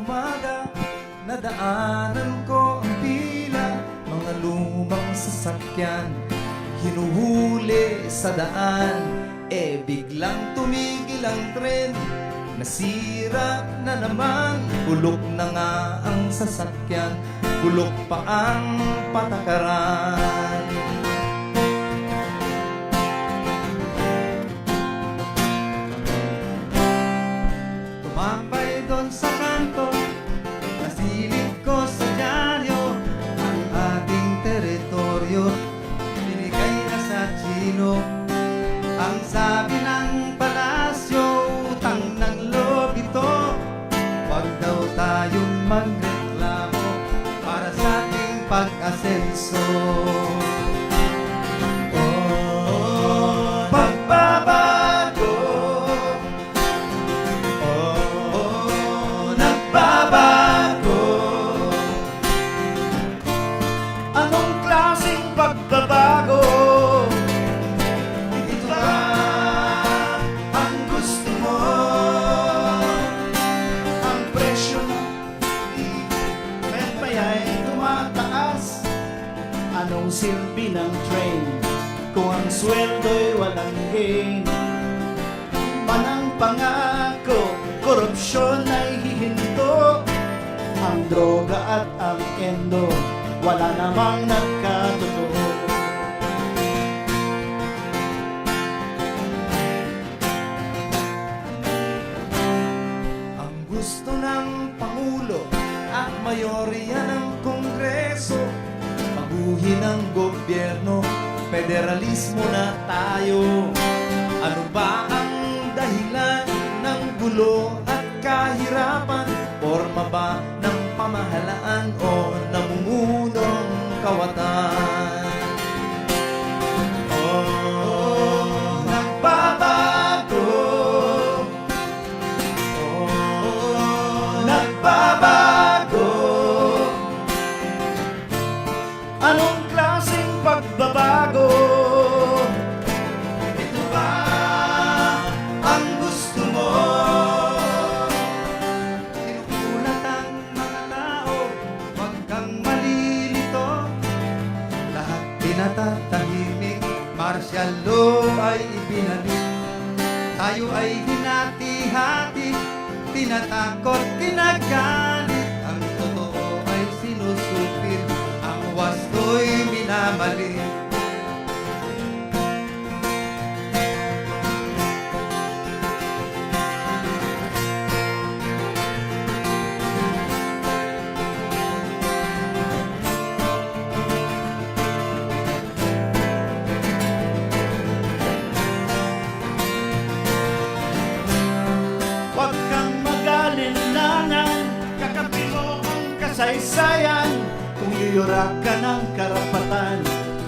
umaga, nadaanan ko ang pila, mga lumang sasakyan, hinuhuli sa daan. Biglang tumigil ang tren, nasira na naman, bulok na nga ang sasakyan, bulok pa ang patakaran. Tumambay doon sa kanto, nasilip ko sa dyaryo, ang ating teritoryo, binigay na sa Chino. Ang sabi ng palasyo, utang ng loob ito, wag daw tayong magreklamo para sa ating pag-asenso. Pagbabago, nagbabago. Anong klaseng pagbabago? Anong silbi ng train kung ang sweldo'y walang gain? Manang pangako, korupsyon ay hihinto, ang droga at ang endo, wala namang nagkatotoo. Ang gusto ng Pangulo at mayorya ng Kongreso, baguhin ang gobyerno, federalismo na tayo. Ano ba ang dahilan ng gulo at kahirapan? Forma ba ng pamahalaan o namumunong kawatan? Nagbabago. Nagbabago. Anong klaseng pagbabago? Ito ba ang gusto mo? Kinukulat ang mga tao, huwag kang malilito. Lahat pinatatahimik, martial law ay ibinalik. Tayo ay hinati-hati, tinatakot, kinagalit. Ang totoo ay sinusupil, ang wasto'y minamali. Huwag kang mag-alinlangan, kakapi mo ang kasaysayan. Kung iyurak ka ng karapatan,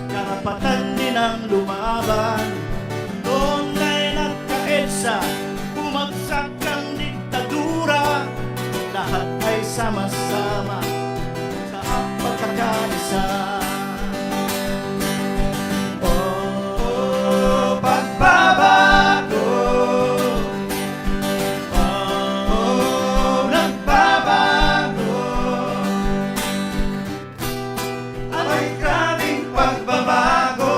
karapatan din ang lumaban. Doon ay nagkaedsa, bumagsak ang diktadura. Lahat ay sama-sama sa pagkakaisa. Pagbabago. Nagbabago. Ay, grabing pagbabago.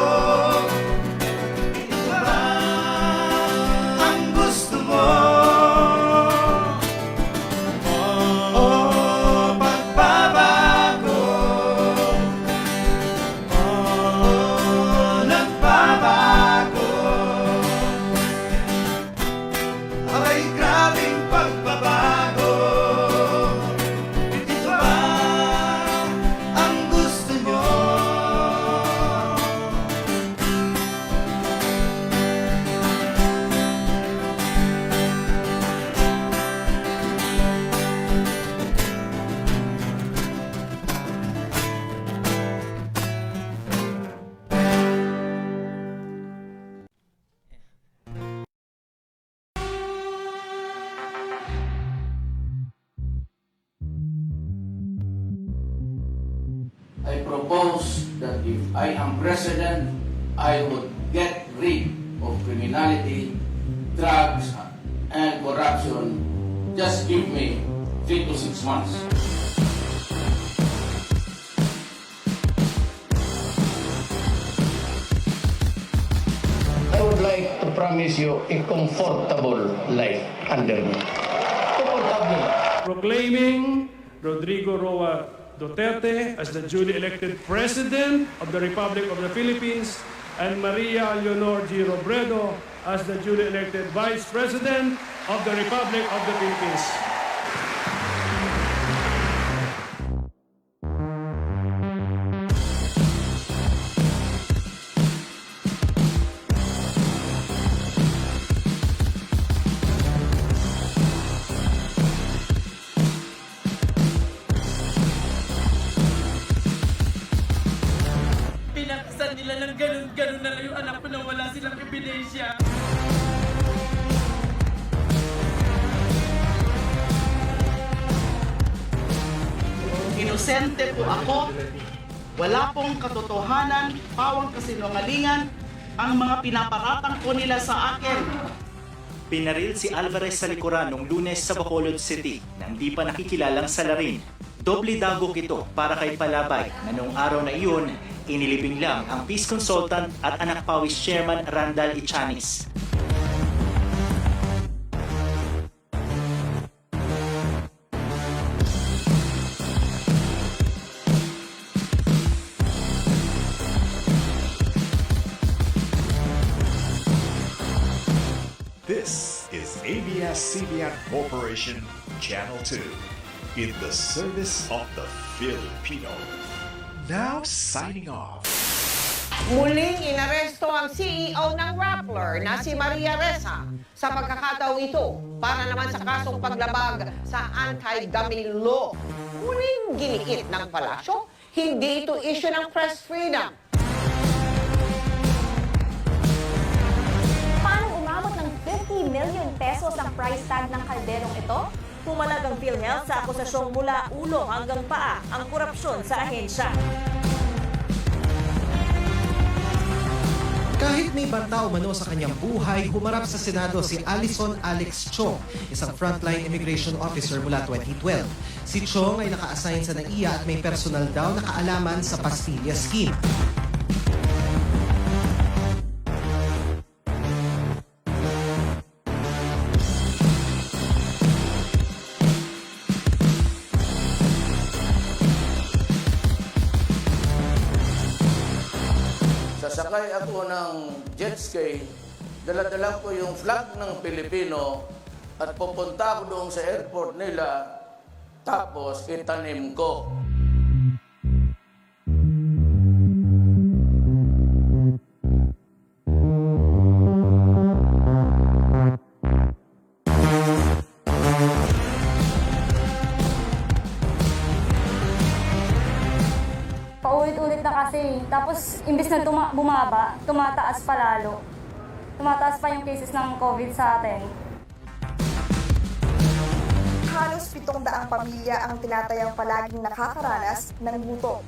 Ito ba ang gusto mo? Pagbabago. Nagbabago. Ay, grabing pagbabago. Ito ba ang gusto nyo? I propose that if I am president, I would get rid of criminality, drugs, and corruption. Just give me 3 to 6 months. I would like to promise you a comfortable life under me. Comfortable. Proclaiming Rodrigo Roa Duterte as the duly elected President of the Republic of the Philippines and Maria Leonor G. Robredo as the duly elected Vice President of the Republic of the Philippines. Pinakasan nila ng ganun-ganun na lang yung anak ko na wala silang ebidensya. Inosente po ako. Wala pong katotohanan, pawang kasinungalingan ang mga pinaparatang po nila sa akin. Pinaril si Alvarez sa likuran noong Lunes sa Bacolod City nang di pa nakikilalang salarin. Doble dagok ito para kay Palabay na noong araw na iyon, inilibing lang ang peace consultant at anak pawis chairman Randall Ichanis. This is ABS-CBN Corporation Channel 2 in the service of the Filipino. Now signing off. Muling inaresto ang CEO ng Rappler na si Maria Ressa sa pagkakataong ito para naman sa kasong paglabag sa anti-gambling law. Muling ginikit ng palasyo, hindi ito issue ng press freedom. Paano umabot ng 50 million pesos ang price tag ng kalderong ito? Pumalag ang PhilHealth sa akusasyong mula ulo hanggang paa ang korupsyon sa ahensya. Kahit may banta umano sa kanyang buhay, humarap sa Senado si Alison Alex Chong, isang frontline immigration officer mula 2012. Si Chong ay naka-assign sa NAIA at may personal daw na kaalaman sa Pastilla Scheme. Sasakay ako ng jet ski, dala-dala ko yung flag ng Pilipino at pupunta ako doon sa airport nila, tapos itanim ko. Paulit-ulit na kasi. Tapos, imbis na bumaba, tumataas pa lalo. Tumataas pa yung cases ng COVID sa atin. Halos 700 pamilya ang tinatayang palaging nakakaranas ng gutom.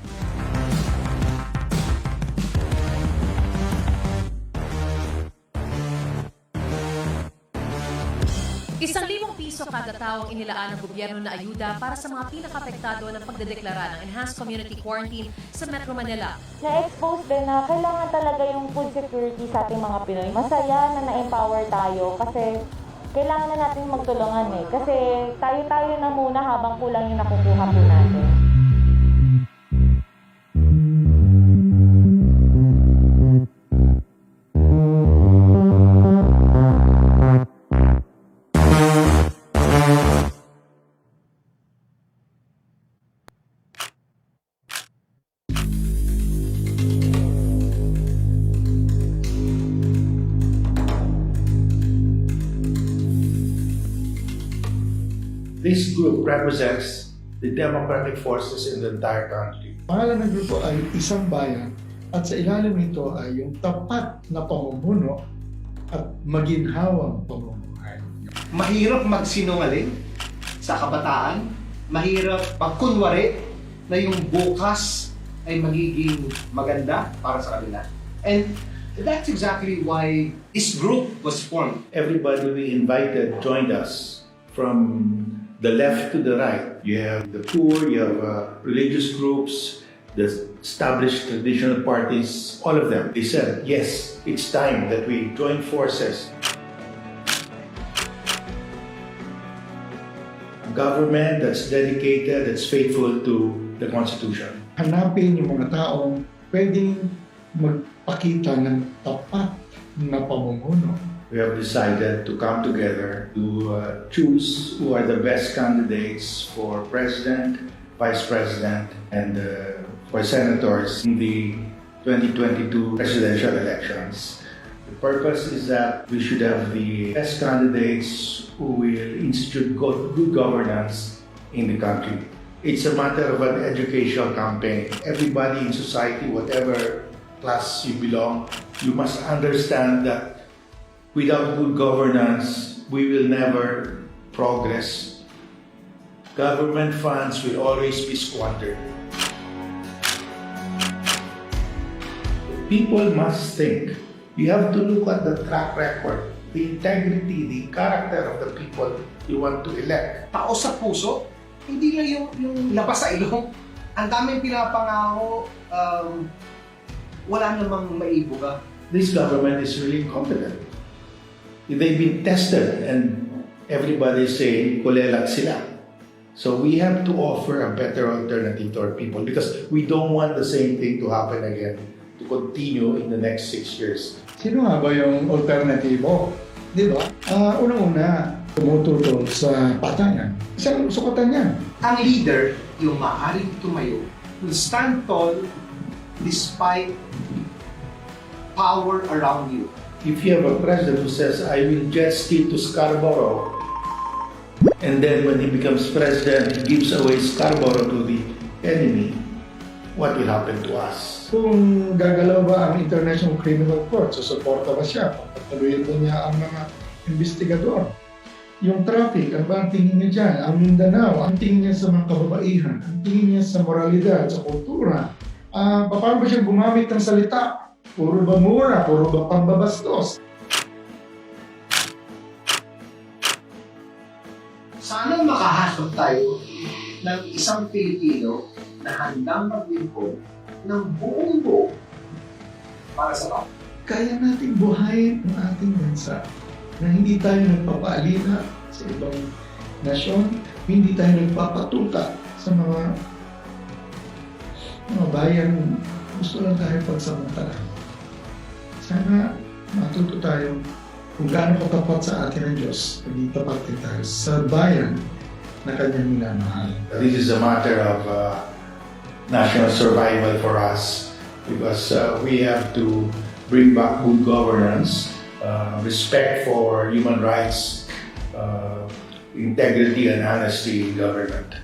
₱1,000 kada tao ang inilaan ng gobyerno na ayuda para sa mga pinaka-apektado ng pagdedeklara ng Enhanced Community Quarantine sa Metro Manila. Na-expose din na kailangan talaga yung food security sa ating mga Pinoy. Masaya na na-empower tayo kasi kailangan na natin magtulungan eh. Kasi tayo-tayo na muna habang kulang yung nakukuha po natin. This group represents the democratic forces in the entire country. Pangalan ng grupo ay Isang Bayan at sa ilalim nito ay yung tapat na pamumuno at maginhawang pamumuhay. Mahirap magsinungaling sa kabataan, mahirap pagkunwari na yung bukas ay magiging maganda para sa kanila. And that's exactly why this group was formed. Everybody we invited joined us from the left to the right. You have the poor, you have religious groups, the established traditional parties, all of them. They said, yes, it's time that we join forces. A government that's dedicated, that's faithful to the Constitution. Hanapin yung mga taong pwedeng magpakita ng tapat na pamumuno. We have decided to come together to choose who are the best candidates for President, Vice President, and for Senators in the 2022 presidential elections. The purpose is that we should have the best candidates who will institute good governance in the country. It's a matter of an educational campaign. Everybody in society, whatever class you belong, you must understand that without good governance, we will never progress. Government funds will always be squandered. People must think. You have to look at the track record, the integrity, the character of the people you want to elect. Tao sa puso, hindi lang yung labas sa ilong. Ang daming pinapangako, wala namang maibuga. This government is really incompetent. They've been tested and everybody is saying, kulelat sila. So we have to offer a better alternative to our people because we don't want the same thing to happen again, to continue in the next 6 years. Sino nga ba yung alternatibo? Di ba? Unang-una, tumututol sa patayan. Isang sukatan yan. Ang leader, yung maaaring tumayo, will stand tall despite power around you. If you have a president who says, I will jet ski to Scarborough, and then when he becomes president, he gives away Scarborough to the enemy, what will happen to us? Kung gagalaw ba ang International Criminal Court, susuporta ba siya? Papatuloyin ba niya ang mga investigador? Yung traffic, ano ba ang tingin niya dyan? Ang Mindanao, ang tingin niya sa mga kababaihan, ang tingin niya sa moralidad, sa kultura. Paano ba siya gumamit ng salita? Puro ba mura? Puro ba pambabastos? Sana makahanap tayo ng isang Pilipino na handang maglingkod ng buong buo para sa tao. Kaya natin buhayin ang ating bansa na hindi tayo nagpapaalila sa ibang nasyon, hindi tayo nagpapatuta sa mga bayan. Gusto lang tayo pagsamantala. Sana matuto tayo kung gaano katapat sa atin ang Diyos, paging tapat din tayo sa bayan na kanyang minamahal. This is a matter of national survival for us because we have to bring back good governance, respect for human rights, integrity and honesty in government.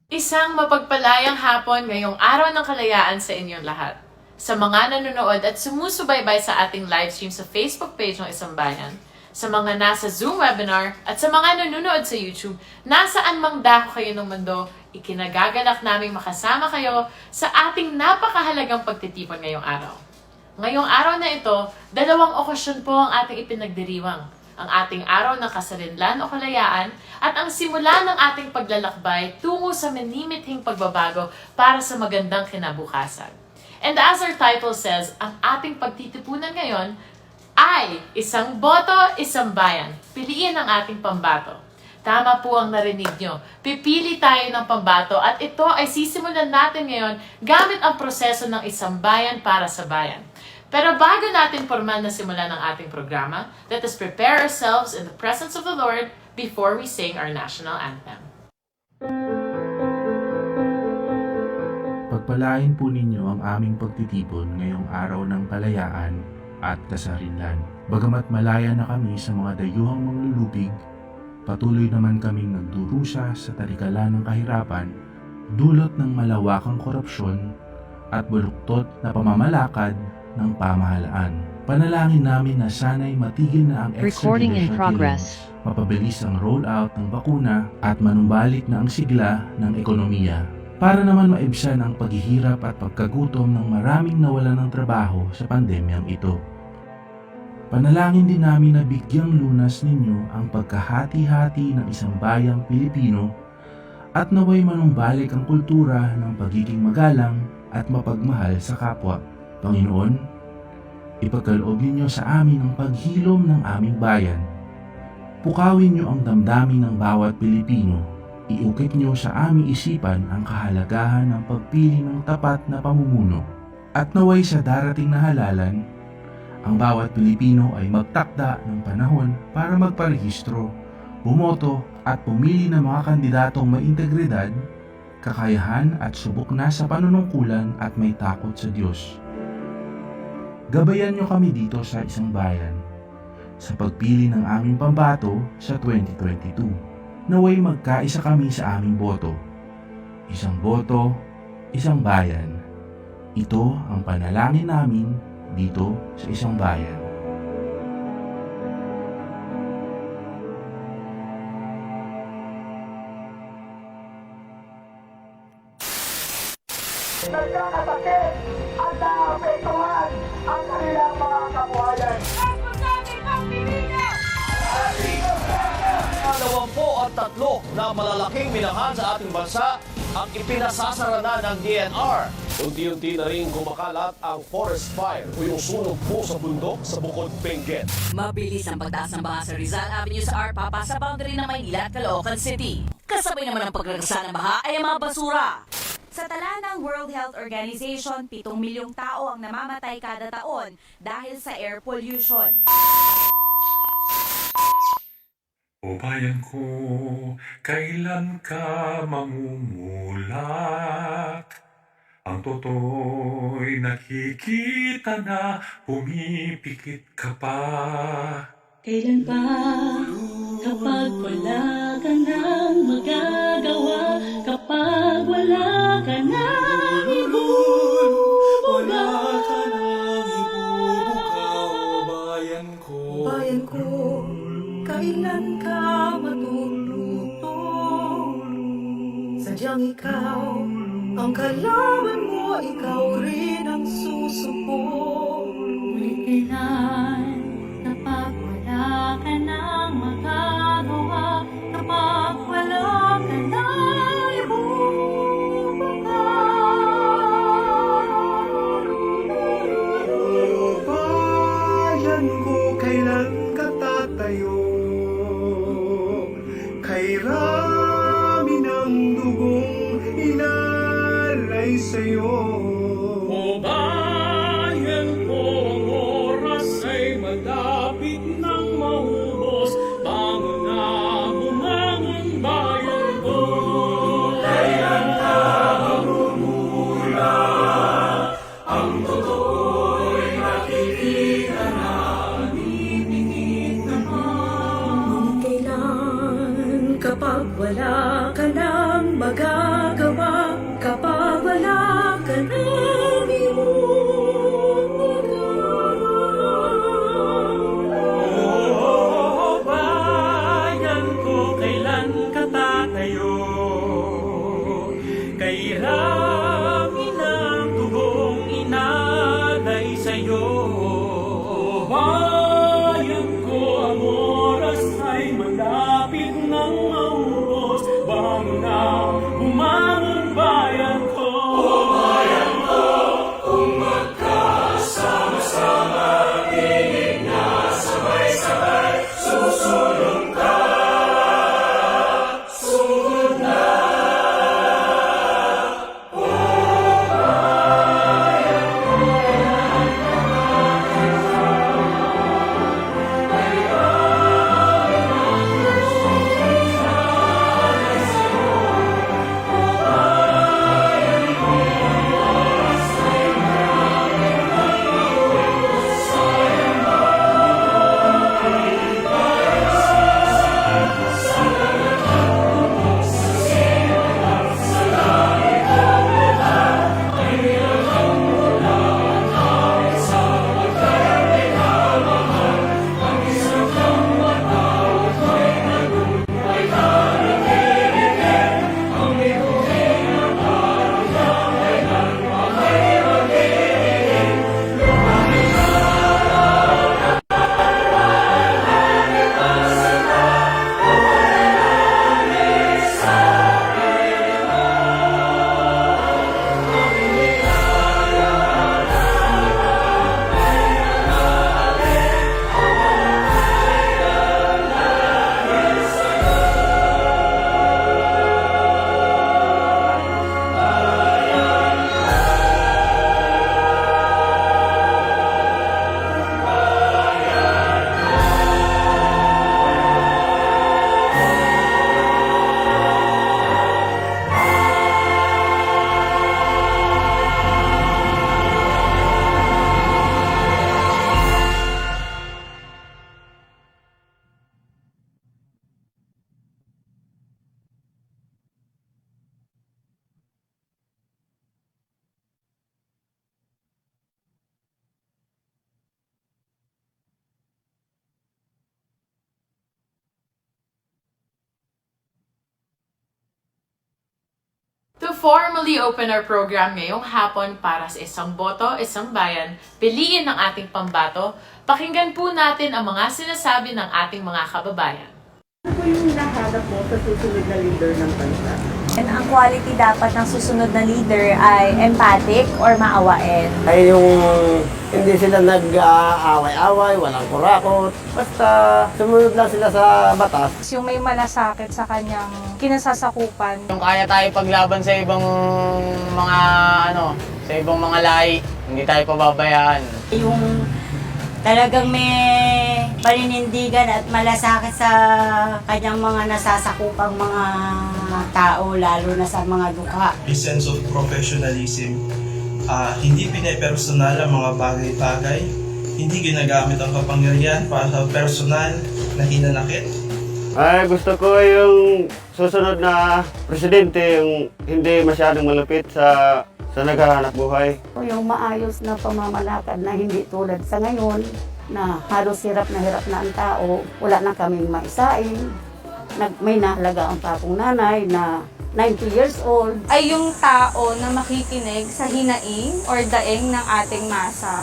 Isang mapagpalayang hapon ngayong araw ng kalayaan sa inyong lahat. Sa mga nanonood at sumusubaybay sa ating livestream sa Facebook page ng Isang Bayan, sa mga nasa Zoom webinar at sa mga nanonood sa YouTube, nasaan mang dako kayo ng mundo, ikinagagalak naming makasama kayo sa ating napakahalagang pagtitipon ngayong araw. Ngayong araw na ito, 2 okasyon po ang ating ipinagdiriwang. Ang ating araw ng kasarinlan o kalayaan at ang simula ng ating paglalakbay tungo sa manimithing pagbabago para sa magandang kinabukasan. And as our title says, ang ating pagtitipunan ngayon ay Isang Boto, Isang Bayan. Piliin ang ating Pambato. Tama po ang narinig nyo. Pipili tayo ng Pambato at ito ay sisimulan natin ngayon gamit ang proseso ng Isang Bayan para sa Bayan. Pero bago natin formal na simulan ang ating programa, let us prepare ourselves in the presence of the Lord before we sing our national anthem. Pagpalain po ninyo ang aming pagtitipon ngayong araw ng kalayaan at kasarinlan. Bagamat malaya na kami sa mga dayuhang manglulupig, patuloy naman kaming nagdurusa sa tarikala ng kahirapan, dulot ng malawakang korupsyon at baluktot na pamamalakad ng pamahalaan. Panalangin namin na sana'y matigil na ang extrajudicial killings, mapabilis ang rollout ng bakuna at manumbalik na ang sigla ng ekonomiya. para naman maibsan ang paghihirap at pagkagutom ng maraming nawalan ng trabaho sa pandemyang ito. Panalangin din namin na bigyang lunas ninyo ang pagkahati-hati ng isang bayang Pilipino at naway manumbalik ang kultura ng pagiging magalang at mapagmahal sa kapwa. Panginoon, ipagkaloob ninyo sa amin ang paghilom ng aming bayan. Pukawin niyo ang damdamin ng bawat Pilipino. Iukit niyo sa aming isipan ang kahalagahan ng pagpili ng tapat na pamumuno. At naway sa darating na halalan, ang bawat Pilipino ay magtakda ng panahon para magparehistro, bumoto at pumili ng mga kandidatong may integridad, kakayahan at subok na sa panunungkulan at may takot sa Diyos. Gabayan niyo kami dito sa Isang Bayan sa pagpili ng aming pambato sa 2022. Naway magkaisa kami sa aming boto. Isang boto, isang bayan. Ito ang panalangin namin dito sa Isang Bayan. Nagkakasakit at naapektuhan ang kanilang mga kabuhayan. 23 na malalaking minahan sa ating bansa ang ipinasasara na ng DNR. Unti-unti na rin kumakalat ang forest fire o yung sunog po sa bundok sa Bukod Benguet. Mabilis ang pagtaas ng baha sa Rizal Avenue sa Arpapa sa boundary ng Maynila at Caloocan City. Kasabay naman ang pagragsa ng baha ay ang mga basura. Sa tala ng World Health Organization, 7 milyong tao ang namamatay kada taon dahil sa air pollution. O bayan ko, kailan ka mamumulat? Ang toto'y nakikita na pumipikit ka pa. Kailan ba, kapag wala ka nang magagawa, kapag wala ka nang ibubuga, bayan ko, kailan ka matutulog? Sadyang ikaw ang kalaban mo, ikaw rin ang susubok. Ngunit kailan, kapag wala ka nang magagawa, kapag wala ka nang ibubuga. Bayan ko, kailan ka tatayo? Kay rami ng dugong inalay sa'yo. O bayan ko, ang oras ay malapit nang maubos. Bangon na, bumangon bayan ko. Kailan ka mamumula? Ang totoo'y nakikita na Ngunit kailan, kapag wala ka nang magagawa, kapag wala ka nang ibubuga. O bayan ko, kailan ka tatayo? Kay rami ng tubong inalay sa'yo. Bayan ko, ang oras ay malapit nang maubos. Bangon na, bumangon bayan ko. O bayan ko, To formally open our program ngayong hapon para sa Isang Boto, Isang Bayan, Piliin ng ating Pambato, pakinggan po natin ang mga sinasabi ng ating mga kababayan. Ano po yung hinahanap mo sa susunod na leader ng bansa? And ang quality dapat ng susunod na leader ay empathic or maawain. Ay yung hindi sila nag-aaway-away, walang kurakot. Basta sumunod lang sila sa batas. Yung may malasakit sa kanyang kinasasakupan. Yung kaya tayo paglaban sa ibang mga sa ibang mga lahi, hindi tayo pababayaan. Yung talagang may paninindigan at malasakit sa kanyang mga nasasakupang mga tao, lalo na sa mga dukha. A sense of professionalism. Hindi pinapersonal ang mga bagay-bagay. Hindi ginagamit ang kapangyarihan para sa personal na hinanakit. Ay, gusto ko yung susunod na presidente yung hindi masyadong malapit sa naghahanap buhay. Yung maayos na pamamalakad na hindi tulad sa ngayon na halos hirap na ang tao, wala na kaming maisain. May nahalaga ang papong nanay na 90 years old. Ay yung tao na makikinig sa hinaing or daing ng ating masa.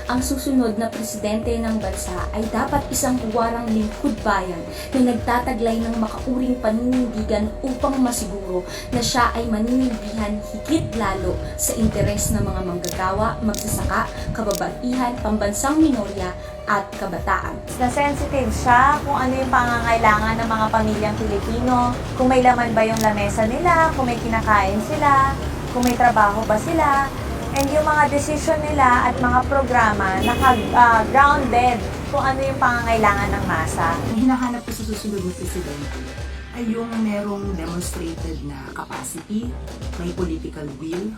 Ang susunod na presidente ng bansa ay dapat isang huwarang lingkod bayan na nagtataglay ng makauring paninindigan upang masiguro na siya ay maninilbihan higit lalo sa interes ng mga manggagawa, magsasaka, kababaihan, pambansang minorya at kabataan. Na sensitive siya kung ano yung pangangailangan ng mga pamilyang Pilipino, kung may laman ba yung lamesa nila, kung may kinakain sila, kung may trabaho ba sila, and yung mga desisyon nila at mga programa naka-grounded kung ano yung pangangailangan ng masa. Ang hinahanap ko sa susunod na presidente ay yung merong demonstrated na capacity, may political will,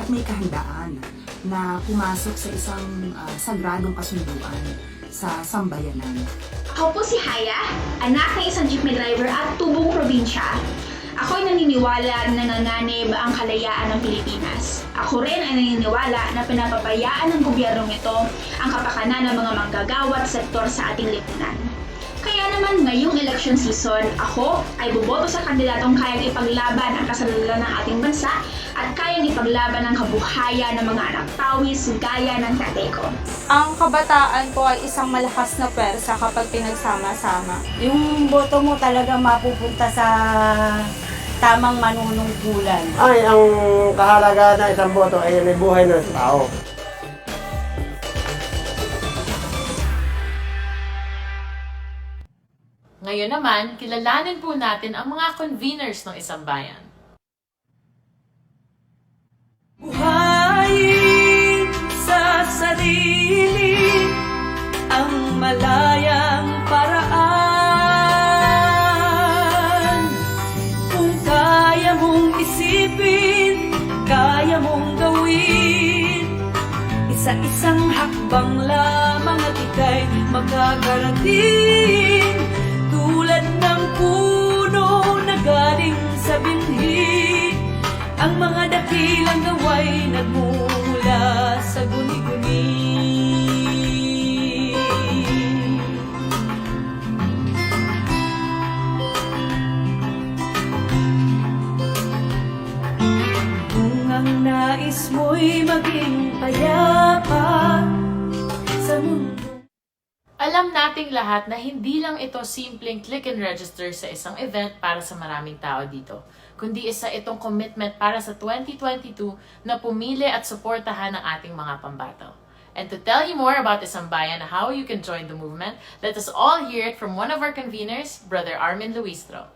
at may kahandaan na pumasok sa isang sagradong kasunduan sa sambayanan. Ako po si Haya, anak ng isang jeepney driver at tubong probinsya. Ako'y naniniwala na nanganganib ang kalayaan ng Pilipinas. Ako rin ay naniniwala na pinapabayaan ng gobyernong ito ang kapakanan ng mga manggagawa at sektor sa ating lipunan. Kaya naman ngayong election season, ako ay boboto sa kandidatong kayang ipaglaban ang kasalukuyan ng ating bansa at kayang ipaglaban ang kabuhayan ng mga anak tawis gaya ng tatay ko. Ang kabataan po ay isang malakas na pwersa kapag pinagsama-sama. Yung boto mo talaga mapupunta sa tamang manunungkulan. Ay, ang kahalagaan ng isang boto ay may buhay ng tao. Ngayon naman, kilalanin po natin ang mga conveners ng Isang Bayan. Buhayin sa sarili ang malayang paraan. Kung kaya mong isipin, kaya mong gawin, isa-isang hakbang lamang at ika'y makakarating. Tulad ng puno na galing sa binhi, ang mga dakilang gaway nagmumula sa guni-guni. Kung ang nais mo'y maging payapa sa mundo. Alam nating lahat na hindi lang ito simpleng click and register sa isang event para sa maraming tao dito, kundi isa itong commitment para sa 2022 na pumili at suportahan ang ating mga pambato. And to tell you more about Isang Bayan and how you can join the movement, let us all hear it from one of our conveners, Brother Armin Luistro.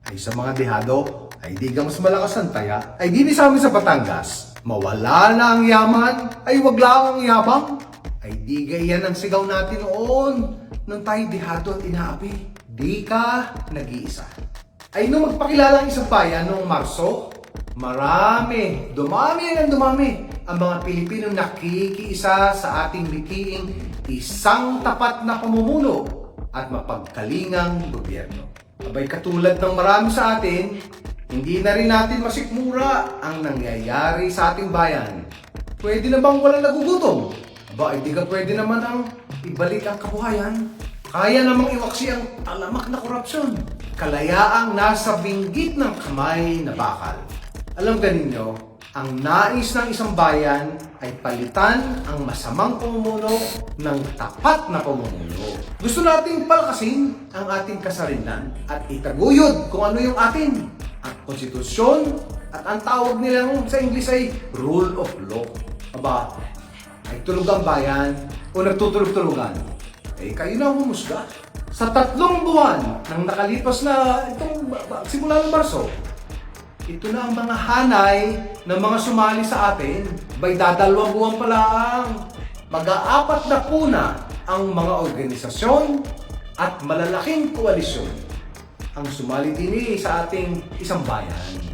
Ay sa mga dehado, ay di ka mas malakas ang taya, ay di sa amin sa Batangas. Mawala na ang yaman, ay wag lang ang yabang. Ay di ganyan ang sigaw natin noon nung tayo dehado at inaapi. Di ka nag-iisa. Ay nung magpakilala ang Isang Bayan noong Marso, dumami ang mga Pilipino nakikiisa sa ating likiing isang tapat na pamumuno at mapagkalingang gobyerno. Abay katulad ng marami sa atin, hindi na rin natin masikmura ang nangyayari sa ating bayan. Pwede na bang walang nagugutom? Aba, hindi ka pwede naman ang ibalik ang kabuhayan. Kaya namang iwaksi ang alamak na korupsyon. Kalayaang nasa binggit ng kamay na bakal. Alam ka ninyo, ang nais ng isang bayan ay palitan ang masamang pamumuno ng tapat na pamumuno. Gusto nating palakasin ang ating kasarinlan at itaguyod kung ano yung atin, ang konstitusyon at ang tawag nilang sa English ay rule of law. Aba, ay tulog ang bayan o nagtutulog-tulugan? Eh, kayo na humusga. Sa 3 buwan ng nakalipas na itong simula ng Marso, ito na ang mga hanay ng mga sumali sa atin. Bay, 2 buwan pa lang. Mag-4 na puna ang mga organisasyon at malalaking koalisyon ang sumali din sa ating isang bayan.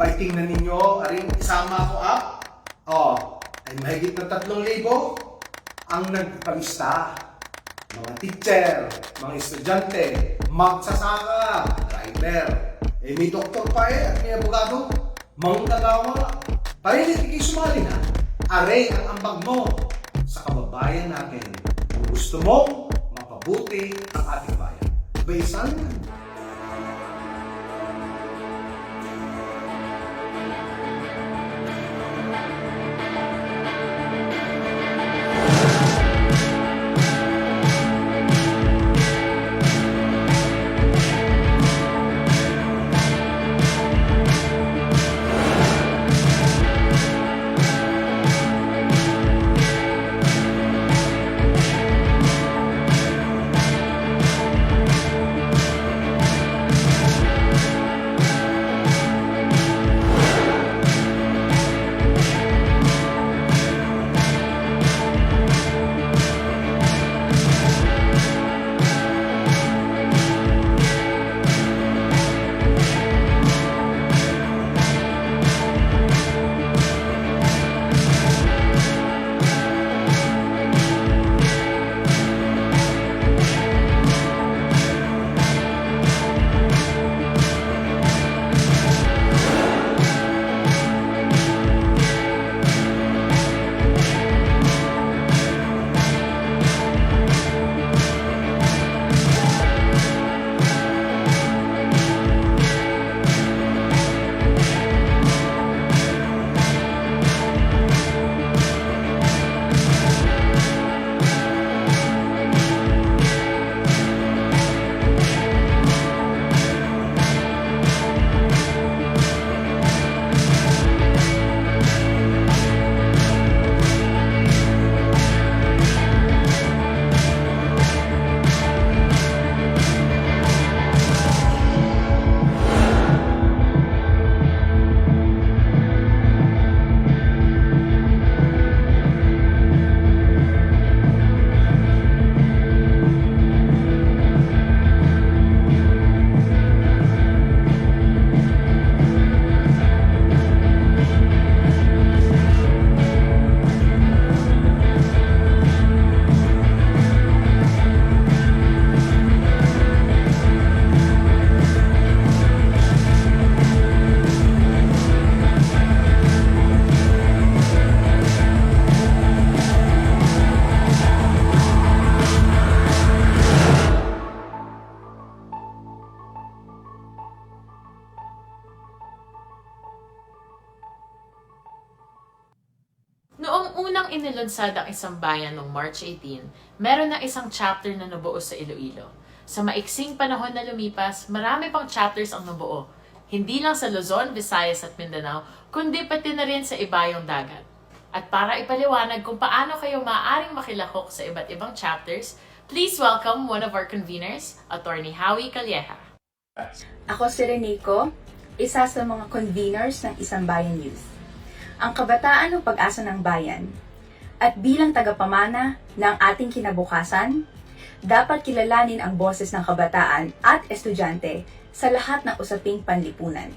Abay, tingnan ninyo, aring isama ko up. Ay mahigit na 3,000 ang nagpalista. Mga teacher, mga estudyante, magsasaka, driver. Eh, may doktor pa at may abogado. Manggagawa. Parinig kayo sumali na. Aray ang ambag mo sa kababayan natin. Kung gusto mong mapabuti ang ating bayan. Baysan yan. Noong unang inilunsad ang Isang Bayan noong March 18, meron na isang chapter na nabuo sa Iloilo. Sa maiksing panahon na lumipas, marami pang chapters ang nabuo. Hindi lang sa Luzon, Visayas at Mindanao, kundi pati na rin sa ibayong dagat. At para ipaliwanag kung paano kayo maaaring makilahok sa iba't ibang chapters, please welcome one of our conveners, Attorney Howie Calleja. Ako si Renico, isa sa mga conveners ng Isang Bayan Youth. Ang kabataan ng pag-asa ng bayan. At bilang tagapamana ng ating kinabukasan, dapat kilalanin ang boses ng kabataan at estudyante sa lahat ng usaping panlipunan.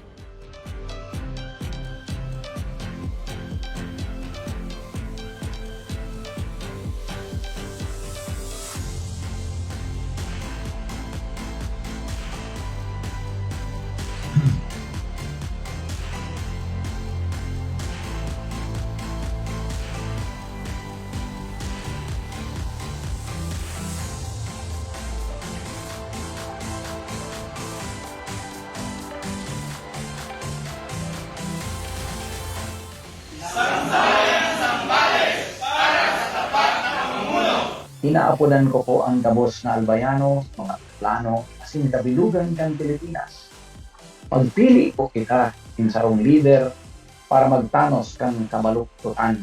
Inaapunan ko po ang dabos na albayano, mga plano, asin kabilugan kang Pilipinas. Pagpili po kita, insarong leader, para magtanos kang kabaluktutan.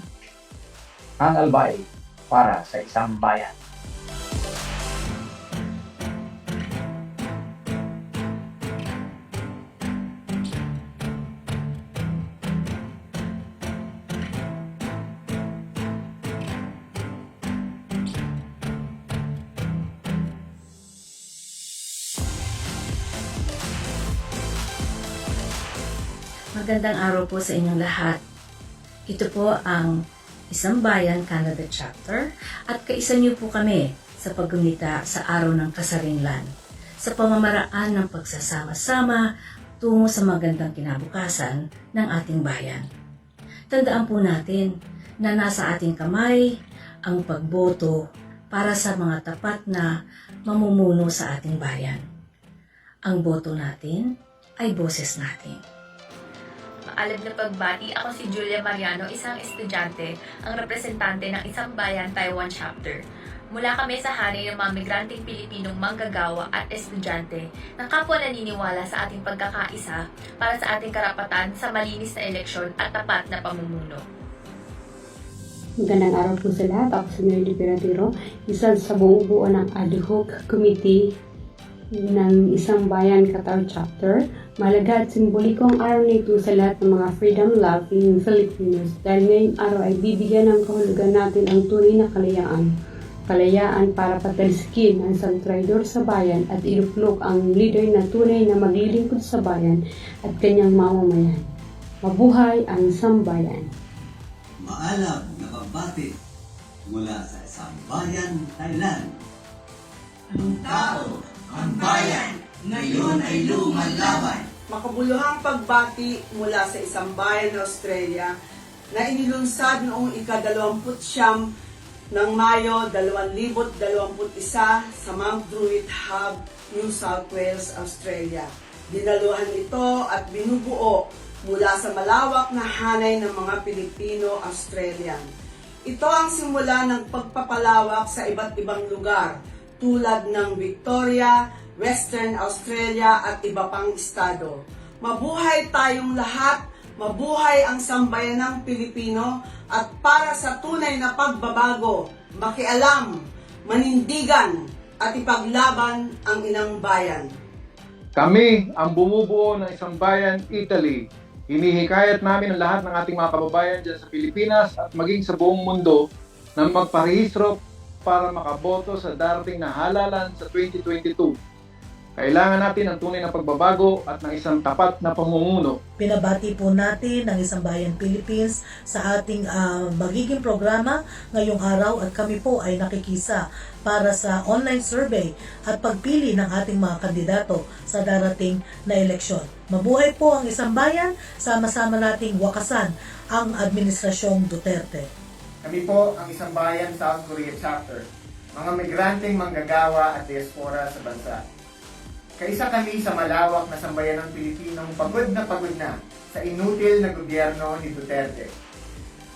Ang albay para sa isang bayan. Magandang araw po sa inyong lahat. Ito po ang Isang Bayan Canada Chapter at kaisa niyo po kami sa paggumita sa araw ng kasarinlan sa pamamaraan ng pagsasama-sama tungo sa magandang kinabukasan ng ating bayan. Tandaan po natin na nasa ating kamay ang pagboto para sa mga tapat na mamumuno sa ating bayan. Ang boto natin ay boses natin. Maalab na pagbati, ako si Julia Mariano, isang estudyante, ang representante ng Isang Bayan Taiwan Chapter. Mula kami sa hanay ng mga migranteng Pilipinong manggagawa at estudyante na kapwa naniniwala sa ating pagkakaisa para sa ating karapatan sa malinis na eleksyon at tapat na pamumuno. Magandang araw po sa lahat. Ako si Mary Liberatiro, isa sa bumubuo ng ad hoc committee ng Isang Bayan Qatar Chapter. Mahalaga at simboliko ang araw nito sa lahat ng mga freedom-loving Filipinos dahil ngayong araw ay bibigyan ng kahulugan natin ang tunay na kalayaan. Kalayaan para pataliskin ang isang traidor sa bayan at iluklok ang leader na tunay na maglilingkod sa bayan at kanyang mamamayan. Mabuhay ang Isang Bayan! Maalab na pagbati mula sa Isang Bayan, Thailand. Ang tao, ang bayan, ngayon ay lumalaban. Makabuluhang pagbati mula sa Isang Bayan, Australia na inilunsad noong ika-29 ng Mayo 2021 sa Mount Druitt Hub, New South Wales, Australia. Dinaluhan ito at binubuo mula sa malawak na hanay ng mga Pilipino-Australian. Ito ang simula ng pagpapalawak sa iba't ibang lugar tulad ng Victoria, Western Australia at iba pang estado. Mabuhay tayong lahat, mabuhay ang sambayanang Pilipino at para sa tunay na pagbabago, makialam, manindigan at ipaglaban ang inang bayan. Kami ang bumubuo ng Isang Bayan, Italy. Hinihikayat namin ang lahat ng ating mga kababayan dyan sa Pilipinas at maging sa buong mundo na magparehistro para makaboto sa darating na halalan sa 2022. Kailangan natin ng tunay na pagbabago at ng isang tapat na pamumuno. Pinabati po natin ng Isang Bayan Philippines sa ating magiging programa ngayong araw at kami po ay nakikisa para sa online survey at pagpili ng ating mga kandidato sa darating na eleksyon. Mabuhay po ang Isang Bayan, sama-sama nating wakasan ang Administrasyong Duterte. Kami po ang Isang Bayan South Korea Chapter, mga migranteng manggagawa at diaspora sa bansa. Kaisa kami sa malawak na sambayanang Pilipinong pagod na sa inutil na gobyerno ni Duterte.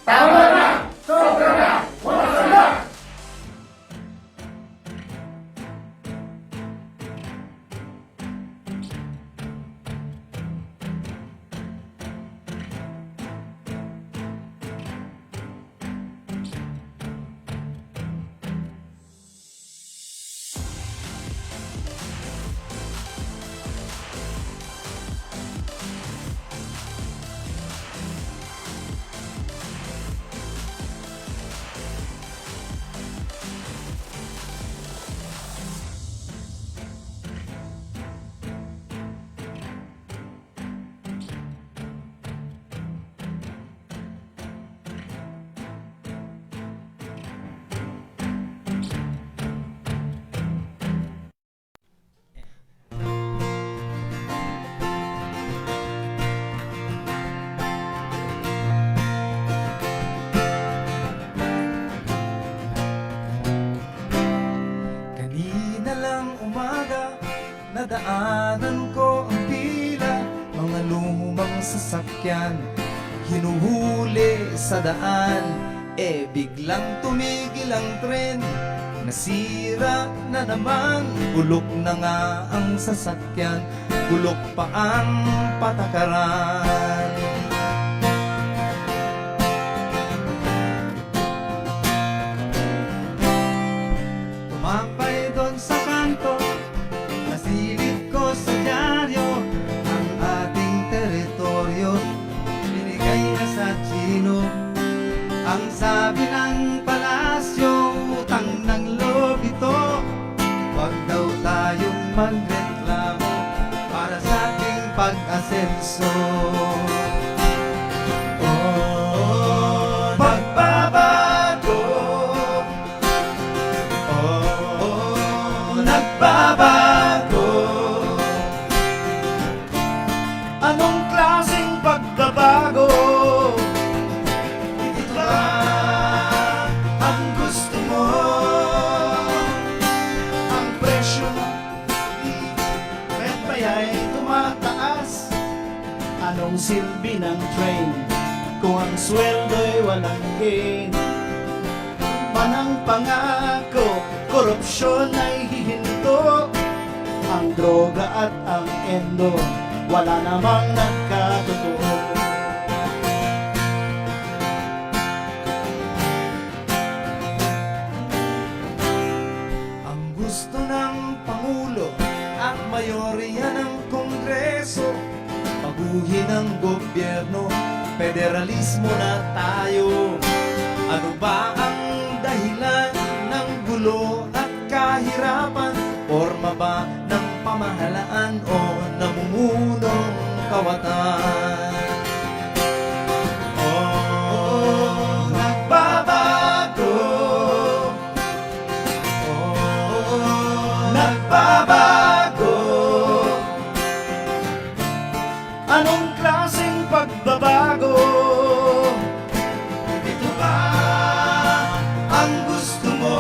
Tama na! Sobra na! Walang na! Nadaanan ko ang pila, mga lumang sasakyan, hinuhuli sa daan, biglang tumigil ang tren, Nasira na naman, bulok na nga ang sasakyan, bulok pa ang patakaran. Tumambay doon sa kanto, nasilip ko sa dyaryo ang ating teritoryo, binigay na sa Chino. Ang sabi ng palasyo, utang ng loob ito, huwag daw tayong magreklamo para sa ating pag-asenso. Oh, magbabago. Oh, nagbabago. Anong klaseng pagbabago? Anong silbi ng train kung ang sweldo'y walang gain? Manang pangako, korupsyon ay hihinto. Ang droga at ang endo, wala namang nagkatotoo. Ang gusto ng Pangulo at mayorya ng Kongreso, paguhin ang gobyerno, federalismo na tayo. Ano ba ang dahilan ng gulo at kahirapan? Forma ba ng pamahalaan o namumunong kawatan? Oh, nagbabago. Oh, nagbabago. Anong klaseng pagbabago? Ito ba ang gusto mo?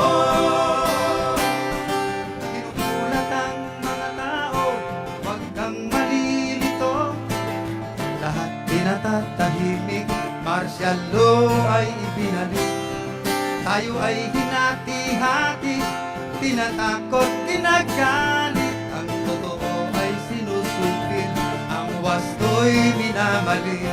Kinukulat ang mga tao, huwag kang malilito. Lahat pinatatahimik, martial law ay ibinalik. Tayo ay hinati-hati, tinatakot, tinagalit. Ang totoo ay sinusupil, ang wasto'y minamali.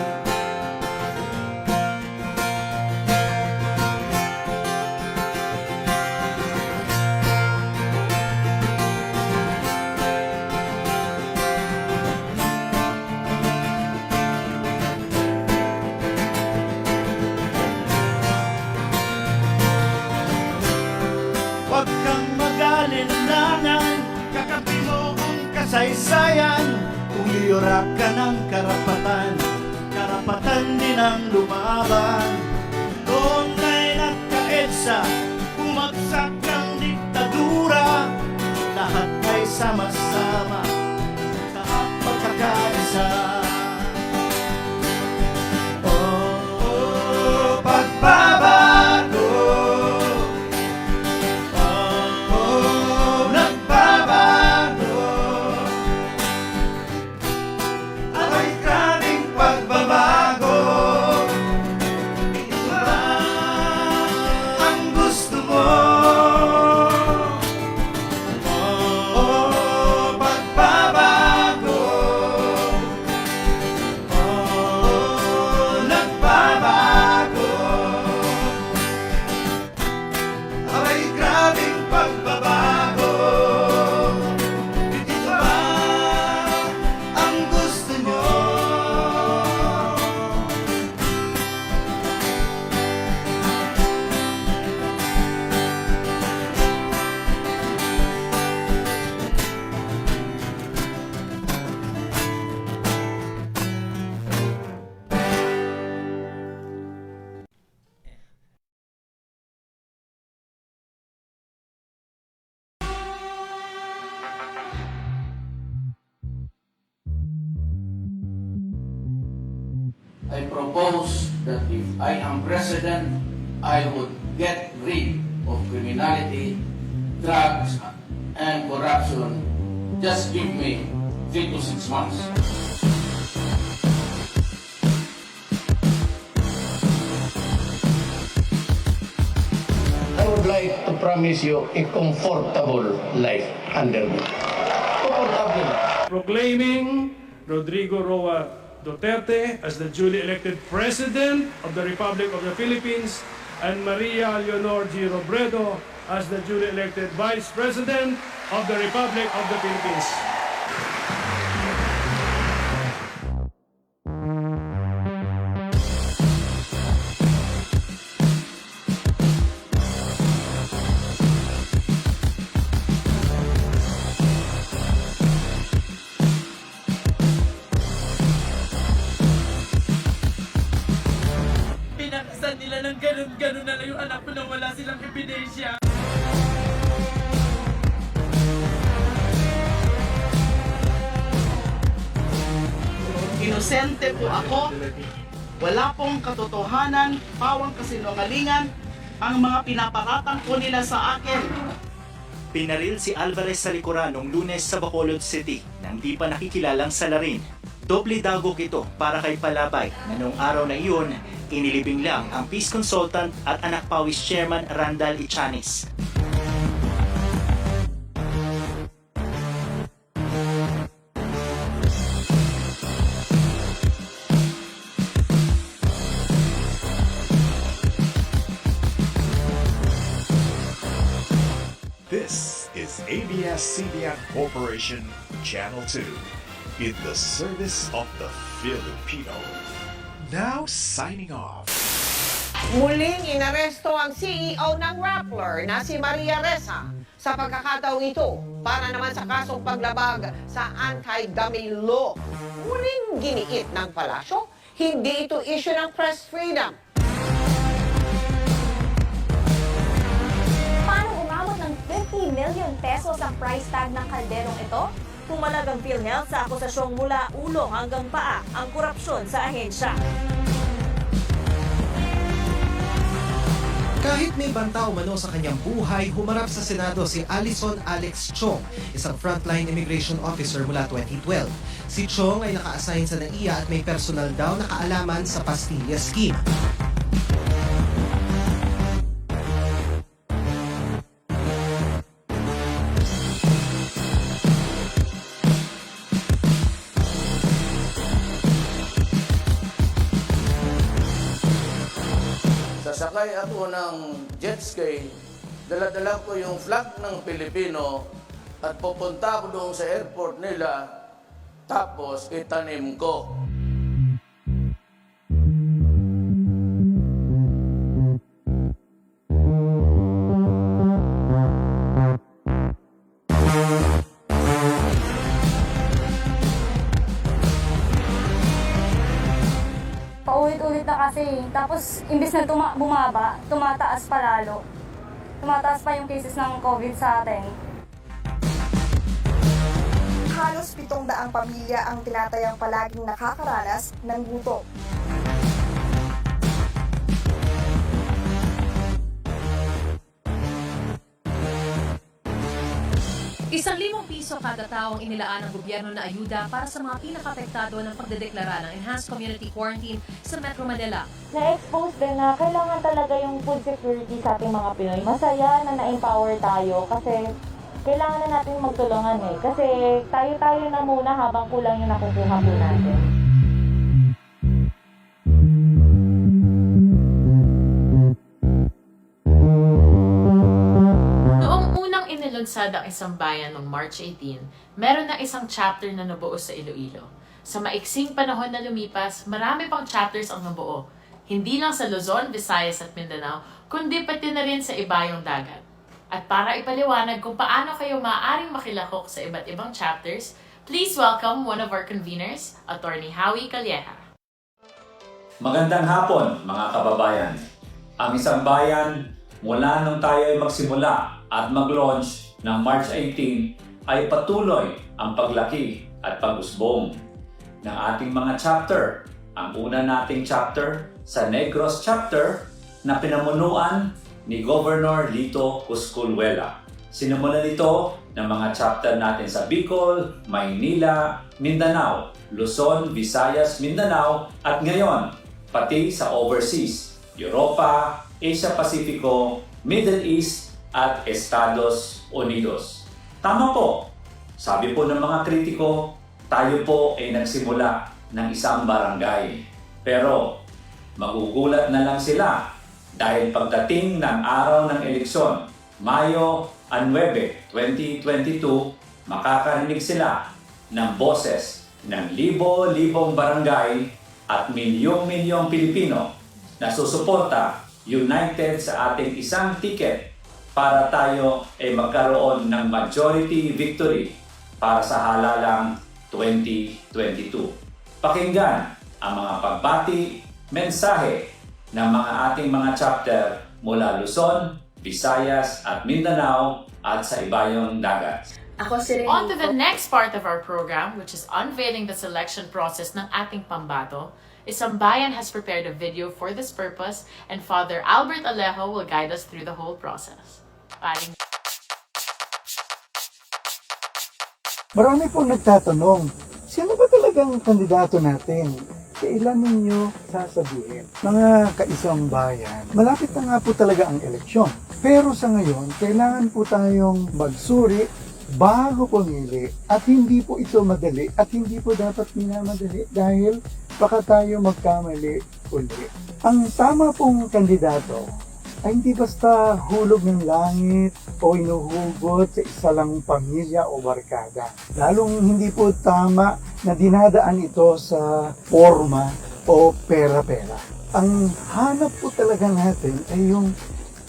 Huwag kang mag-alinlangan, kakampi mo ang kasaysayan. Kung iyurak ka ng karapatan, karapatan din ang lumaban. Noon ay nagkaedsa, bumagsak ang diktadura. Lahat ay sama-sama sa pagkakaisa. Oh, pagbabago. Oh, nagbabago. Ay, grabing pagbabago. Ito ba ang gusto mo? Oh, pagbabago. Oh, nagbabago. Ay, grabing pagbabago. Ito ba ang gusto nyo? I propose that if I am president, I would get rid of criminality, drugs, and corruption. Just give me 3 to 6 months. I would like to promise you a comfortable life under me. Comfortable. Proclaiming Rodrigo Roa Duterte as the duly elected President of the Republic of the Philippines and Maria Leonor G. Robredo as the duly elected Vice President of the Republic of the Philippines. Pinakasan nila ng ganun-ganun na lang yung anak ko na wala silang ebidensya. Inosente po ako. Wala pong katotohanan, pawang kasinungalingan ang mga pinaparatang po nila sa akin. Pinaril si Alvarez sa likuran noong Lunes sa Bacolod City nang di pa nakikilalang salarin. Doble dagok ito para kay Palabay na noong araw na iyon, inilibing lang ang peace consultant at anak pawis chairman Randall Ichanis. This is ABS-CBN Corporation, Channel 2, in the service of the Filipino. Now signing off. Muling inaresto ang CEO ng Rappler na si Maria Ressa sa pagkakataong ito para naman sa kasong paglabag sa anti-dummy law. Muling giniit ng palasyo, hindi ito issue ng press freedom. Paano umabot ng 50 million pesos ang price tag ng kalderong ito? Pumalag ang PhilHealth sa akusasyong mula ulo hanggang paa ang korupsyon sa ahensya. Kahit may banta umano sa kanyang buhay, humarap sa Senado si Alison Alex Chong, isang frontline immigration officer mula 2012. Si Chong ay naka-assign sa NAIA at may personal daw na kaalaman sa Pastilla Scheme. Sasakay ako ng jet ski, dala-dala ko yung flag ng Pilipino at pupunta ako doon sa airport nila, tapos itanim ko. Paulit-ulit na kasi. Tapos, imbis na bumaba, tumataas pa lalo. Tumataas pa yung cases ng COVID sa atin. Halos 700 pamilya ang tinatayang palaging nakakaranas ng gutom. ₱1,000 kada taong inilaan ng gobyerno na ayuda para sa mga pinaka-apektado ng pagdedeklara ng Enhanced Community Quarantine sa Metro Manila. Na-expose din na kailangan talaga yung food security sa ating mga Pinoy. Masaya na na-empower tayo kasi kailangan na natin magtulungan eh. Kasi tayo-tayo na muna habang kulang yung nakukuha po natin. Inilunsad ang Isang Bayan noong March 18, meron na isang chapter na nabuo sa Iloilo. Sa maiksing panahon na lumipas, marami pang chapters ang nabuo. Hindi lang sa Luzon, Visayas at Mindanao, kundi pati na rin sa ibayong dagat. At para ipaliwanag kung paano kayo maaaring makilahok sa iba't ibang chapters, please welcome one of our conveners, Attorney Howie Calleja. Magandang hapon mga kababayan. Ang Isang Bayan, mula nung tayo ay magsimula at mag-launch ng March 18 ay patuloy ang paglaki at pag-usbong ng ating mga chapter. Ang una nating chapter sa Negros chapter na pinamunuan ni Governor Lito Cusculhuela. Sinimulan ito ng mga chapter natin sa Bicol, Maynila, Mindanao, Luzon, Visayas, Mindanao at ngayon pati sa overseas, Europa, Asia Pacifico, Middle East at Estados Unidos. Tama po, sabi po ng mga kritiko, tayo po ay nagsimula ng isang barangay. Pero magugulat na lang sila dahil pagdating ng araw ng eleksyon, Mayo 9, 2022, makakarinig sila ng boses ng libo-libong barangay at milyong-milyong Pilipino na susuporta united sa ating isang ticket para tayo ay magkaroon ng majority victory para sa halalang 2022. Pakinggan ang mga pagbati, mensahe ng mga ating mga chapter mula Luzon, Visayas at Mindanao at sa ibayong dagat. On to the next part of our program, which is unveiling the selection process ng ating Pambato. Isang Bayan has prepared a video for this purpose, and Father Albert Alejo will guide us through the whole process. Marami pong nagtatanong, sino ba talagang kandidato natin? Kailan ninyo sasabihin? Mga kaisang bayan, malapit na nga po talaga ang eleksyon. Pero sa ngayon, kailangan po tayong magsuri bago pumili at hindi po ito madali at hindi po dapat minamadali dahil baka tayo magkamali uli. Ang tama pong kandidato ay hindi basta hulog ng langit o inuhugot sa isa lang pamilya o barkada. Lalong hindi po tama na dinadaan ito sa forma o pera-pera. Ang hanap po talaga natin ay yung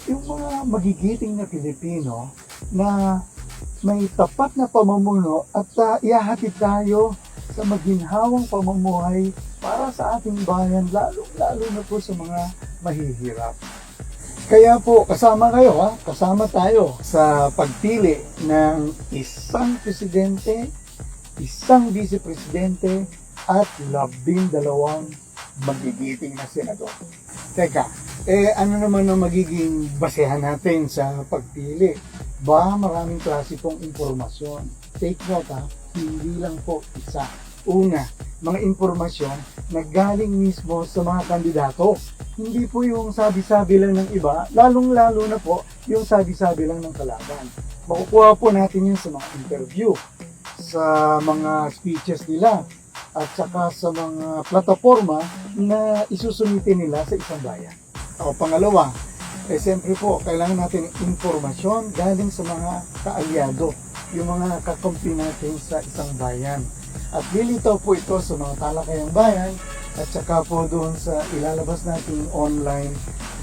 mga magigiting na Pilipino na may tapat na pamumuno at ihahatid tayo sa maginhawang pamumuhay para sa ating bayan, lalo na po sa mga mahihirap. Kaya po, kasama tayo sa pagpili ng isang presidente, isang vice-presidente, at 12 magigiting na senador. Teka, ano naman ang magiging basehan natin sa pagpili? Maraming klase pong impormasyon. Take note hindi lang po isa. Una, mga impormasyon na galing mismo sa mga kandidato. Hindi po yung sabi-sabi lang ng iba, lalong-lalo na po yung sabi-sabi lang ng kalaban. Makukuha po natin yun sa mga interview, sa mga speeches nila, at saka sa mga plataforma na isusumitin nila sa isang bayan. O pangalawa, siyempre po, kailangan natin impormasyon galing sa mga kaalyado, yung mga kakampi natin sa isang bayan. At lilitaw po ito sa mga talakayang bayan at saka po doon sa ilalabas nating online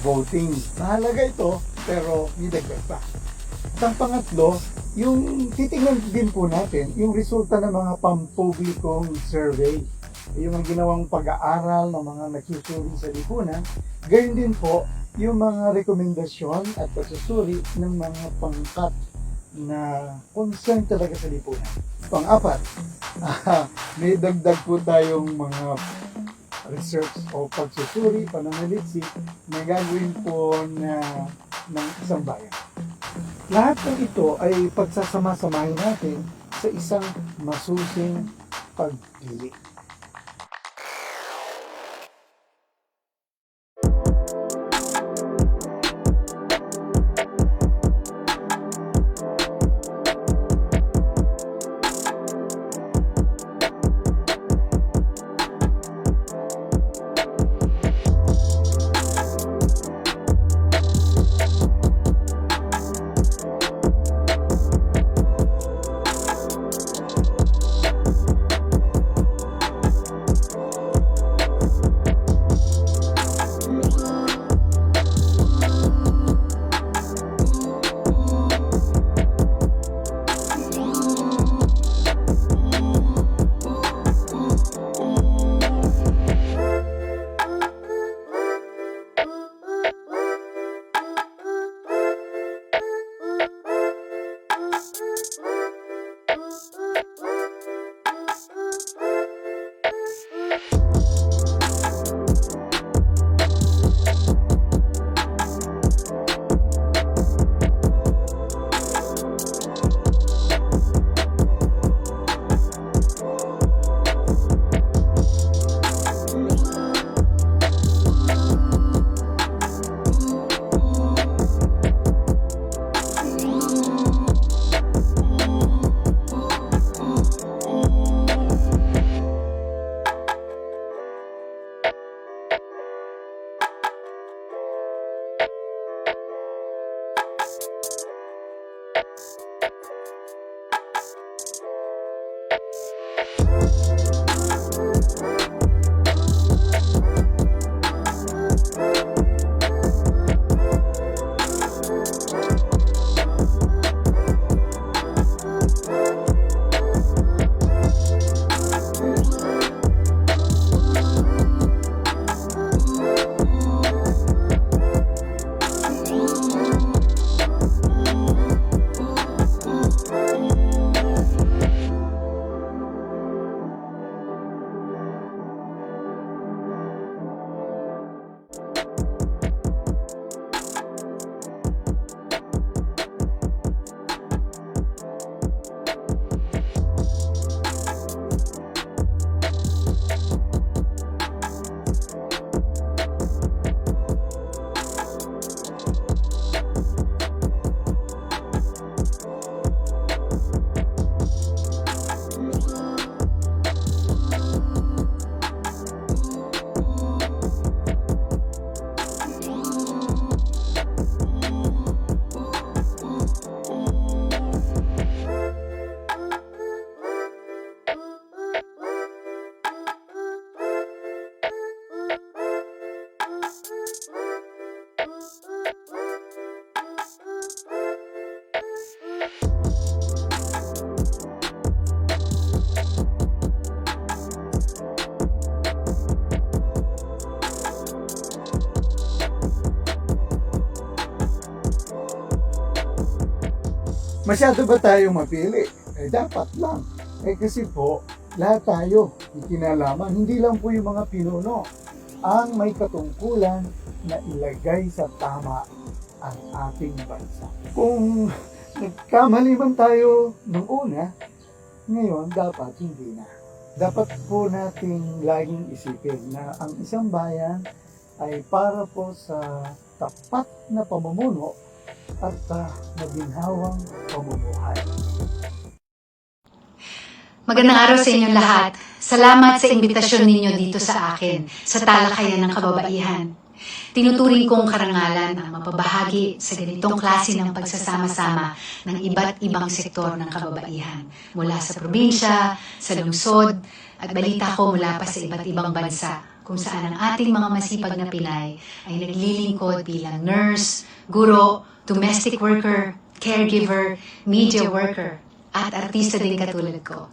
voting. Mahalaga ito, pero hidagdag pa. At ang pangatlo, yung titingnan din po natin, yung resulta ng mga pampublikong survey. Yung mga ginawang pag-aaral ng mga nagsusuri sa lipunan, gayon din po yung mga rekomendasyon at pagsusuri ng mga pangkat na concern talaga sa lipunan. Pang-apat, may dagdag po tayong mga research o pagsusuri, pananaliksik na gagawin po ng isang bayan. Lahat ng ito ay pagsasama-samahin natin sa isang masusing pagpili. Masyado ba tayo mapili? Dapat lang. Kasi po, lahat tayo may kinalaman. Hindi lang po yung mga pinuno ang may katungkulan na ilagay sa tama ang ating bansa. Kung nagkamali man tayo nung una, ngayon dapat hindi na. Dapat po nating laging isipin na ang isang bayan ay para po sa tapat na pamumuno at maginhawang pamumuhay. Magandang araw sa inyong lahat. Salamat sa imbitasyon ninyo dito sa akin, sa talakayan ng kababaihan. Tinuturing kong karangalan ang mapabahagi sa ganitong klase ng pagsasama-sama ng iba't ibang sektor ng kababaihan. Mula sa probinsya, sa lungsod, at balita ko mula pa sa iba't ibang bansa kung saan ang ating mga masipag na Pinay ay naglilingkod bilang nurse, guro, domestic worker, caregiver, media worker, at artista din katulad ko.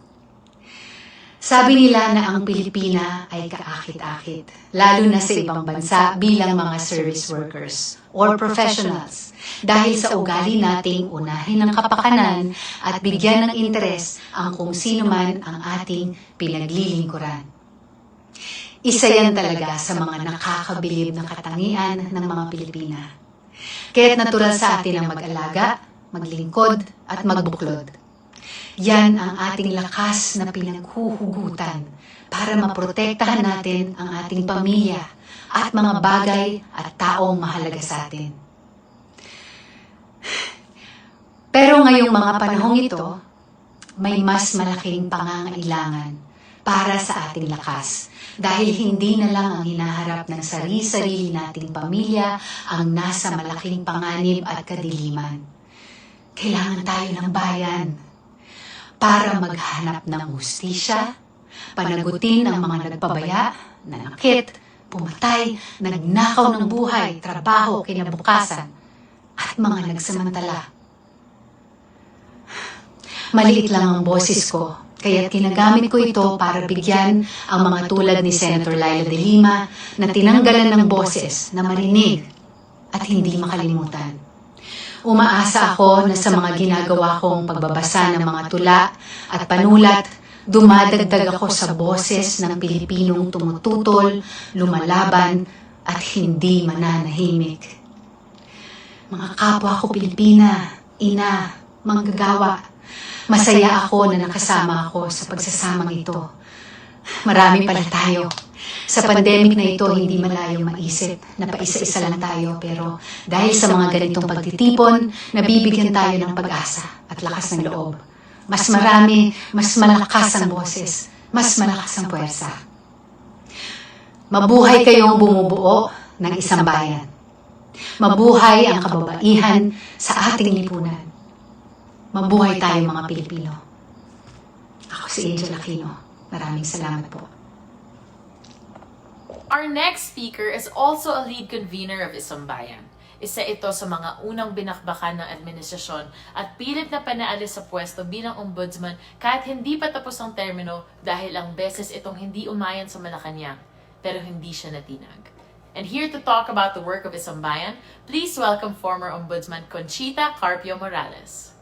Sabi nila na ang Pilipina ay kaakit-akit, lalo na sa ibang bansa bilang mga service workers or professionals, dahil sa ugali nating unahin ang kapakanan at bigyan ng interes ang kung sino man ang ating pinaglilingkuran. Isa yan talaga sa mga nakakabilib na katangian ng mga Pilipina. Kaya't natural sa atin ang mag-alaga, maglingkod at magbuklod. Yan ang ating lakas na pinaghuhugutan para maprotektahan natin ang ating pamilya at mga bagay at taong mahalaga sa atin. Pero ngayong mga panahong ito, may mas malaking pangangailangan para sa ating lakas dahil hindi na lang ang hinaharap ng sarili-sarili nating pamilya ang nasa malaking panganib at kadiliman. Kailangan tayo ng bayan para maghanap ng hustisya, panagutin ang mga nagpabaya, nanakit, pumatay, nagnakaw ng buhay, trabaho, kinabukasan, at mga nagsamantala. Maliit lang ang boses ko, kaya ginagamit ko ito para bigyan ang mga tulad ni Senator Laila de Lima na tinanggalan ng boses na marinig at hindi makalimutan. Umaasa ako na sa mga ginagawa kong pagbabasa ng mga tula at panulat, dumadagdag ako sa boses ng Pilipinong tumututol, lumalaban, at hindi mananahimik. Mga kapwa ko Pilipina, ina, manggagawa, masaya ako na nakasama ako sa pagsasamang ito. Marami pala tayo. Sa pandemic na ito, hindi malayong maisip na paisa-isa lang tayo, pero dahil sa mga ganitong pagtitipon, nabibigyan tayo ng pag-asa at lakas ng loob. Mas marami, mas malakas ang boses, mas malakas ang puwersa. Mabuhay kayong bumubuo ng isang bayan. Mabuhay ang kababaihan sa ating lipunan. Mabuhay tayo mga Pilipino. Ako si Angel Aquino. Maraming salamat po. Our next speaker is also a lead convener of Isang Bayan. Isa ito sa mga unang binakbakan ng administrasyon at pilit na panaalis sa pwesto bilang ombudsman kahit hindi pa tapos ang termino dahil ang beses itong hindi umayon sa Malacanang, pero hindi siya natinag. And here to talk about the work of Isang Bayan, please welcome former Ombudsman Conchita Carpio Morales.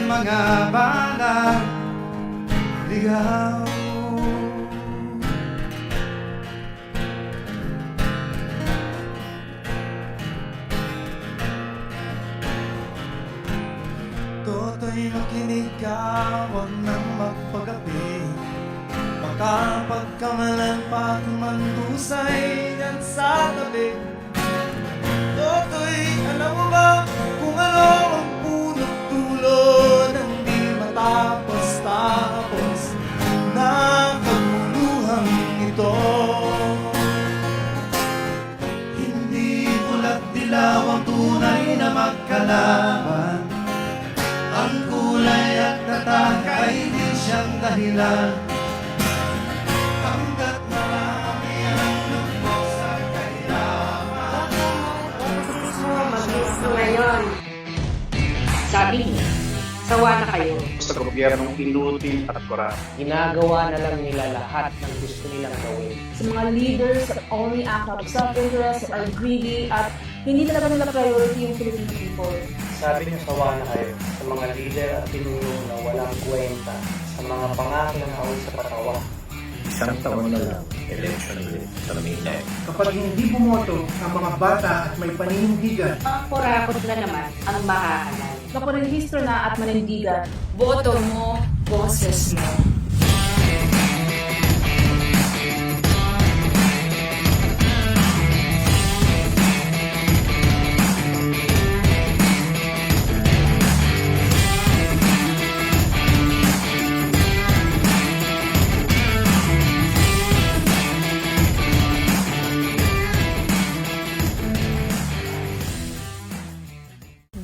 mga balang ligaw. Toto'y makinig ka, huwag nang magpagabi. Baka pagkamalan pa tumandusay yan sa tabi. Toto'y alam mo ba kung ano ang punot dulo ng di matapos-tapos na kaguluhang ito? Hindi pula't dilaw ang tunay na magkalaban. Ang kulay at tatak ay di siyang dahilan. Hanggat marami ang lugmok sa kahirapan. Mag-gusto ngayon. Sabi niya, sawa na kayo. Sa gobyernong inutil at korap. Ginagawa na lang nila lahat ng gusto nilang gawin. Sa mga leaders that only act out of self-interest, are greedy, at hindi talaga nila priority yung Filipino people. Sabi niyo sawa na kayo sa mga leader at pinuno na walang kwenta, sa mga pangako na away sa patawa. Isang taon na lang, election ulit sa May 9. Kapag hindi bumoto ang mga bata at may paninindigan, Kurakot na naman ang makakalan. Kaparehistro na at manindigan. Boto mo, boses mo.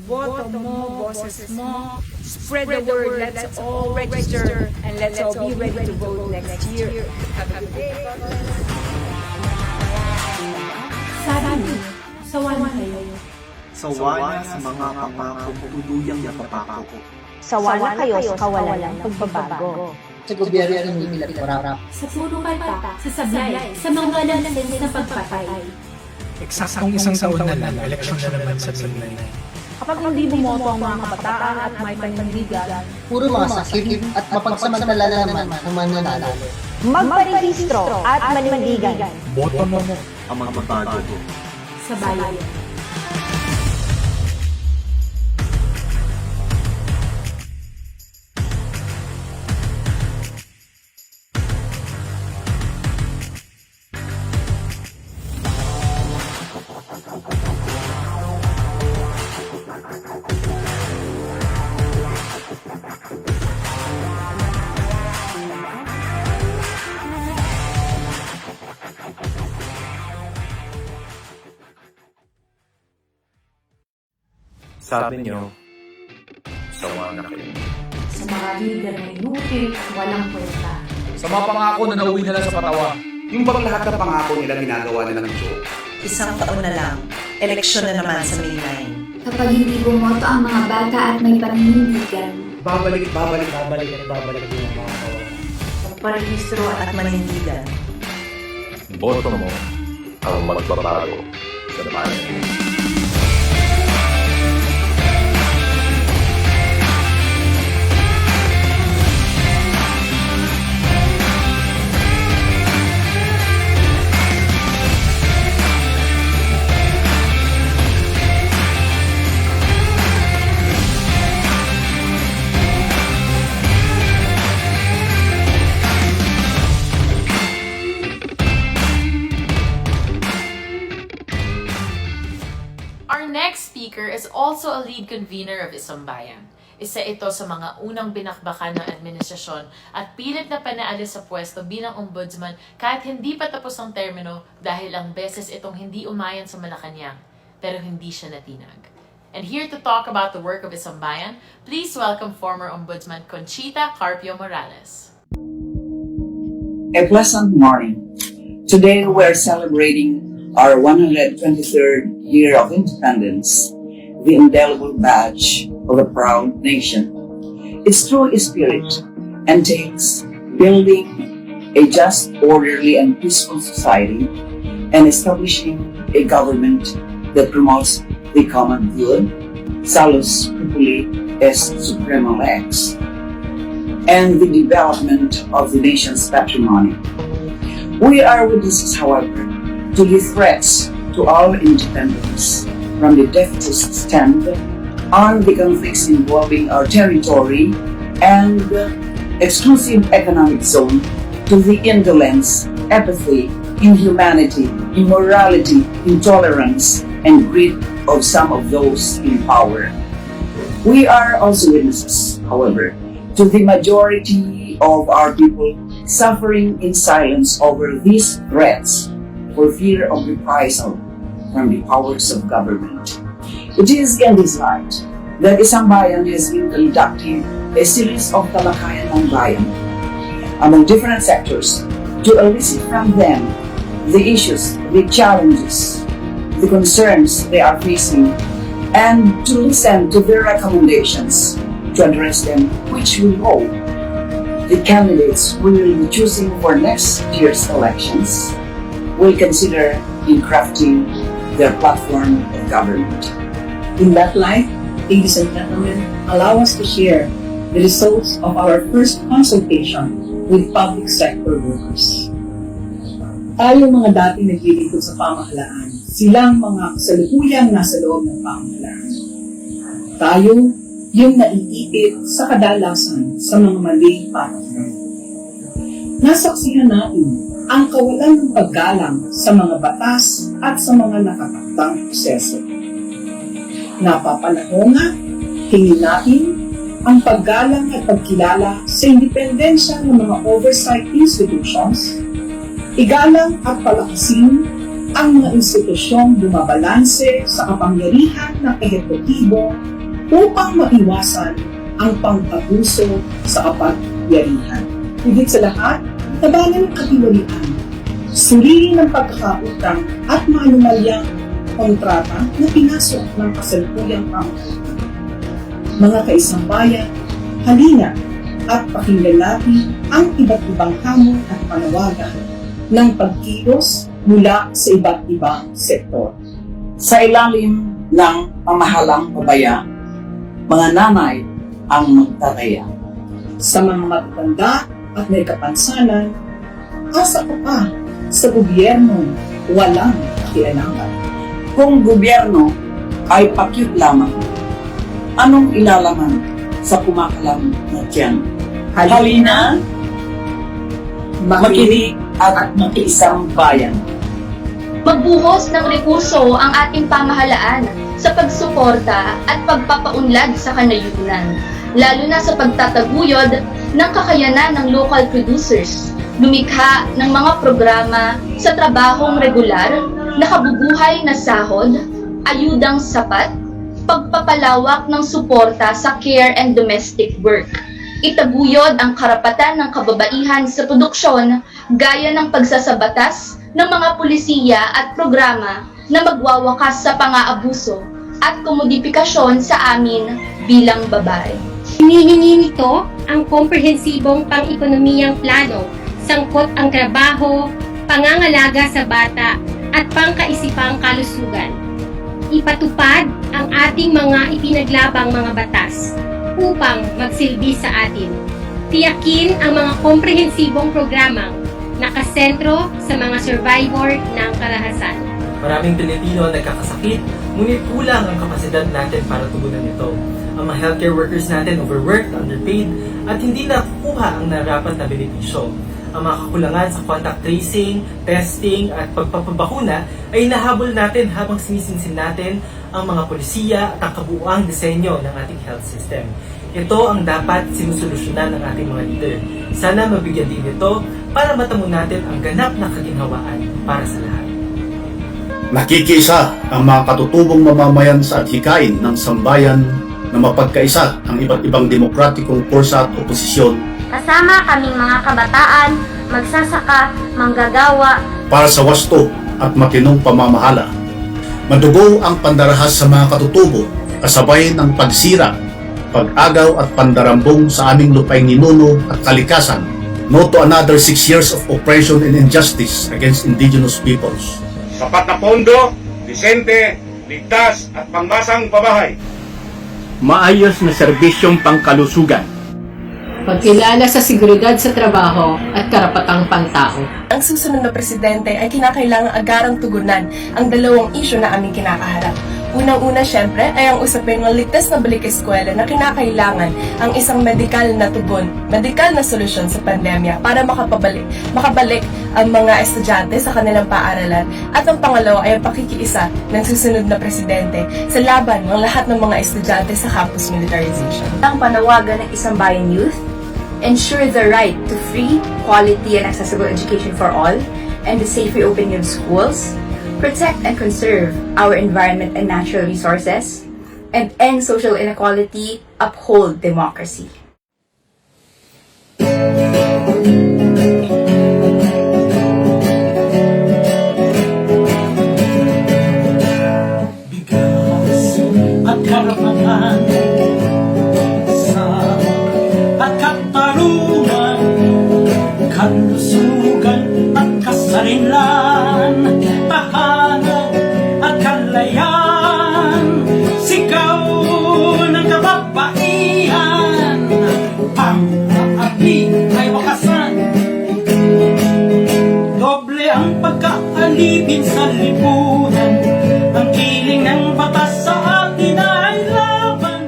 Boto mo, boses mo. Spread the word. Let's all register and let's all be ready to vote next year. Have a good day. Sabi niyo, sawa na kayo. Sawa na sa mga pangako tuluyang napapako. Sawa na kayo sa kawalan ng pagbabago. Sa gobyerno ng hindi korap. Sa puro kalpa, sa sablay, sa mga nonsense na pagpatay. Eksaktong isang taon na lang, eleksyon na naman sa May 9. Kapag hindi bumoto ang mga kabataan at may panindigan, Puro mga sakit at mapagsamantala na naman ang mananalo. Magparehistro at manindigan. Boto mo Ang magbabago. sa bayan. Sabi niyo, sawa na kayo. Sa mga leader na inutil at walang kwenta. Sa mga pangako na nauwi nila sa patawa. Yung bang lahat ng pangako nila ginagawa nilang joke. Isang taon na lang, eleksyon na naman sa May 9. Kapag hindi bumoto ang mga bata at may paninindigan, Babalik din ang mga kawan. Magparehistro at manindigan. Boto mo ang magbabago sa bayan. Our next speaker is also a lead convener of Isang Bayan. Isa ito sa mga unang binakbakan ng administrasyon at pilit na panaalis sa pwesto bilang ombudsman kahit hindi pa tapos ang termino dahil ang beses itong hindi umayon sa Malacanang, pero hindi siya natinag. And here to talk about the work of Isang Bayan, please welcome former Ombudsman Conchita Carpio Morales. A pleasant morning. Today we are celebrating our 123rd year of independence, the indelible badge of a proud nation. Its true spirit entails building a just, orderly, and peaceful society and establishing a government that promotes the common good, salus populi, as supreme lex, and the development of the nation's patrimony. We are witnesses, however, to the threats to our independence, from the defeatist stand on the conflicts involving our territory and exclusive economic zone, to the indolence, apathy, inhumanity, immorality, intolerance, and greed of some of those in power. We are also witnesses, however, to the majority of our people suffering in silence over these threats for fear of reprisal from the powers of government. It is in this light that Isang Bayan has been conducting a series of talakayan ng bayan among different sectors to elicit from them the issues, the challenges, the concerns they are facing, and to listen to their recommendations to address them, which we hope the candidates we will be choosing for next year's elections will consider in crafting their platform of government. In that light, ladies and gentlemen, allow us to share the results of our first consultation with public sector workers. Tayo mga dati naglilingkod sa pamahalaan, silang mga kasalukuyang nasa loob ng pamahalaan. Tayo yung naiipit sa kadalasan sa mga maling patakaran. Nasaksihan natin ang kawalan ng paggalang sa mga batas at sa mga nakataktang proseso. Napapanahon nga, hingin natin ang paggalang at pagkilala sa independensya ng mga oversight institutions, igalang at palakasin ang mga institusyong bumabalanse sa kapangyarihan ng ehekutibo upang maiwasan ang pang-abuso sa kapangyarihan. Higit sa lahat, tabanan ng katiwalian, suriin ng pagkakautang at maanumalyang kontrata na pinasok ng kasalukuyang pamahalaan. Mga kaisang bayan, halina at pakinggan natin ang iba't ibang hamon at panawagan ng pagkilos mula sa iba't ibang sektor. Sa ilalim ng pamahalang pabaya, mga nanay ang magtataya. Sa mga matatanda at may kapansanan, asa ka pa sa gobyerno walang pakialamang. Kung gobyerno ay pakyut lamang, anong ilalaman sa kumakalam na tiyan? Halina, makinig at makiisang bayan. Magbuhos ng rekurso ang ating pamahalaan sa pagsuporta at pagpapaunlad sa kanayunan, lalo na sa pagtataguyod ng kakayanan ng local producers, lumikha ng mga programa sa trabahong regular, nakabubuhay na sahod, ayudang sapat, pagpapalawak ng suporta sa care and domestic work. Itaguyod ang karapatan ng kababaihan sa produksyon gaya ng pagsasabatas ng mga pulisiya at programa na magwawakas sa pang-aabuso at komodifikasyon sa amin bilang babae. Hinihingi nito ang komprehensibong pang-ekonomiyang plano, sangkot ang trabaho, pangangalaga sa bata at pangkaisipang kalusugan. Ipatupad ang ating mga ipinaglabang mga batas upang magsilbi sa atin. Tiyakin ang mga komprehensibong programang nakasentro sa mga survivor ng karahasan. Maraming Pilipino nagkakasakit, ngunit kulang ang kapasidad natin para tugunan ito. Ang mga healthcare workers natin overworked, underpaid, at hindi nakukuha ang narapat na benepisyo. Ang mga kakulangan sa contact tracing, testing, at pagpapabakuna ay nahabol natin habang sinisinsin natin ang mga polisiya at ang kabuuang disenyo ng ating health system. Ito ang dapat sinusolusyonan ng ating mga leader. Sana mabigyan din ito para matamo natin ang ganap na kaginhawaan para sa lahat. Nakikiisa ang mga katutubong mamamayan sa adhikain ng sambayan na mapagkaisa ang iba't ibang demokratikong kursa at oposisyon. Kasama kaming mga kabataan, magsasaka, manggagawa, Para sa wasto at matinong pamamahala. Madugo ang pandarahas sa mga katutubo, kasabay ng pagsira, pag-agaw at pandarambong sa aming lupaing ninuno at kalikasan. No to another 6 years of oppression and injustice against indigenous peoples. Sapat na pondo, disente, ligtas at pangmasang pabahay. maayos na serbisyong pangkalusugan. Pagkilala sa seguridad sa trabaho at karapatang pantao. Ang susunod na presidente ay kinakailangang agarang tugunan ang dalawang isyu na aming kinakaharap. Unang-una syempre ay ang usapin ng ligtas na balik eskwela na kinakailangan ang isang medikal na tugon, medikal na solusyon sa pandemya para makabalik ang mga estudyante sa kanilang paaralan. At ang pangalawa ay ang pakikiisa ng susunod na presidente sa laban ng lahat ng mga estudyante sa campus militarization. Ang panawagan ng Isang Bayan Youth, ensure the right to free, quality, and accessible education for all, and the safe reopening of schools, protect and conserve our environment and natural resources, and end social inequality, uphold democracy. Bigas at karapatan, sa at katarungan, kalusugan at kasarinlan, tahanan at kalayaan, sigaw ng kababaihan, pang-aapi ay wakasan, doble ang pagkaalipin sa lipunan, ang kiling ng batas sa atin ay laban.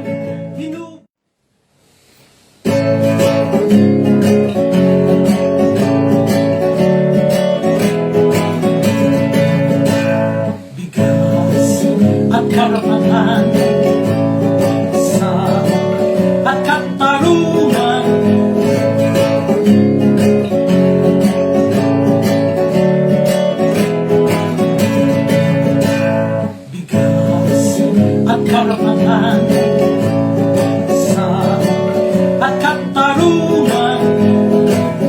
Bigas at karapatan, sa at katarungan, bigas at karapatan, sa at katarungan,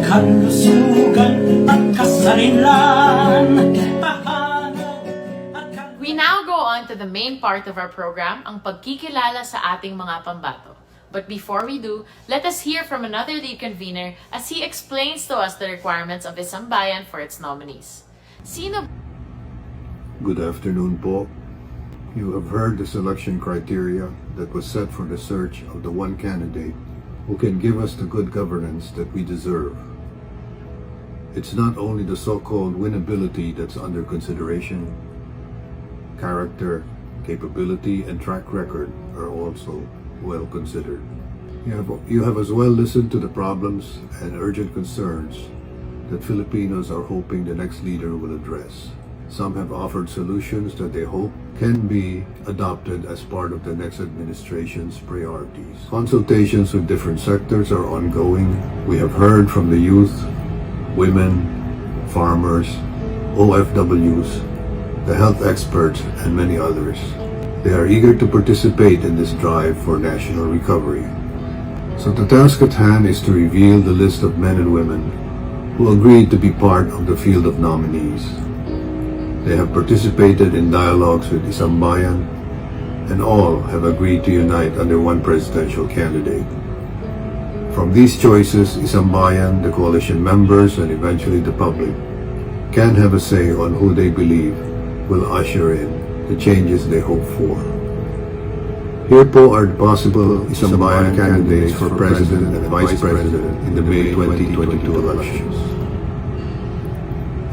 kalusugan at kasarinlan. We now go on to the main part of our program, ang pagkikilala sa ating mga pambato. But before we do, let us hear from another lead convener as he explains to us the requirements of Isang Bayan for its nominees. Sino? Good afternoon po. You have heard the selection criteria that was set for the search of the one candidate who can give us the good governance that we deserve. It's not only the so-called winnability that's under consideration. Character, capability, and track record are also well considered. You have as well listened to the problems and urgent concerns that Filipinos are hoping the next leader will address. Some have offered solutions that they hope can be adopted as part of the next administration's priorities. Consultations with different sectors are ongoing. We have heard from the youth, women, farmers, OFWs, the health experts, and many others. They are eager to participate in this drive for national recovery. So the task at hand is to reveal the list of men and women who agreed to be part of the field of nominees. They have participated in dialogues with Isang Bayan, and all have agreed to unite under one presidential candidate. From these choices, Isang Bayan, the coalition members, and eventually the public can have a say on who they believe will usher in the changes they hope for. Here po are the possible Isang Bayan candidates for President and Vice President in the May 2022 elections.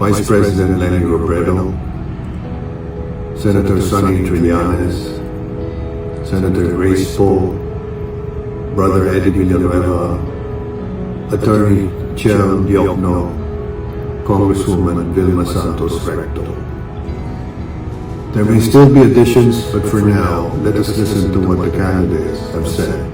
Vice President Lenny Robredo, Senator Sonny Trillanes, Senator Grace Poe, Brother Eddie Villanueva, Attorney Chel Diokno, Congresswoman Vilma Santos Recto. There may still be additions, but for now, let us listen to what the candidates have said.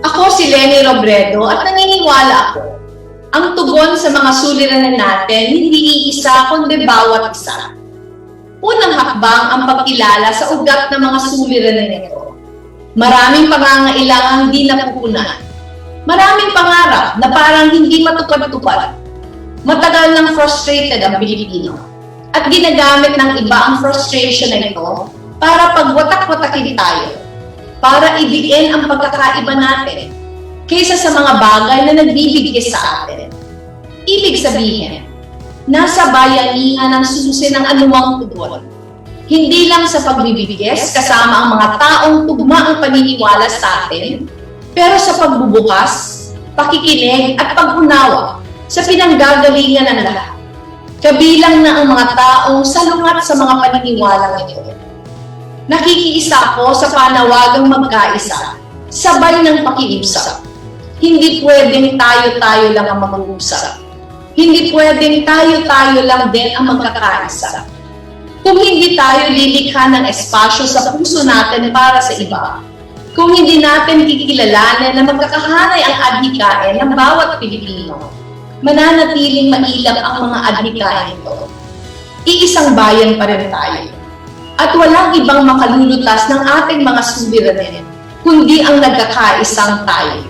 Ako si Lenny Robredo at naniniwala ako, ang tugon sa mga suliranin natin hindi iisa kundi bawat isa. Unang hakbang ang pagkilala sa ugat ng mga suliranin nito. Maraming pangangailangang di napupunan. Maraming pangarap na parang hindi matupad-tupad. Matagal nang frustrated ang Pilipino. At ginagamit ng iba ang frustration na ito para pagwatak-watakin tayo. para ibiin ang pagkakaiba natin kaysa sa mga bagay na nagbibigay sa atin. Ibig sabihin, nasa bayanihan ang susi ng anumang tugon. Hindi lang sa pagbibigis kasama ang mga taong tugma ang paniniwala sa atin, pero sa pagbubukas, pakikinig at pag-unawa sa pinanggagalingan ng lahat. Kabilang na ang mga taong salungat sa mga paniniwala ito. Nakikiisa ako sa panawagang magkaisa, sabay ng pakiusap. Hindi pwedeng tayo-tayo lang ang mag-uusap. Hindi pwedeng tayo-tayo lang din ang magkakaisa. Kung hindi tayo lilikha ng espasyo sa puso natin para sa iba, kung hindi natin kikilalanin na magkakahanay ang adhikain ng bawat Pilipino, mananatiling mailang ang mga adhikain ito. Iisang bayan pa rin tayo. At walang ibang makalulutas ng ating mga suliranin, kundi ang nagkakaisang tayo.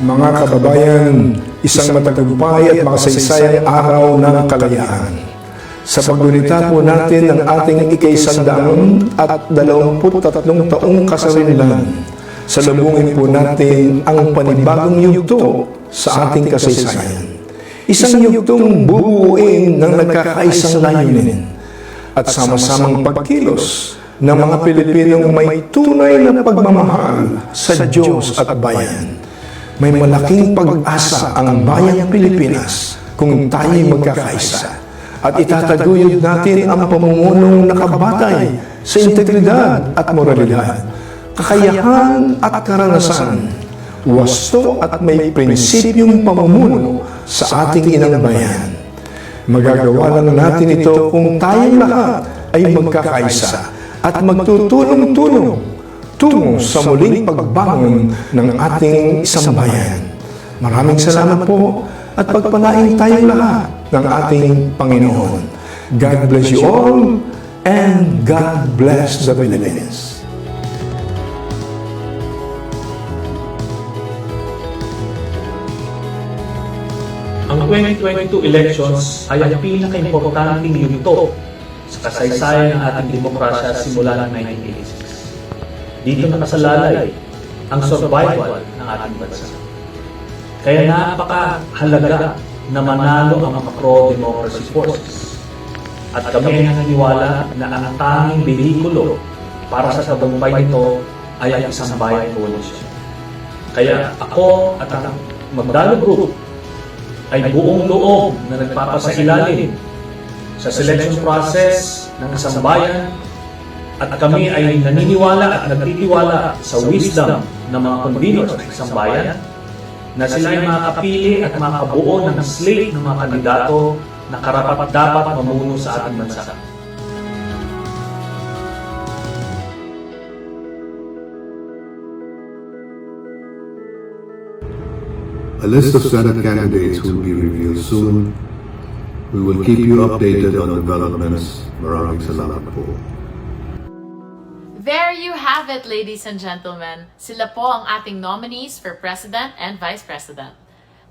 Mga kababayan, isang matagumpay at makasaysayang araw ng kalayaan. Sa paggunita po natin ang ating ika-123 taong kasarinlan, salubungin po natin ang panibagong yugto sa ating kasaysayan. Isang yugtong bubuuin ng nagkakaisang layunin at sama-samang pagkilos ng mga Pilipinong may tunay na pagmamahal sa Diyos at bayan. May malaking pag-asa ang bayang Pilipinas kung tayo'y magkakaisa at itataguyod natin ang pamumunong nakabatay sa integridad at moralidad, kakayahan at karanasan, wasto at may prinsipyong pamumuno sa ating inang bayan. Magagawa lang natin ito kung tayong lahat ay magkakaisa at magtutulong-tulong tungo sa muling pagbangon ng ating isang bayan. Maraming salamat po at pagpalain tayong lahat ng ating Panginoon. God bless you all and God bless the Philippines. Ang 2022 elections ay ang pinaka-importanting yugto sa kasaysayan ng ating demokrasya simula ng 1986. Dito nakasalalay ang survival ng ating bansa. Kaya napakahalaga na manalo ang mga pro-democracy forces. At kami ay naniniwala na ang tanging behikulo para sa tagumpay nito ay ang Isang Bayan Coalition. Kaya ako at ang Magdalo Group ay buong loob na nagpapasailalim sa selection process ng Isang Bayan at kami ay naniniwala at nagtitiwala sa wisdom ng mga conveners ng Isang Bayan na sila ay makapili at makabuo ng slate ng mga kandidato na karapat-dapat mamuno sa ating bansa. A list of Senate candidates will be revealed soon. We will keep you updated on developments. Maraming salamat po. There you have it, ladies and gentlemen. Sila po ang ating nominees for President and Vice President.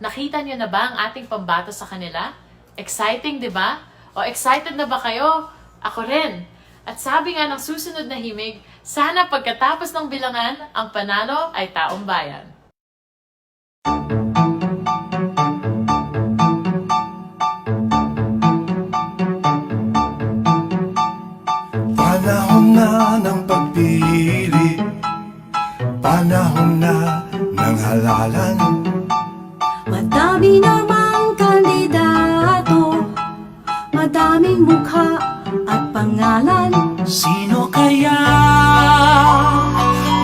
Nakita niyo na ba ang ating pambato sa kanila? Exciting, di ba? O excited na ba kayo? Ako rin. At sabi nga ng susunod na himig, sana pagkatapos ng bilangan, ang panalo ay taong bayan. Panahon na ng pagpili, panahon na ng halalan. Madami namang kandidato, madaming mukha at pangalan. Sino kaya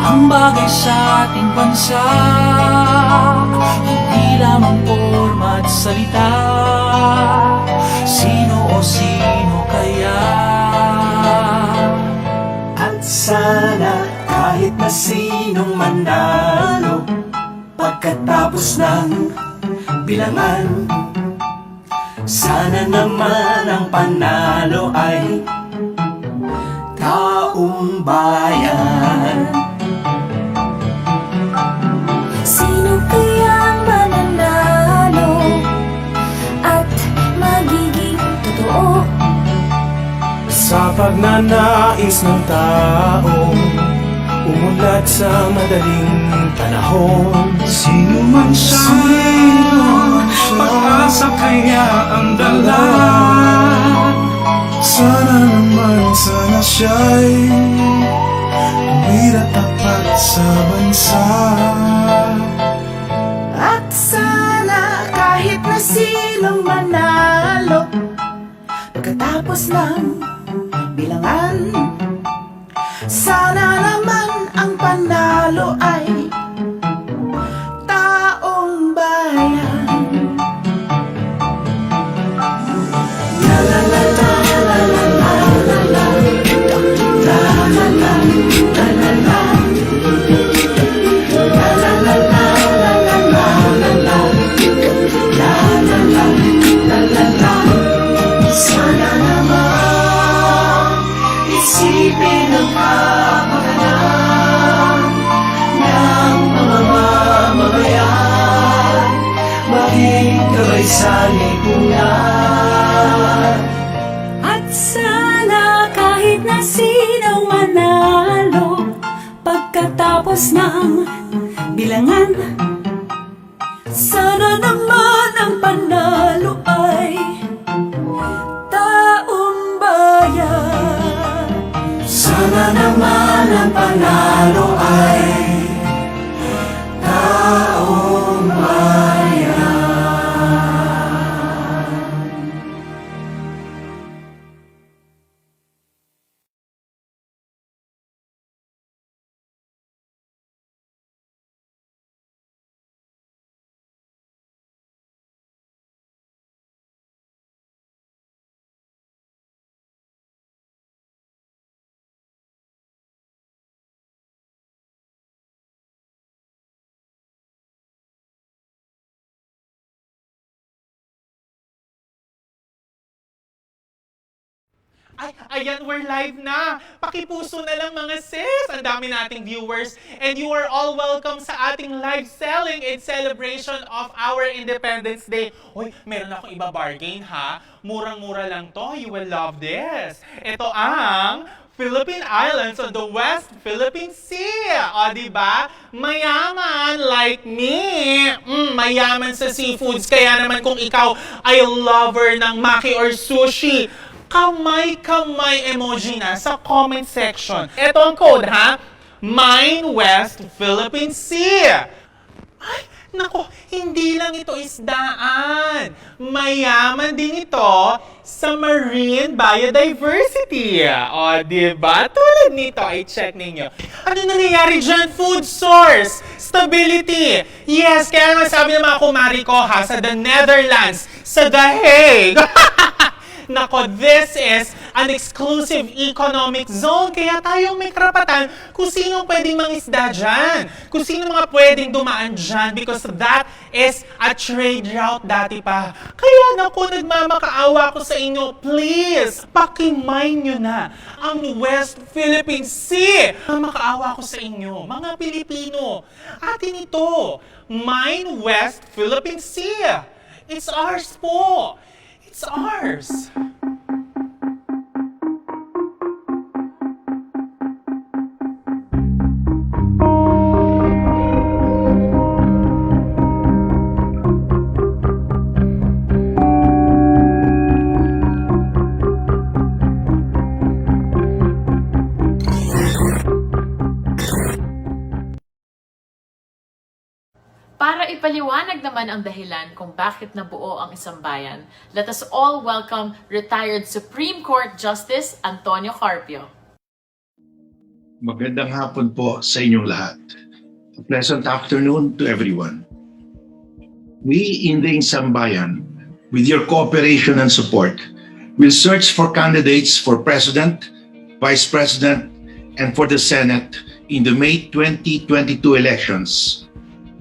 ang bagay sa ating bansa? Hindi lamang forma at salita. Sino o sino kaya? At sana kahit na sinong manalo, pagkatapos ng bilangan, sana naman ang panalo ay taong bayan. Sino kaya ang mananalo? sa pagnanais ng taong umunlad sa madaling panahon. Sino man siya, pag-asa kaya ang dala. Sana naman, sana siya'y tuwid at tapat sa bansa. At sana kahit na sinong manalo, pagkatapos ng bilangan, sana naman ang panalo ay taong bayan. La la la la la la la la la la la la la la la. Sana naman isipin ang kapakanan ng mga mamamayan, maging gabay sa lipunan. At sana kahit na sino manalo, pagkatapos ng bilangan, sana naman ang panalo ay taong bayan. Sana naman ang panalo ay taong bayan. Ay, ayan, we're live na. Pakipuso na lang mga sis. Ang dami nating viewers. And you are all welcome sa ating live selling in celebration of our Independence Day. Hoy, meron akong iba bargain ha. Murang-mura lang to. You will love this. Ito ang Philippine Islands on the West Philippine Sea. O, diba? Mayaman like me. Mayaman sa seafoods. Kaya naman kung ikaw ay lover ng maki or sushi, kamay-kamay emoji na sa comment section. Ito ang code, ha? Mine West Philippine Sea. Ay, nako, hindi lang ito isdaan. Mayaman din ito sa marine biodiversity. O, diba? Tulad nito, ay check ninyo. Ano nangyayari dyan? Food source, stability. Yes, kaya naman sabi ng mga kumari ko, ha, sa the Netherlands, sa The Hague. Nako, this is an exclusive economic zone. Kaya tayong may karapatan kung sino pwedeng mangisda dyan. Kung sino mga pwedeng dumaan dyan. Because that is a trade route dati pa. Kaya nako, nagmamakaawa ko sa inyo. Please, pakimay nyo na ang West Philippine Sea. Makaawa ko sa inyo, mga Pilipino. Atin ito, Mine West Philippine Sea. It's ours po. It's ours. Para ipaliwanag naman ang dahilan kung bakit nabuo ang isang bayan, let us all welcome retired Supreme Court Justice Antonio Carpio. Magandang hapon po sa inyong lahat. A pleasant afternoon to everyone. We in the Isang Bayan, with your cooperation and support, will search for candidates for President, Vice President, and for the Senate in the May 2022 elections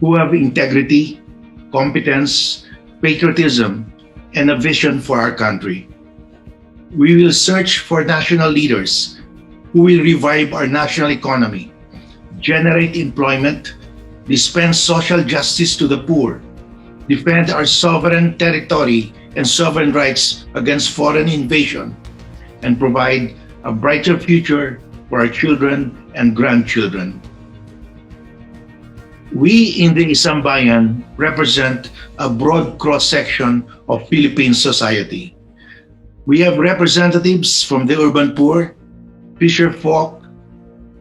who have integrity, competence, patriotism, and a vision for our country. We will search for national leaders who will revive our national economy, generate employment, dispense social justice to the poor, defend our sovereign territory and sovereign rights against foreign invasion, and provide a brighter future for our children and grandchildren. We in the Isambayan represent a broad cross-section of Philippine society. We have representatives from the urban poor, fisher folk,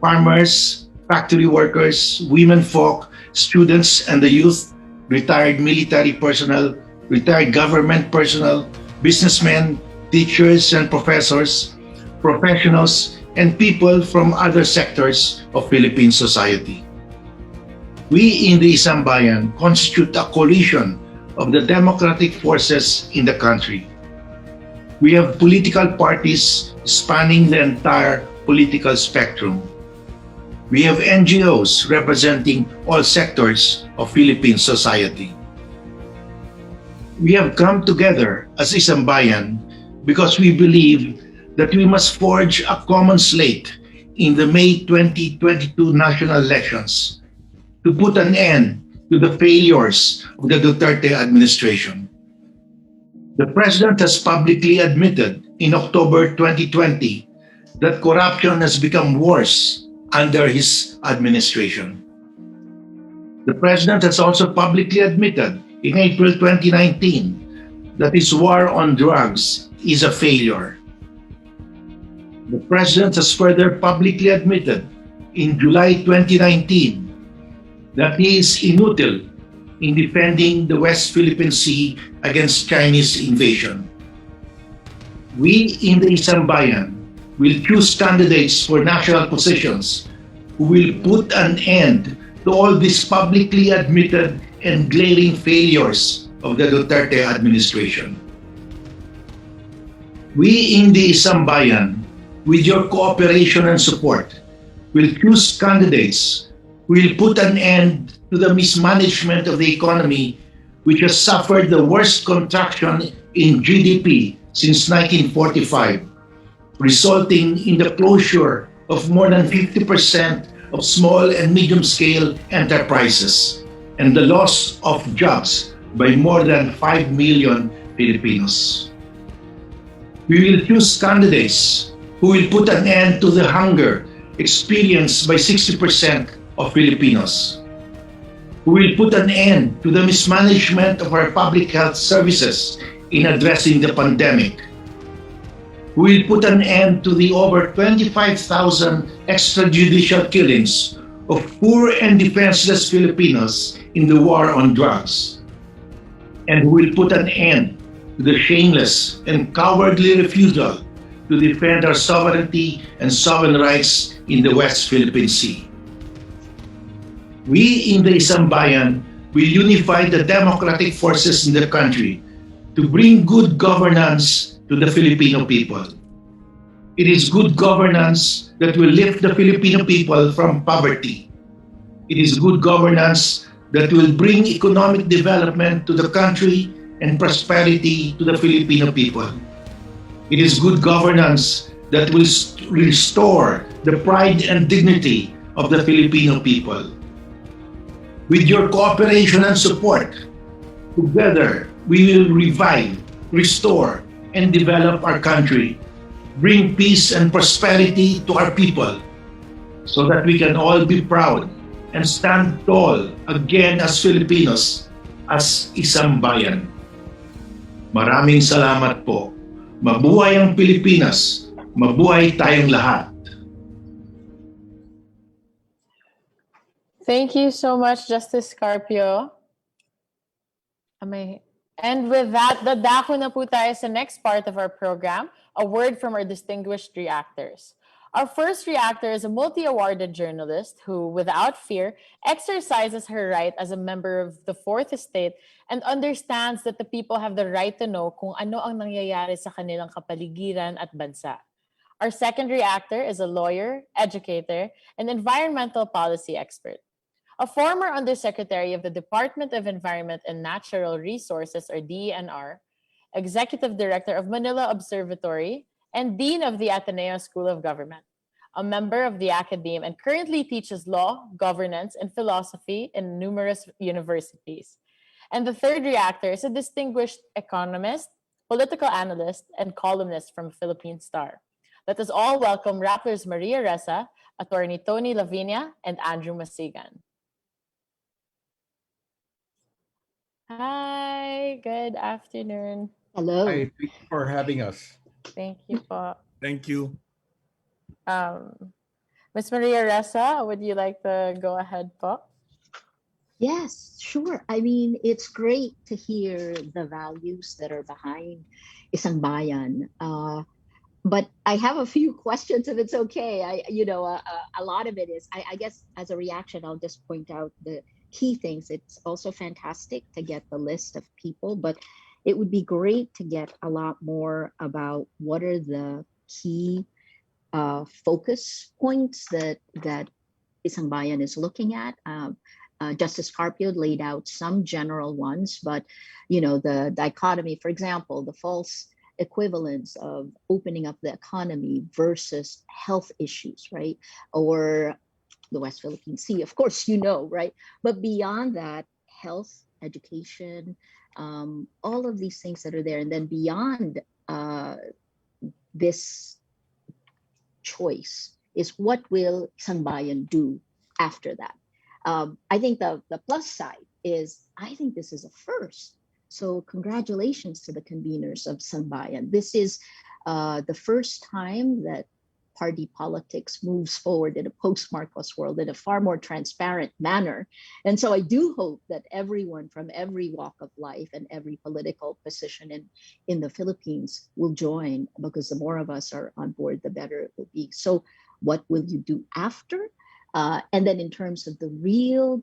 farmers, factory workers, women folk, students and the youth, retired military personnel, retired government personnel, businessmen, teachers and professors, professionals, and people from other sectors of Philippine society. We in the Isambayan constitute a coalition of the democratic forces in the country. We have political parties spanning the entire political spectrum. We have NGOs representing all sectors of Philippine society. We have come together as Isambayan because we believe that we must forge a common slate in the May 2022 national elections to put an end to the failures of the Duterte administration. The President has publicly admitted in October 2020 that corruption has become worse under his administration. The President has also publicly admitted in April 2019 that his war on drugs is a failure. The President has further publicly admitted in July 2019 that he is inutile in defending the West Philippine Sea against Chinese invasion. We in the Isambayan will choose candidates for national positions who will put an end to all these publicly admitted and glaring failures of the Duterte administration. We in the Isambayan, with your cooperation and support, will choose candidates who will put an end to the mismanagement of the economy, which has suffered the worst contraction in GDP since 1945, resulting in the closure of more than 50% of small and medium-scale enterprises and the loss of jobs by more than 5 million Filipinos. We will choose candidates who will put an end to the hunger experienced by 60% of Filipinos, who will put an end to the mismanagement of our public health services in addressing the pandemic, who will put an end to the over 25,000 extrajudicial killings of poor and defenseless Filipinos in the war on drugs, and who will put an end to the shameless and cowardly refusal to defend our sovereignty and sovereign rights in the West Philippine Sea. We in the Isambayan will unify the democratic forces in the country to bring good governance to the Filipino people. It is good governance that will lift the Filipino people from poverty. It is good governance that will bring economic development to the country and prosperity to the Filipino people. It is good governance that will restore the pride and dignity of the Filipino people. With your cooperation and support, together we will revive, restore, and develop our country, bring peace and prosperity to our people, so that we can all be proud and stand tall again as Filipinos, as isang bayan. Maraming salamat po. Mabuhay ang Pilipinas. Mabuhay tayong lahat. Thank you so much, Justice Carpio. And with that, dadako na po tayo sa next part of our program, a word from our distinguished reactors. Our first reactor is a multi-awarded journalist who, without fear, exercises her right as a member of the Fourth Estate and understands that the people have the right to know kung ano ang nangyayari sa kanilang kapaligiran at bansa. Our second reactor is a lawyer, educator, and environmental policy expert. A former Undersecretary of the Department of Environment and Natural Resources, or DENR, Executive Director of Manila Observatory, and Dean of the Ateneo School of Government, a member of the academe and currently teaches law, governance, and philosophy in numerous universities. And the third reactor is a distinguished economist, political analyst, and columnist from Philippine Star. Let us all welcome rappers Maria Ressa, attorney Tony Lavinia, and Andrew Masigan. Hi, good afternoon. Hello. Hi, thank you for having us. Thank you po. Thank you. Miss Maria Ressa, would you like to go ahead po? Yes, sure. I mean, it's great to hear the values that are behind Isang Bayan. But I have a few questions, if it's okay. A lot of it is, I guess, as a reaction, I'll just point out the key things. It's also fantastic to get the list of people, but it would be great to get a lot more about what are the key focus points that Isang Bayan is looking at. Justice Carpio laid out some general ones, but the dichotomy, for example, the false equivalence of opening up the economy versus health issues, right? Or the West Philippine Sea, of course, right? But beyond that, health, education, all of these things that are there. And then beyond this choice is what will Isang Bayan do after that? I think the plus side is I think this is a first. So congratulations to the conveners of Isang Bayan. This is the first time that party politics moves forward in a post-Marcos world in a far more transparent manner. And so I do hope that everyone from every walk of life and every political position in the Philippines will join, because the more of us are on board, the better it will be. So what will you do after? And then in terms of the real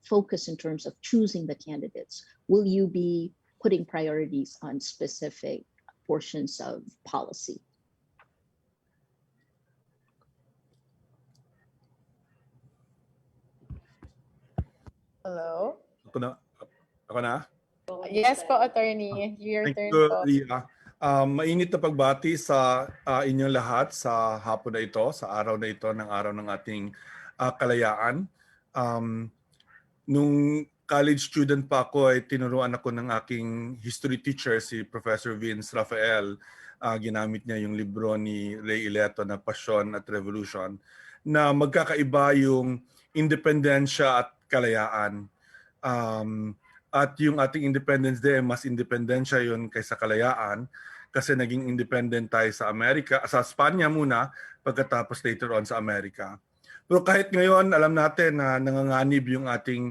focus in terms of choosing the candidates, will you be putting priorities on specific portions of policy? Hello? Ako na? Yes po, attorney. Your Thank turn you, po. Leah. Mainit na pagbati sa inyong lahat sa hapon na ito, sa araw na ito, ng araw ng ating kalayaan. Nung college student pa ako, ay tinuruan ako ng aking history teacher, si Professor Vince Rafael. Ginamit niya yung libro ni Ray Ileto na Passion at Revolution, na magkakaiba yung independensya at kalayaan. At yung ating Independence Day, mas independensya yun kaysa kalayaan, kasi naging independent tayo sa Amerika, sa Spanya muna, pagkatapos later on sa Amerika. Pero kahit ngayon, alam natin na nanganganib yung ating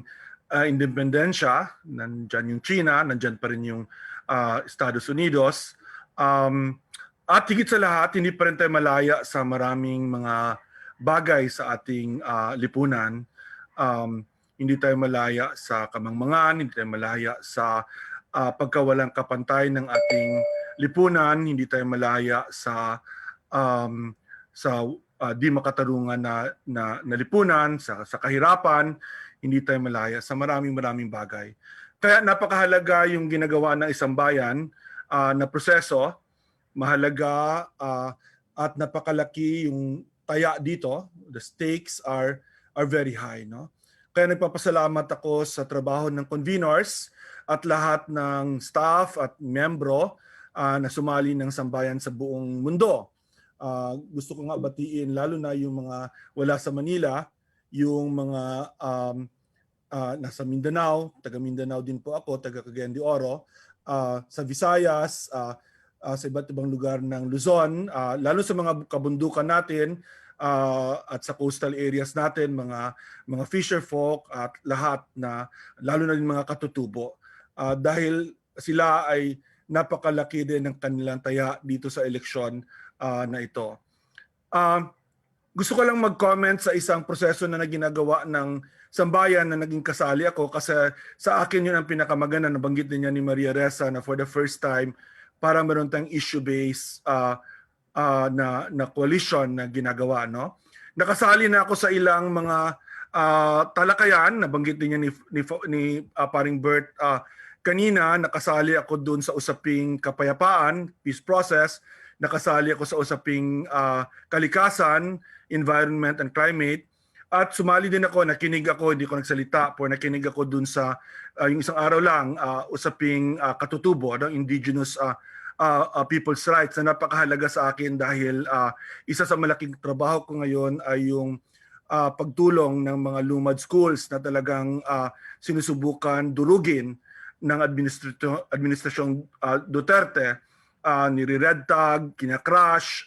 independensya, nandyan yung China, nandyan pa rin yung Estados Unidos. At higit sa lahat, hindi pa rin tayo malaya sa maraming mga bagay sa ating lipunan. Hindi tayo malaya sa kamangmangan, hindi tayo malaya sa pagkawalang kapantay ng ating lipunan, hindi tayo malaya sa di makatarungan na lipunan, sa kahirapan, hindi tayo malaya sa maraming bagay. Kaya napakahalaga yung ginagawa ng Isang Bayan na proseso, mahalaga at napakalaki yung taya dito. The stakes are very high, no? Kaya nagpapasalamat ako sa trabaho ng conveners at lahat ng staff at membro na sumali ng Sambayan sa buong mundo. Gusto ko nga batiin lalo na yung mga wala sa Manila, yung mga nasa Mindanao, taga Mindanao din po ako, taga Cagayan de Oro, sa Visayas, sa iba't ibang lugar ng Luzon, lalo sa mga kabundukan natin, at sa coastal areas natin, mga fisher folk at lahat na lalo na din mga katutubo, dahil sila ay napakalaki din ng kanilang taya dito sa eleksyon na ito. Gusto ko lang mag-comment sa isang proseso na ginagawa ng Sambayan na naging kasali ako, kasi sa akin yun ang pinakamaganda. Nabanggit din niya ni Maria Ressa na for the first time para meron tayong issue-based na coalition na ginagawa, no? Nakasali na ako sa ilang mga talakayan, nabanggit din niya ni paring Bert kanina. Nakasali ako doon sa usaping kapayapaan, peace process. Nakasali ako sa usaping kalikasan, environment and climate. At sumali din ako, nakinig ako, hindi ko nagsalita, pero nakinig ako doon sa yung isang araw lang, usaping katutubo, indigenous people's rights na napakahalaga sa akin dahil isa sa malaking trabaho ko ngayon ay yung pagtulong ng mga lumad schools na talagang sinusubukan durugin ng administrasyong Duterte, nire-red tag, kina-crash,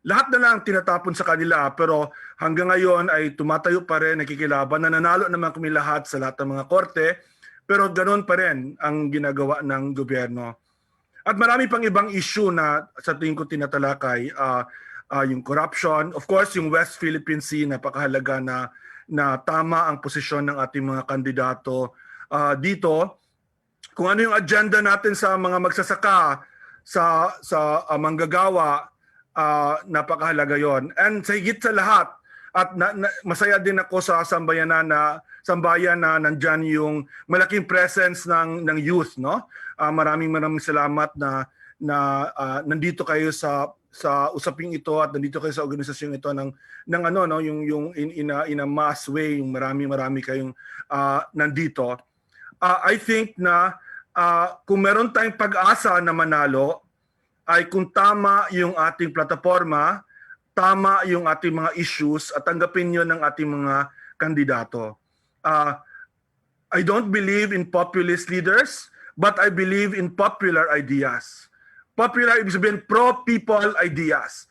lahat na lang tinatapon sa kanila, pero hanggang ngayon ay tumatayo pa rin, nakikilaban, nananalo naman kami lahat sa lahat ng mga korte, pero ganoon pa rin ang ginagawa ng gobyerno. At marami pang ibang issue na sa tingin ko tinatalakay, yung corruption, of course yung West Philippine Sea, napakahalaga na tama ang posisyon ng ating mga kandidato dito. Kung ano yung agenda natin sa mga magsasaka, sa manggagawa, napakahalaga yon. And sa higit sa lahat, at masaya din ako sa sambayan na nandyan yung malaking presence ng youth, no? Maraming salamat na nandito kayo sa usaping ito at nandito kayo sa organisasyon ito ng ano, no, yung in a mass way, yung marami kayong nandito. I think na kung meron tayong pag-asa na manalo, ay kung tama yung ating plataforma, tama yung ating mga issues at tanggapin yun ng ating mga kandidato. I don't believe in populist leaders, but I believe in popular ideas. Popular, ibig sabihin, pro-people ideas.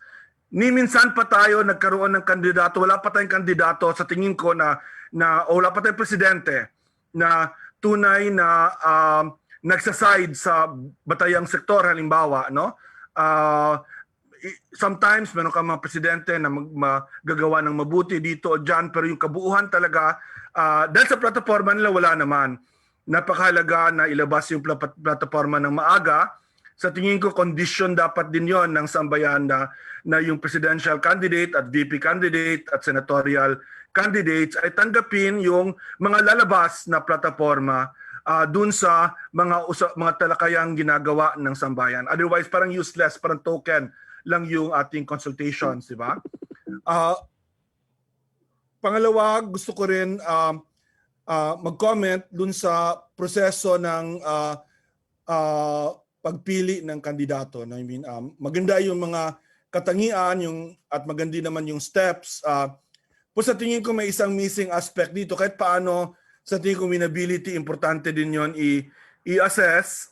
Ni minsan pa tayo nagkaroon ng kandidato, wala pa tayong kandidato sa tingin ko na wala pa tayong presidente na tunay na nagsaside sa batayang sektor, halimbawa, no? Sometimes meron ka mga presidente na magagawa ng mabuti dito o dyan, pero yung kabuuhan talaga, dahil sa plataforma nila wala naman. Napakahalaga na ilabas yung plataforma ng maaga. Sa tingin ko, condition dapat din yon ng sambayan na yung presidential candidate at VP candidate at senatorial candidates ay tanggapin yung mga lalabas na plataforma dun sa mga talakayang ginagawa ng sambayan. Otherwise, parang useless, parang token lang yung ating consultations, di ba? Pangalawa, gusto ko rin mag-comment dun sa proseso ng pagpili ng kandidato. I mean, maganda yung mga katangian at maganda naman yung steps. Po sa tingin ko may isang missing aspect dito. Kahit paano, sa tingin ko minability, importante din yon i-assess.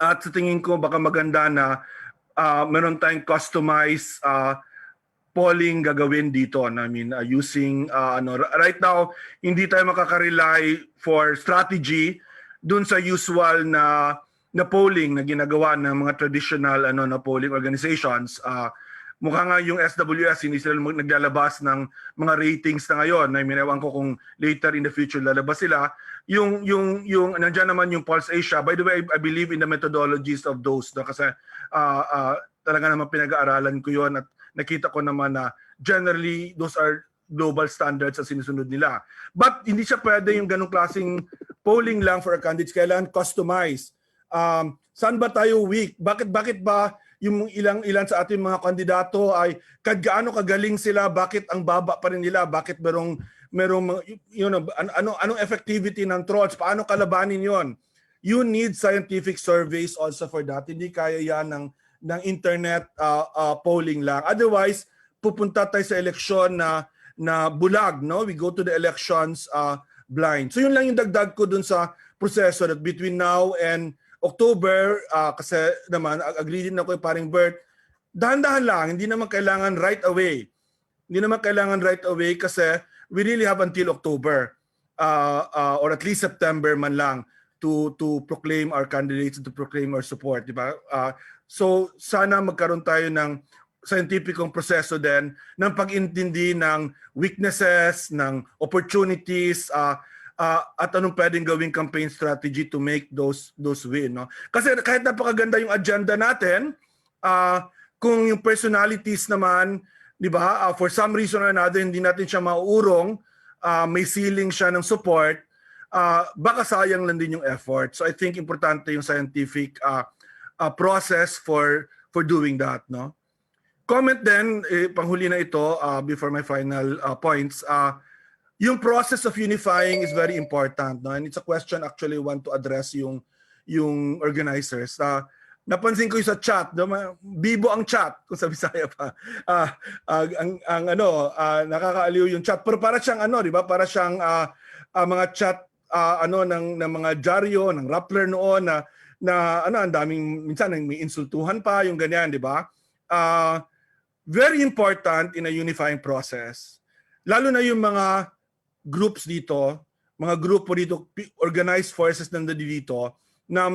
At sa tingin ko baka maganda na meron tayong customized polling gagawin dito. I mean, using, right now, hindi tayo makaka-rely for strategy dun sa usual na polling na ginagawa ng mga traditional na polling organizations. Mukha nga yung SWS, hindi sila naglalabas ng mga ratings na ngayon. I mean, ewan ko kung later in the future lalabas sila. Yung nandiyan naman yung Pulse Asia. By the way, I believe in the methodologies of those. No? Kasi talaga naman pinag-aaralan ko yon at nakita ko naman na generally, those are global standards ang sinusunod nila. But hindi siya pwede yung ganong klaseng polling lang for our candidates. Kailangan customized. Saan ba tayo weak? Bakit ba yung ilan sa ating mga kandidato ay gaano kagaling sila, bakit ang baba pa rin nila, bakit merong anong effectivity ng trolls, paano kalabanin yon? You need scientific surveys also for that. Hindi kaya yan ng internet polling lang. Otherwise, pupunta tayo sa eleksyon na bulag, no? We go to the elections blind. So yun lang yung dagdag ko dun sa proseso that between now and October, kasi naman, agree din ako yung paring Bert, dahan-dahan lang, hindi naman kailangan right away. Hindi naman kailangan right away kasi we really have until October or at least September man lang to proclaim our candidates and to proclaim our support. Diba? So sana magkaroon tayo ng scientificong proseso din ng pag-intindi ng weaknesses, ng opportunities, at anong pwedeng gawing campaign strategy to make those win, no? Kasi kahit napakaganda yung agenda natin, kung yung personalities naman, di ba, for some reason or another hindi natin siya mauurong, may ceiling siya ng support, baka sayang lang din yung effort. So I think importante yung scientific process for doing that, no? Comment din, panghuli na ito before my final points. Yung process of unifying is very important, no? And it's a question actually I want to address yung organizers. napansin ko yung sa chat, bibo ang chat kung sa Bisaya pa. Nakakaaliw yung chat. Pero para siyang di ba? Para siyang mga chat ng mga dyaryo, ng Rappler noon na ang daming minsan may insultuhan pa yung ganyan, di ba? Very important in a unifying process. Lalo na yung mga groups dito, mga grupo dito, organized forces nandito dito na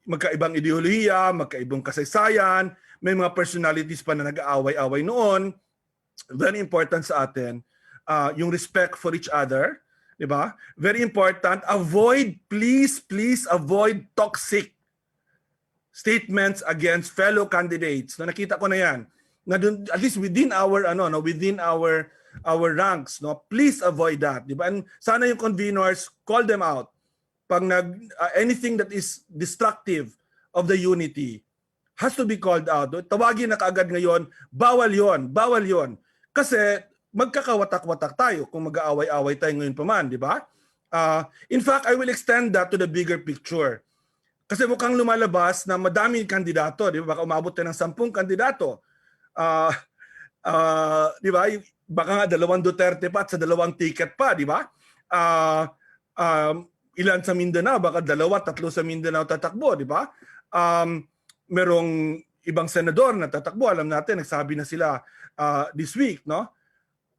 magkaibang ideolohiya, magkaibang kasaysayan, may mga personalities pa na nag-aaway-away noon. Very important sa atin yung respect for each other, di ba? Very important. Please avoid toxic statements against fellow candidates. Na nakita ko na yan. Na dun, at least within our ranks, please avoid that, di ba? And sana yung conveners call them out pag anything that is destructive of the unity has to be called out. Tawagin na kaagad ngayon, bawal yon. Kasi magkakawatak-watak tayo kung mag-aaway-away tayo ngayon pa man, di ba? In fact, I will extend that to the bigger picture. Kasi mukhang lumalabas na madaming kandidato, di ba? Baka umabot tayo ng 10 kandidato. Di ba? Baka nga 2 Duterte pa at sa 2 ticket pa, di ba? Ilan sa Mindanao, baka 2, 3 sa Mindanao tatakbo, di ba? Merong ibang senador na tatakbo, alam natin, nagsabi na sila this week, no?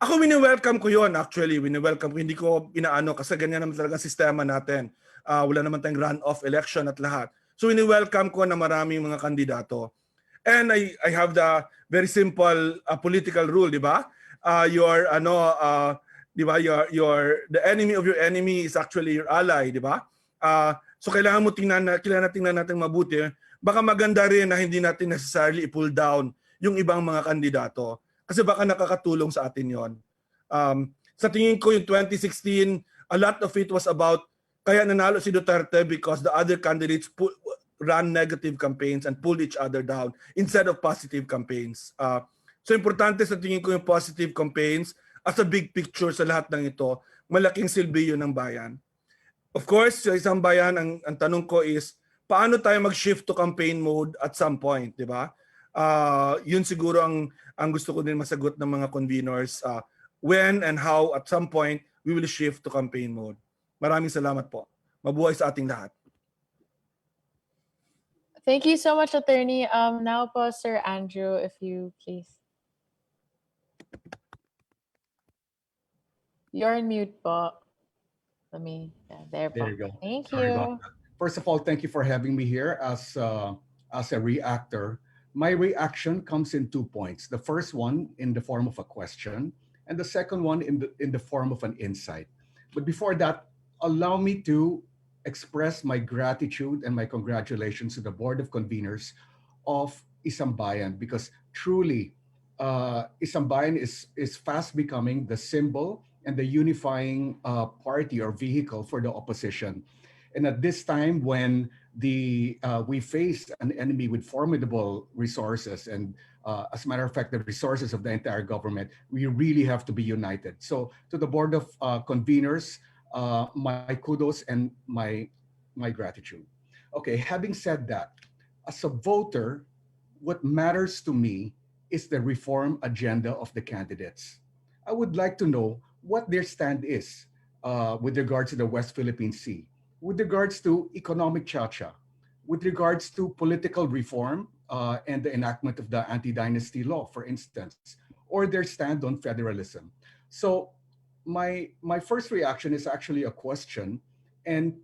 Ako wini-welcome ko yon actually, wini-welcome ko, hindi ko inaano kasi ganyan naman talaga sistema natin. Wala naman tayong runoff election at lahat. So wini-welcome ko na maraming mga kandidato. And I have the very simple political rule, di ba? Di ba? The enemy of your enemy is actually your ally, di ba? So kailangan tingnan natin mabuti. Baka maganda rin na hindi natin necessarily i-pull down yung ibang mga kandidato. Kasi baka nakakatulong sa atin yon. Sa tingin ko yung 2016, a lot of it was about kaya nanalo si Duterte because the other candidates ran negative campaigns and pulled each other down instead of positive campaigns. So importante sa tingin ko yung positive campaigns as a big picture sa lahat ng ito, malaking silbi yun ng bayan. Of course, sa Isang Bayan, ang tanong ko is, paano tayo mag-shift to campaign mode at some point, di ba? Yun siguro ang gusto ko din masagot ng mga conveners. When and how at some point we will shift to campaign mode. Maraming salamat po. Mabuhay sa ating lahat. Thank you so much, Attorney. Now po, Sir Andrew, if you please. You're on mute po. There you go. Thank Sorry you. about that. First of all, thank you for having me here as a reactor. My reaction comes in 2 points. The first one in the form of a question, and the second one in the form of an insight. But before that, allow me to express my gratitude and my congratulations to the Board of Conveners of Isang Bayan, because truly, Isang Bayan is fast becoming the symbol and the unifying party or vehicle for the opposition. And at this time when we face an enemy with formidable resources, and as a matter of fact, the resources of the entire government, we really have to be united. So to the Board of Conveners, my kudos and my gratitude. Okay, having said that, as a voter, what matters to me is the reform agenda of the candidates. I would like to know what their stand is with regards to the West Philippine Sea, with regards to economic cha-cha, with regards to political reform and the enactment of the anti-dynasty law, for instance, or their stand on federalism. So my first reaction is actually a question, and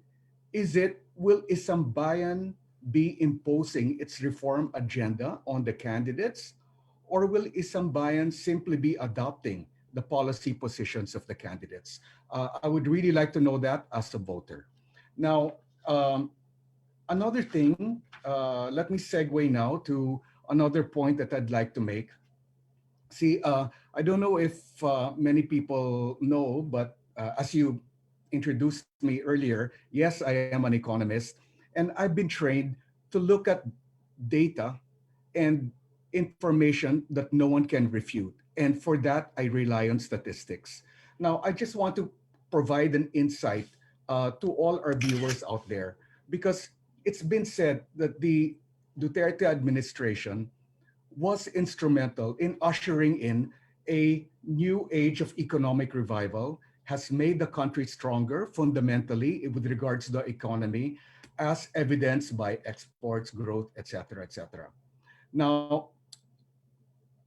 will Isang Bayan be imposing its reform agenda on the candidates, or will Isang Bayan simply be adopting the policy positions of the candidates? I would really like to know that as a voter. Now, another thing, let me segue now to another point that I'd like to make. See, I don't know if many people know, but as you introduced me earlier, yes, I am an economist, and I've been trained to look at data and information that no one can refute. And for that, I rely on statistics. Now, I just want to provide an insight to all our viewers out there, because it's been said that the Duterte administration was instrumental in ushering in a new age of economic revival, has made the country stronger fundamentally with regards to the economy, as evidenced by exports, growth, etc., etc. Now,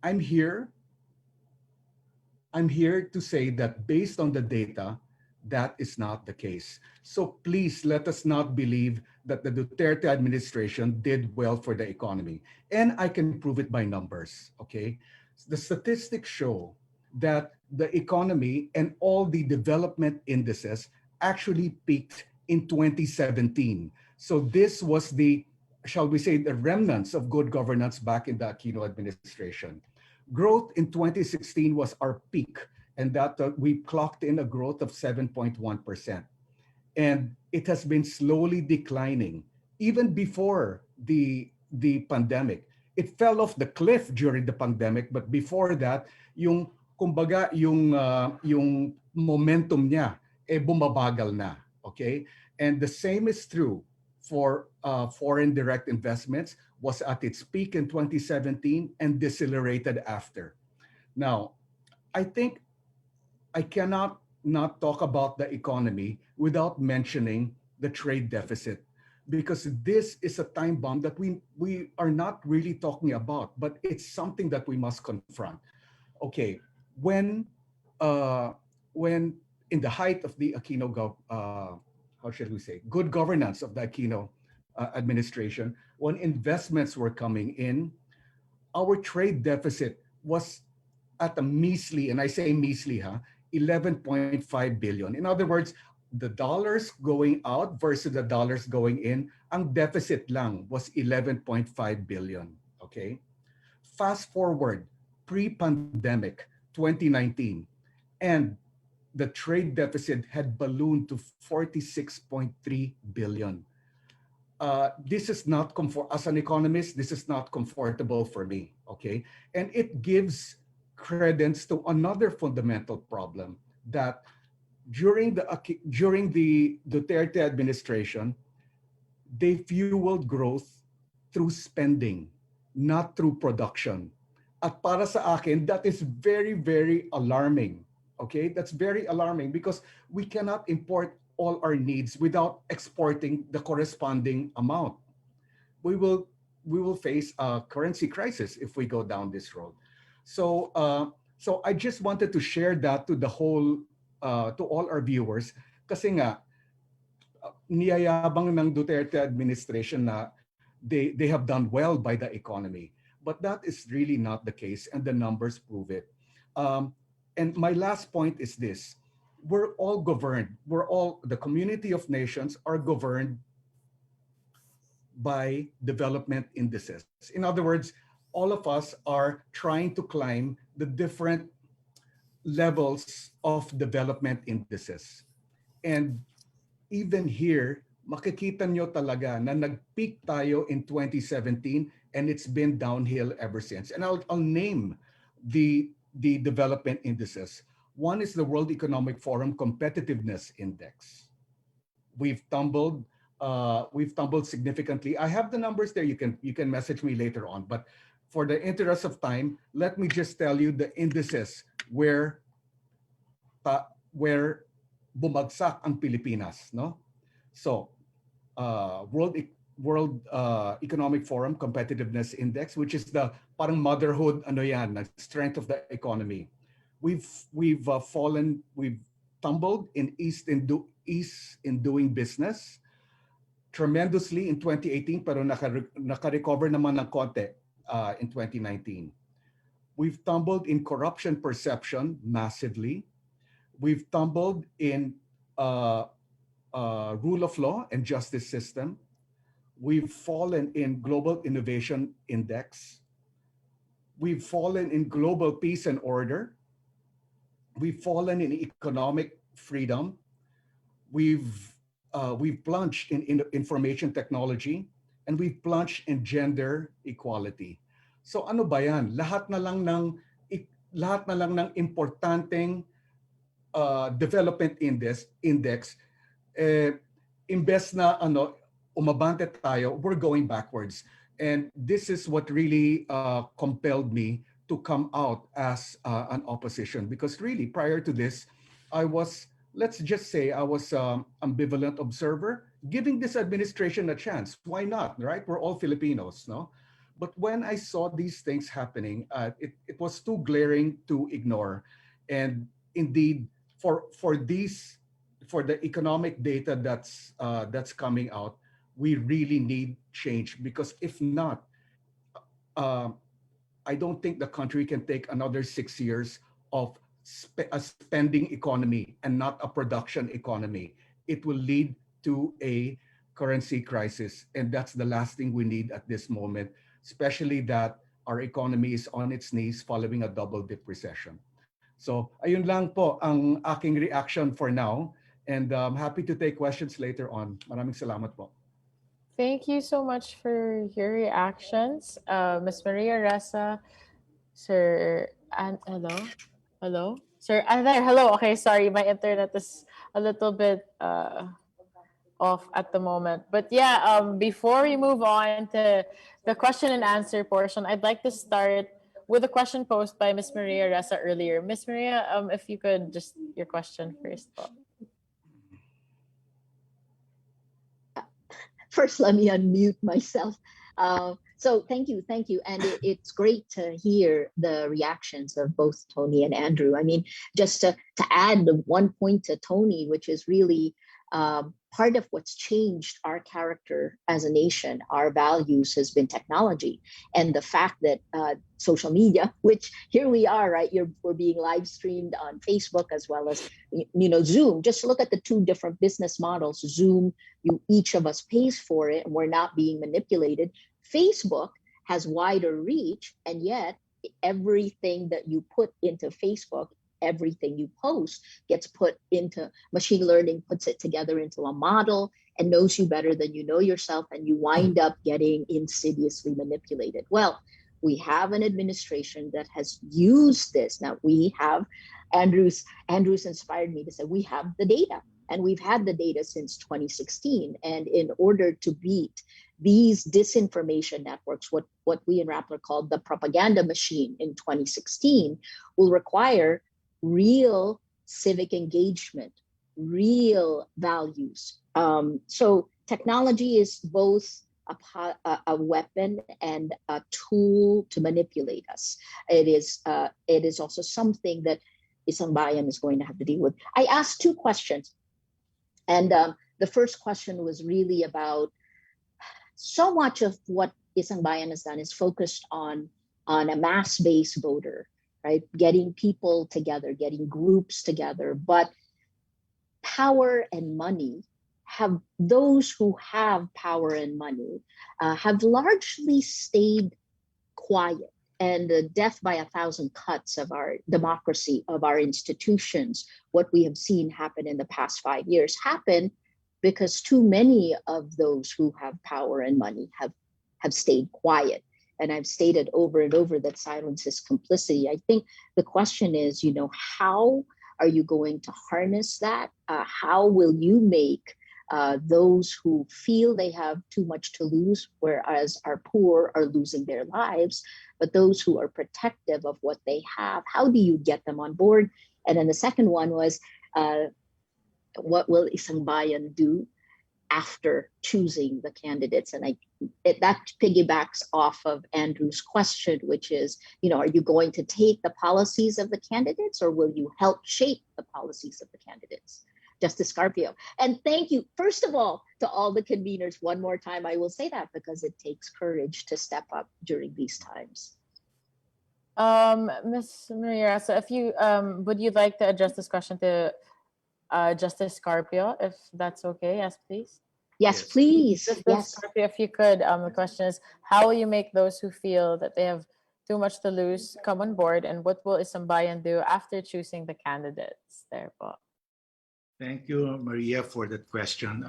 I'm here to say that based on the data, that is not the case. So please let us not believe that the Duterte administration did well for the economy. And I can prove it by numbers, okay? The statistics show that the economy and all the development indices actually peaked in 2017. So this was the, shall we say, the remnants of good governance back in the Aquino administration. Growth in 2016 was our peak, and that we clocked in a growth of 7.1%. And it has been slowly declining even before the pandemic. It fell off the cliff during the pandemic, but before that, yung kumbaga yung momentum niya bumabagal na, okay? And the same is true for foreign direct investments, was at its peak in 2017 and decelerated after. Now, I think I cannot not talk about the economy without mentioning the trade deficit, because this is a time bomb that we are not really talking about, but it's something that we must confront. Okay, when in the height of the Aquino, how should we say, good governance of the Aquino administration, when investments were coming in, our trade deficit was at a measly, and I say measly, 11.5 billion. In other words, the dollars going out versus the dollars going in, ang deficit lang was 11.5 billion, okay? Fast forward, pre-pandemic, 2019, and the trade deficit had ballooned to 46.3 billion. This is not as an economist, this is not comfortable for me, okay? And it gives credence to another fundamental problem, that during the Duterte administration, they fueled growth through spending, not through production. At para sa akin, that is very, very alarming, okay? That's very alarming because we cannot import all our needs without exporting the corresponding amount. We will face a currency crisis if we go down this road. So I just wanted to share that to the whole, to all our viewers, kasi nga niyayabang ng Duterte administration na they have done well by the economy, but that is really not the case, and the numbers prove it. And my last point is this: we're all governed. The community of nations are governed by development indices. In other words, all of us are trying to climb the different levels of development indices. And even here, makikita nyo talaga na nag-peak tayo in 2017 and it's been downhill ever since. And I'll name the development indices. One is the World Economic Forum Competitiveness Index. We've tumbled significantly. I have the numbers there. You can message me later on. But for the interest of time, let me just tell you the indices where bumagsak ang Pilipinas, no? So, World Economic Forum Competitiveness Index, which is the parang motherhood, strength of the economy. We've tumbled in ease in doing business tremendously in 2018, pero naka-recover naman ng konti in 2019. We've tumbled in corruption perception massively. We've tumbled in rule of law and justice system. We've fallen in global innovation index. We've fallen in global peace and order. We've fallen in economic freedom. We've plunged in information technology, and we've plunged in gender equality. So ano ba yan? Lahat na lang ng importanteng development index, imbes na umabante tayo, we're going backwards. And this is what really compelled me to come out as an opposition, because really prior to this, I was, let's just say, I was ambivalent observer, giving this administration a chance. Why not, right? We're all Filipinos, no? But when I saw these things happening, it was too glaring to ignore. And indeed, for the economic data that's coming out, we really need change, because if not, uh, I don't think the country can take another 6 years of a spending economy and not a production economy. It will lead to a currency crisis, and that's the last thing we need at this moment, especially that our economy is on its knees following a double dip recession. So ayun lang po ang aking reaction for now, and I'm happy to take questions later on. Maraming salamat po. Thank you so much for your reactions, Miss Maria Ressa, Sir. And hello, Sir. There. Hello. Okay, sorry, my internet is a little bit off at the moment. But yeah, before we move on to the question and answer portion, I'd like to start with a question posed by Miss Maria Ressa earlier. Miss Maria, if you could just your question first. First, let me unmute myself. So thank you. And it's great to hear the reactions of both Tony and Andrew. I mean, just to add the one point to Tony, which is really part of what's changed our character as a nation, our values, has been technology. And the fact that social media, which here we are, right? We're being live streamed on Facebook as well as, Zoom. Just look at the two different business models. Zoom, each of us pays for it, and we're not being manipulated. Facebook has wider reach, and yet everything that you put into Facebook, everything you post gets put into machine learning, puts it together into a model and knows you better than you know yourself, and you wind up getting insidiously manipulated. Well, we have an administration that has used this. Now we have, Andrew's inspired me to say we have the data, and we've had the data since 2016. And in order to beat these disinformation networks, what we in Rappler called the propaganda machine in 2016, will require real civic engagement, real values. So technology is both a weapon and a tool to manipulate us. It is also something that Isang Bayan is going to have to deal with. I asked two questions, and the first question was really about, so much of what Isang Bayan has done is focused on a mass-based voter, right? Getting people together, getting groups together. But power and money those who have power and money have largely stayed quiet. And the death by 1,000 cuts of our democracy, of our institutions, what we have seen happen in the past 5 years, happen because too many of those who have power and money have stayed quiet. And I've stated over and over that silence is complicity. I think the question is, how are you going to harness that? How will you make those who feel they have too much to lose, whereas our poor are losing their lives, but those who are protective of what they have, how do you get them on board? And then the second one was, what will Isang Bayan do after choosing the candidates? And that piggybacks off of Andrew's question, which is, are you going to take the policies of the candidates, or will you help shape the policies of the candidates? Justice Carpio. And thank you, first of all, to all the conveners. One more time, I will say that because it takes courage to step up during these times. Ms. Maria, so if you would you like to address this question to Justice Carpio, if that's okay? Yes, please. Yes, please. Justice Carpio, if you could, the question is, how will you make those who feel that they have too much to lose come on board, and what will Isang Bayan do after choosing the candidates? There po. Thank you, Maria, for that question.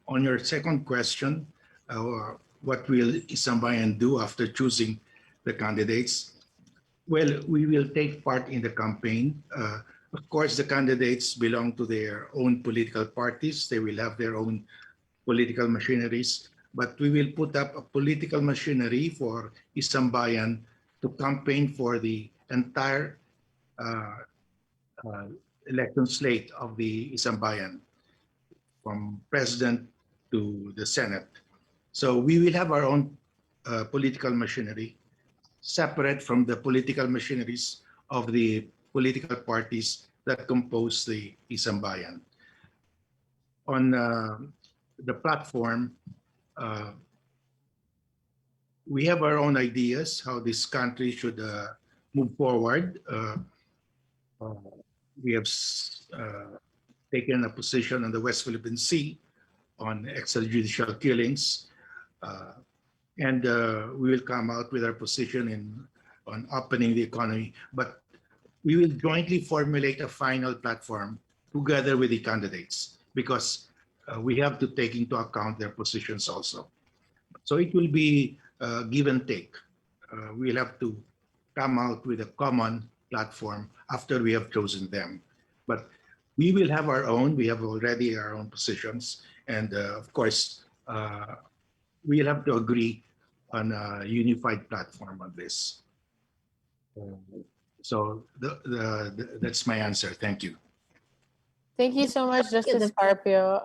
On your second question, what will Isang Bayan do after choosing the candidates? Well, we will take part in the campaign. Of course, the candidates belong to their own political parties. They will have their own political machineries. but we will put up a political machinery for Isang Bayan to campaign for the entire uh, uh, election slate of the Isang Bayan, from president to the Senate. So we will have our own political machinery, separate from the political machineries of the political parties that compose the Isang Bayan. On the platform, uh, we have our own ideas how this country should move forward. We have taken a position on the West Philippine Sea on extrajudicial killings, and we will come out with our position on opening the economy. But we will jointly formulate a final platform together with the candidates, because we have to take into account their positions also. So it will be give and take. We'll have to come out with a common platform after we have chosen them. But we will have our own. We have already our own positions. And of course, we'll have to agree on a unified platform on this. So that's my answer. Thank you. Thank you so much, Justice Carpio.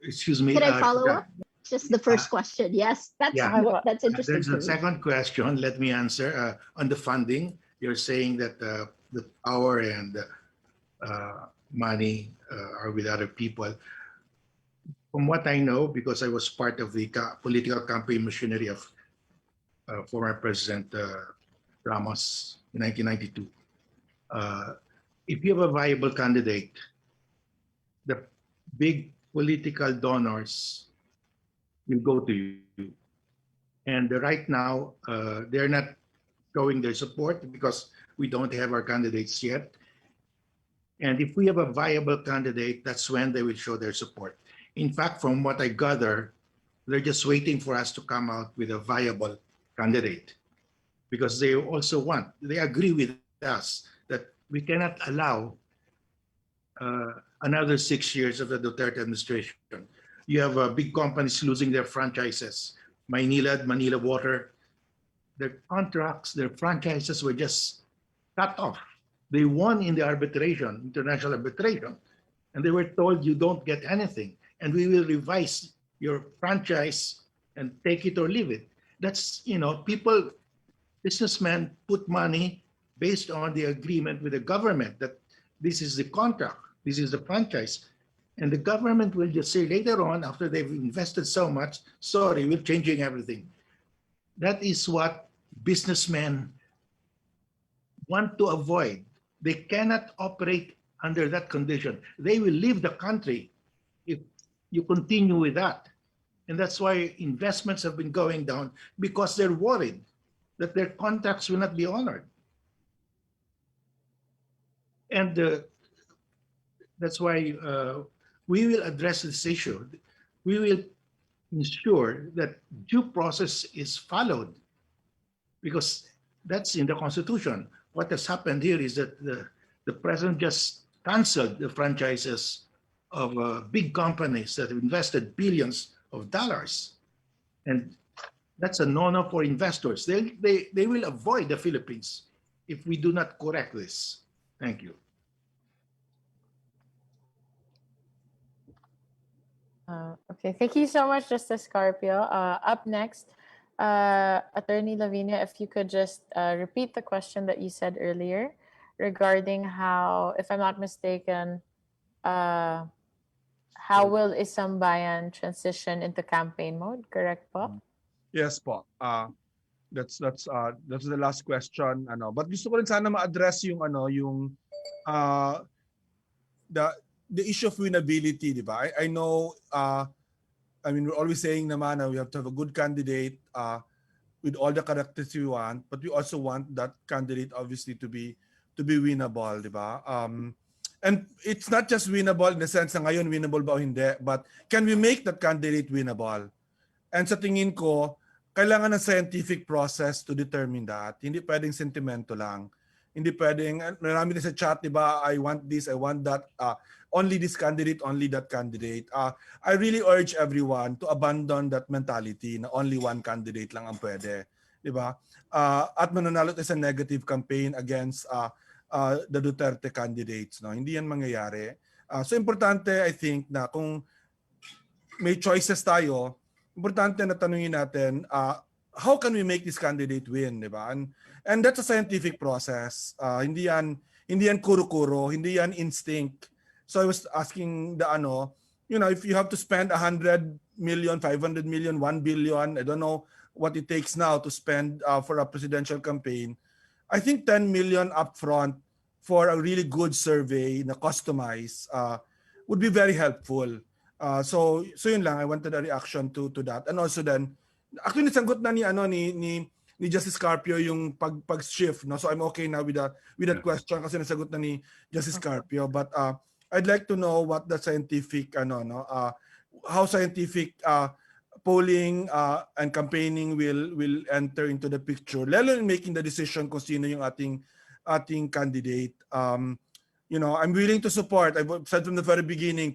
Excuse me. Can I follow up? Just the first question. Yes, that's interesting. There's to a me. second question. Let me answer. On the funding, you're saying that the power and money are with other people. From what I know, because I was part of the political campaign machinery of former President Ramos in 1992, if you have a viable candidate, the big political donors will go to you. And right now, they're not showing their support because we don't have our candidates yet. And if we have a viable candidate, that's when they will show their support. In fact, from what I gather, they're just waiting for us to come out with a viable candidate, because they also they agree with us that we cannot allow another 6 years of the Duterte administration. You have big companies losing their franchises. Manila Water, their contracts, their franchises were just cut off. They won in the arbitration, international arbitration, and they were told you don't get anything, and we will revise your franchise and take it or leave it. That's, businessmen put money based on the agreement with the government that this is the contract, this is the franchise. And the government will just say later on, after they've invested so much, sorry, we're changing everything. That is what businessmen want to avoid. They cannot operate under that condition. They will leave the country if you continue with that. And that's why investments have been going down, because they're worried that their contracts will not be honored. And that's why we will address this issue. We will ensure that due process is followed, because that's in the Constitution. What has happened here is that the president just canceled the franchises of big companies that have invested billions of dollars. And that's a no-no for investors. They will avoid the Philippines if we do not correct this. Thank you. Okay, thank you so much, Justice Carpio. Up next, Attorney Lavinia, if you could just repeat the question that you said earlier regarding how, if I'm not mistaken, how will Isang Bayan transition into campaign mode? Correct po? Yes po. That's the last question. But gusto ko rin sana ma-address yung the issue of winnability, di ba? I know, we're always saying naman na we have to have a good candidate with all the characteristics we want, but we also want that candidate obviously to be winnable, di ba? And it's not just winnable in the sense na ngayon winnable ba o hindi, but can we make that candidate winnable? And sa tingin ko, kailangan ng scientific process to determine that. Hindi pwedeng sentimento lang. Hindi pwedeng, marami din sa chat, di ba, I want this, I want that, only this candidate, only that candidate. I really urge everyone to abandon that mentality na only one candidate lang ang pwede. Di ba? At mananalo tayo sa negative campaign against the Duterte candidates. No? Hindi yan mangyayari. So importante, I think, na kung may choices tayo, importante na tanungin natin, how can we make this candidate win, di ba? And that's a scientific process. Hindi yan kuro-kuro, hindi yan instinct. So I was asking if you have to spend 100 million, 500 million, 1 billion, I don't know what it takes now to spend for a presidential campaign. I think 10 million upfront for a really good survey na customized would be very helpful. So yun lang, I wanted a reaction to that. And also then, actually nasagot na ni Justice Carpio yung pag-shift, no? So I'm okay now with that question kasi nasagot na ni Justice Carpio, but I'd like to know what the scientific how scientific polling and campaigning will enter into the picture, lalo in making the decision kung sino yung ating candidate. I'm willing to support. I've said from the very beginning,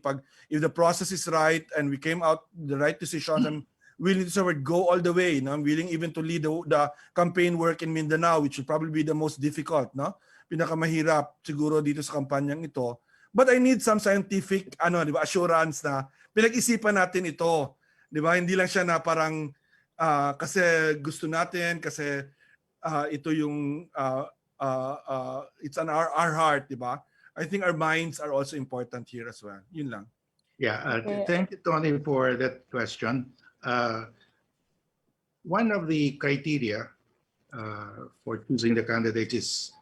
if the process is right and we came out the right decisions, I'm willing to support, go all the way. No? I'm willing even to lead the campaign work in Mindanao, which will probably be the most difficult, no? Pinakamahirap siguro dito sa kampanyang ito. But I need some scientific assurance na pinag-isipan natin ito. 'Di ba? Hindi lang siya na parang kasi gusto natin, kasi ito yung it's on our heart, 'di ba? I think our minds are also important here as well. Yun lang. Yeah, thank you, Tony, for that question. One of the criteria for choosing the candidate is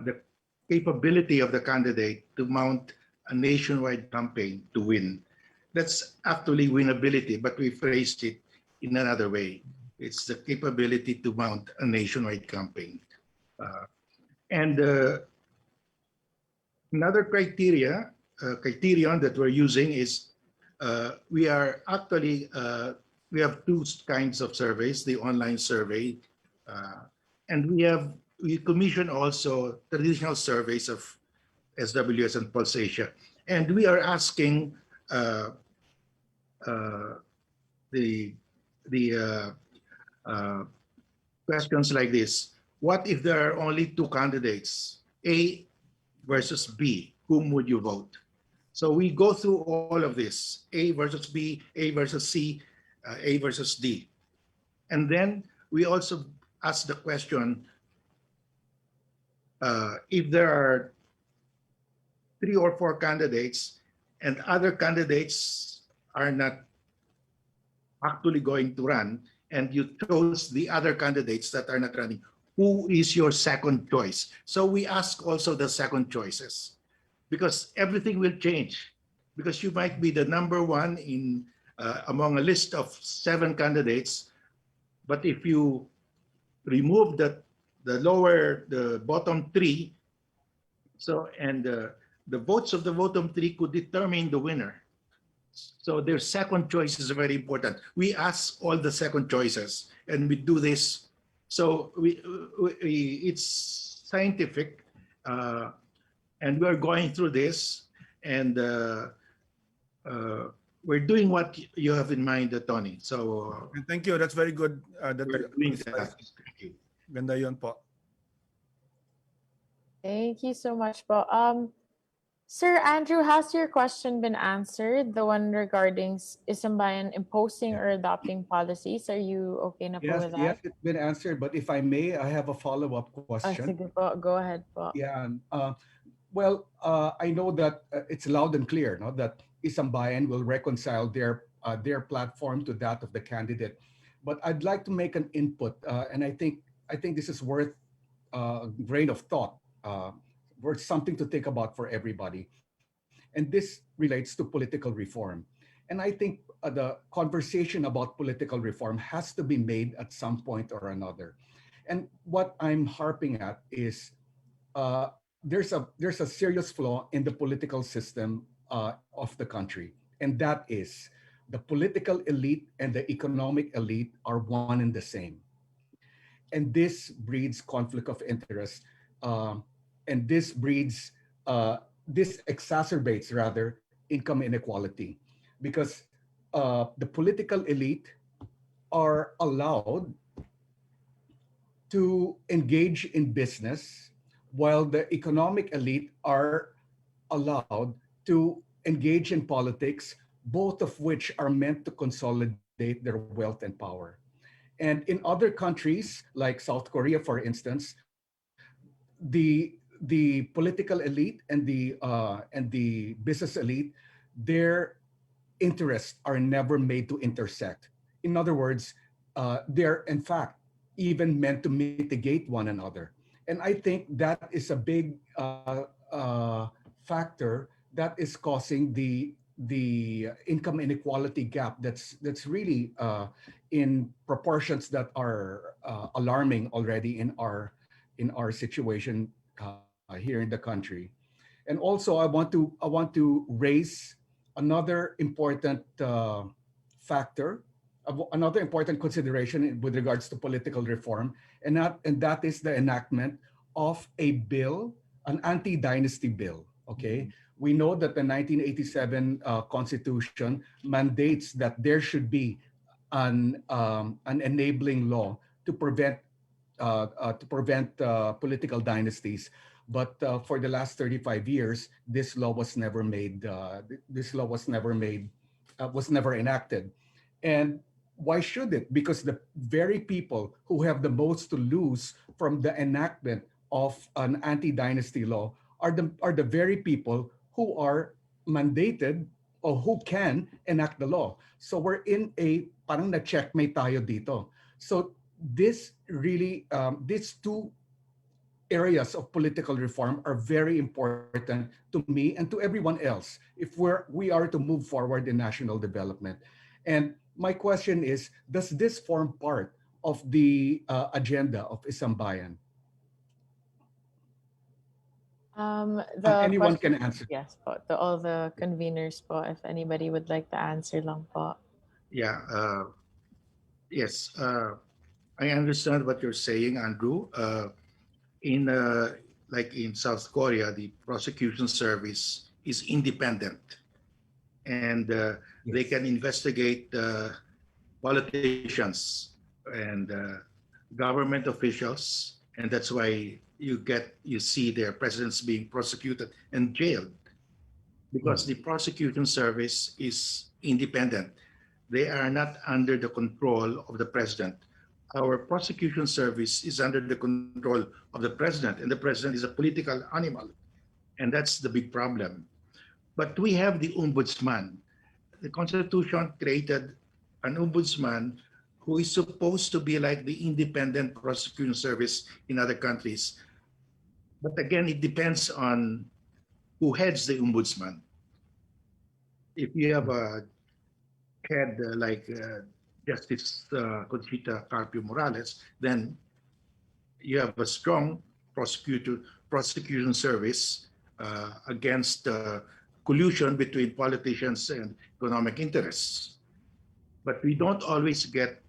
the capability of the candidate to mount a nationwide campaign to win. That's actually winnability, but we phrased it in another way. It's the capability to mount a nationwide campaign. And another criterion that we're using is we have two kinds of surveys: the online survey, and we commission also traditional surveys of SWS and Pulsatia, and we are asking the questions like this: what if there are only two candidates, A versus B? Whom would you vote? So we go through all of this: A versus B, A versus C, A versus D. And then we also ask the question, if there are 3 or 4 candidates and other candidates are not actually going to run, and you chose the other candidates that are not running, who is your second choice? So we ask also the second choices, because everything will change. Because you might be the number one in among a list of 7 candidates, but if you remove the bottom 3, and the votes of the bottom 3 could determine the winner. So their second choice is very important. We ask all the second choices, and we do this. So it's scientific, and we're going through this, and we're doing what you have in mind, Tony. So thank you. That's very good. We're doing that. Thank you. Ganda yun po. Thank you so much po. Sir Andrew, has your question been answered? The one regarding Isambayan imposing or adopting policies. Are you okay na po with that? Yes, it's been answered. But if I may, I have a follow-up question. Sige po. Go ahead po. Yeah. I know that it's loud and clear, no, that Isambayan will reconcile their platform to that of the candidate. But I'd like to make an input, and I think this is worth a grain of thought. Worth something to think about for everybody. And this relates to political reform. And I think the conversation about political reform has to be made at some point or another. And what I'm harping at is there's a serious flaw in the political system of the country. And that is the political elite and the economic elite are one and the same. and this breeds conflict of interest, and this exacerbates rather income inequality, because the political elite are allowed to engage in business, while the economic elite are allowed to engage in politics, both of which are meant to consolidate their wealth and power. And in other countries, like South Korea, for instance, the political elite and the business elite, their interests are never made to intersect. In other words, they're in fact even meant to mitigate one another. And I think that is a big factor that is causing the income inequality gap that's really in proportions that are alarming already in our situation here in the country. And also, I want to raise another important factor, another important consideration with regards to political reform, and that is the enactment of a bill, an anti-dynasty bill. Okay, we know that the 1987 Constitution mandates that there should be an enabling law to prevent political dynasties. But for the last 35 years, this law was never made. Was never enacted. And why should it? Because the very people who have the most to lose from the enactment of an anti-dynasty law are the very people who are mandated or who can enact the law. So we're in a parang na-checkmate tayo dito. So this really, these two areas of political reform are very important to me and to everyone else if we are to move forward in national development. And my question is, does this form part of the agenda of Isang Bayan? Anyone can answer. Yes po, to all the conveners po, if anybody would like to answer lang po. Yeah. Yes. I understand what you're saying, Andrew. In like in South Korea, the prosecution service is independent, and they can investigate politicians and government officials, and that's why you see their presidents being prosecuted and jailed, because the prosecution service is independent. They are not under the control of the president. Our prosecution service is under the control of the president, and the president is a political animal, and that's the big problem. But we have the ombudsman. The Constitution created an ombudsman who is supposed to be like the independent prosecution service in other countries. But again, it depends on who heads the ombudsman. If you have a head like Justice Conchita Carpio Morales, then you have a strong prosecution service against collusion between politicians and economic interests. But we don't always get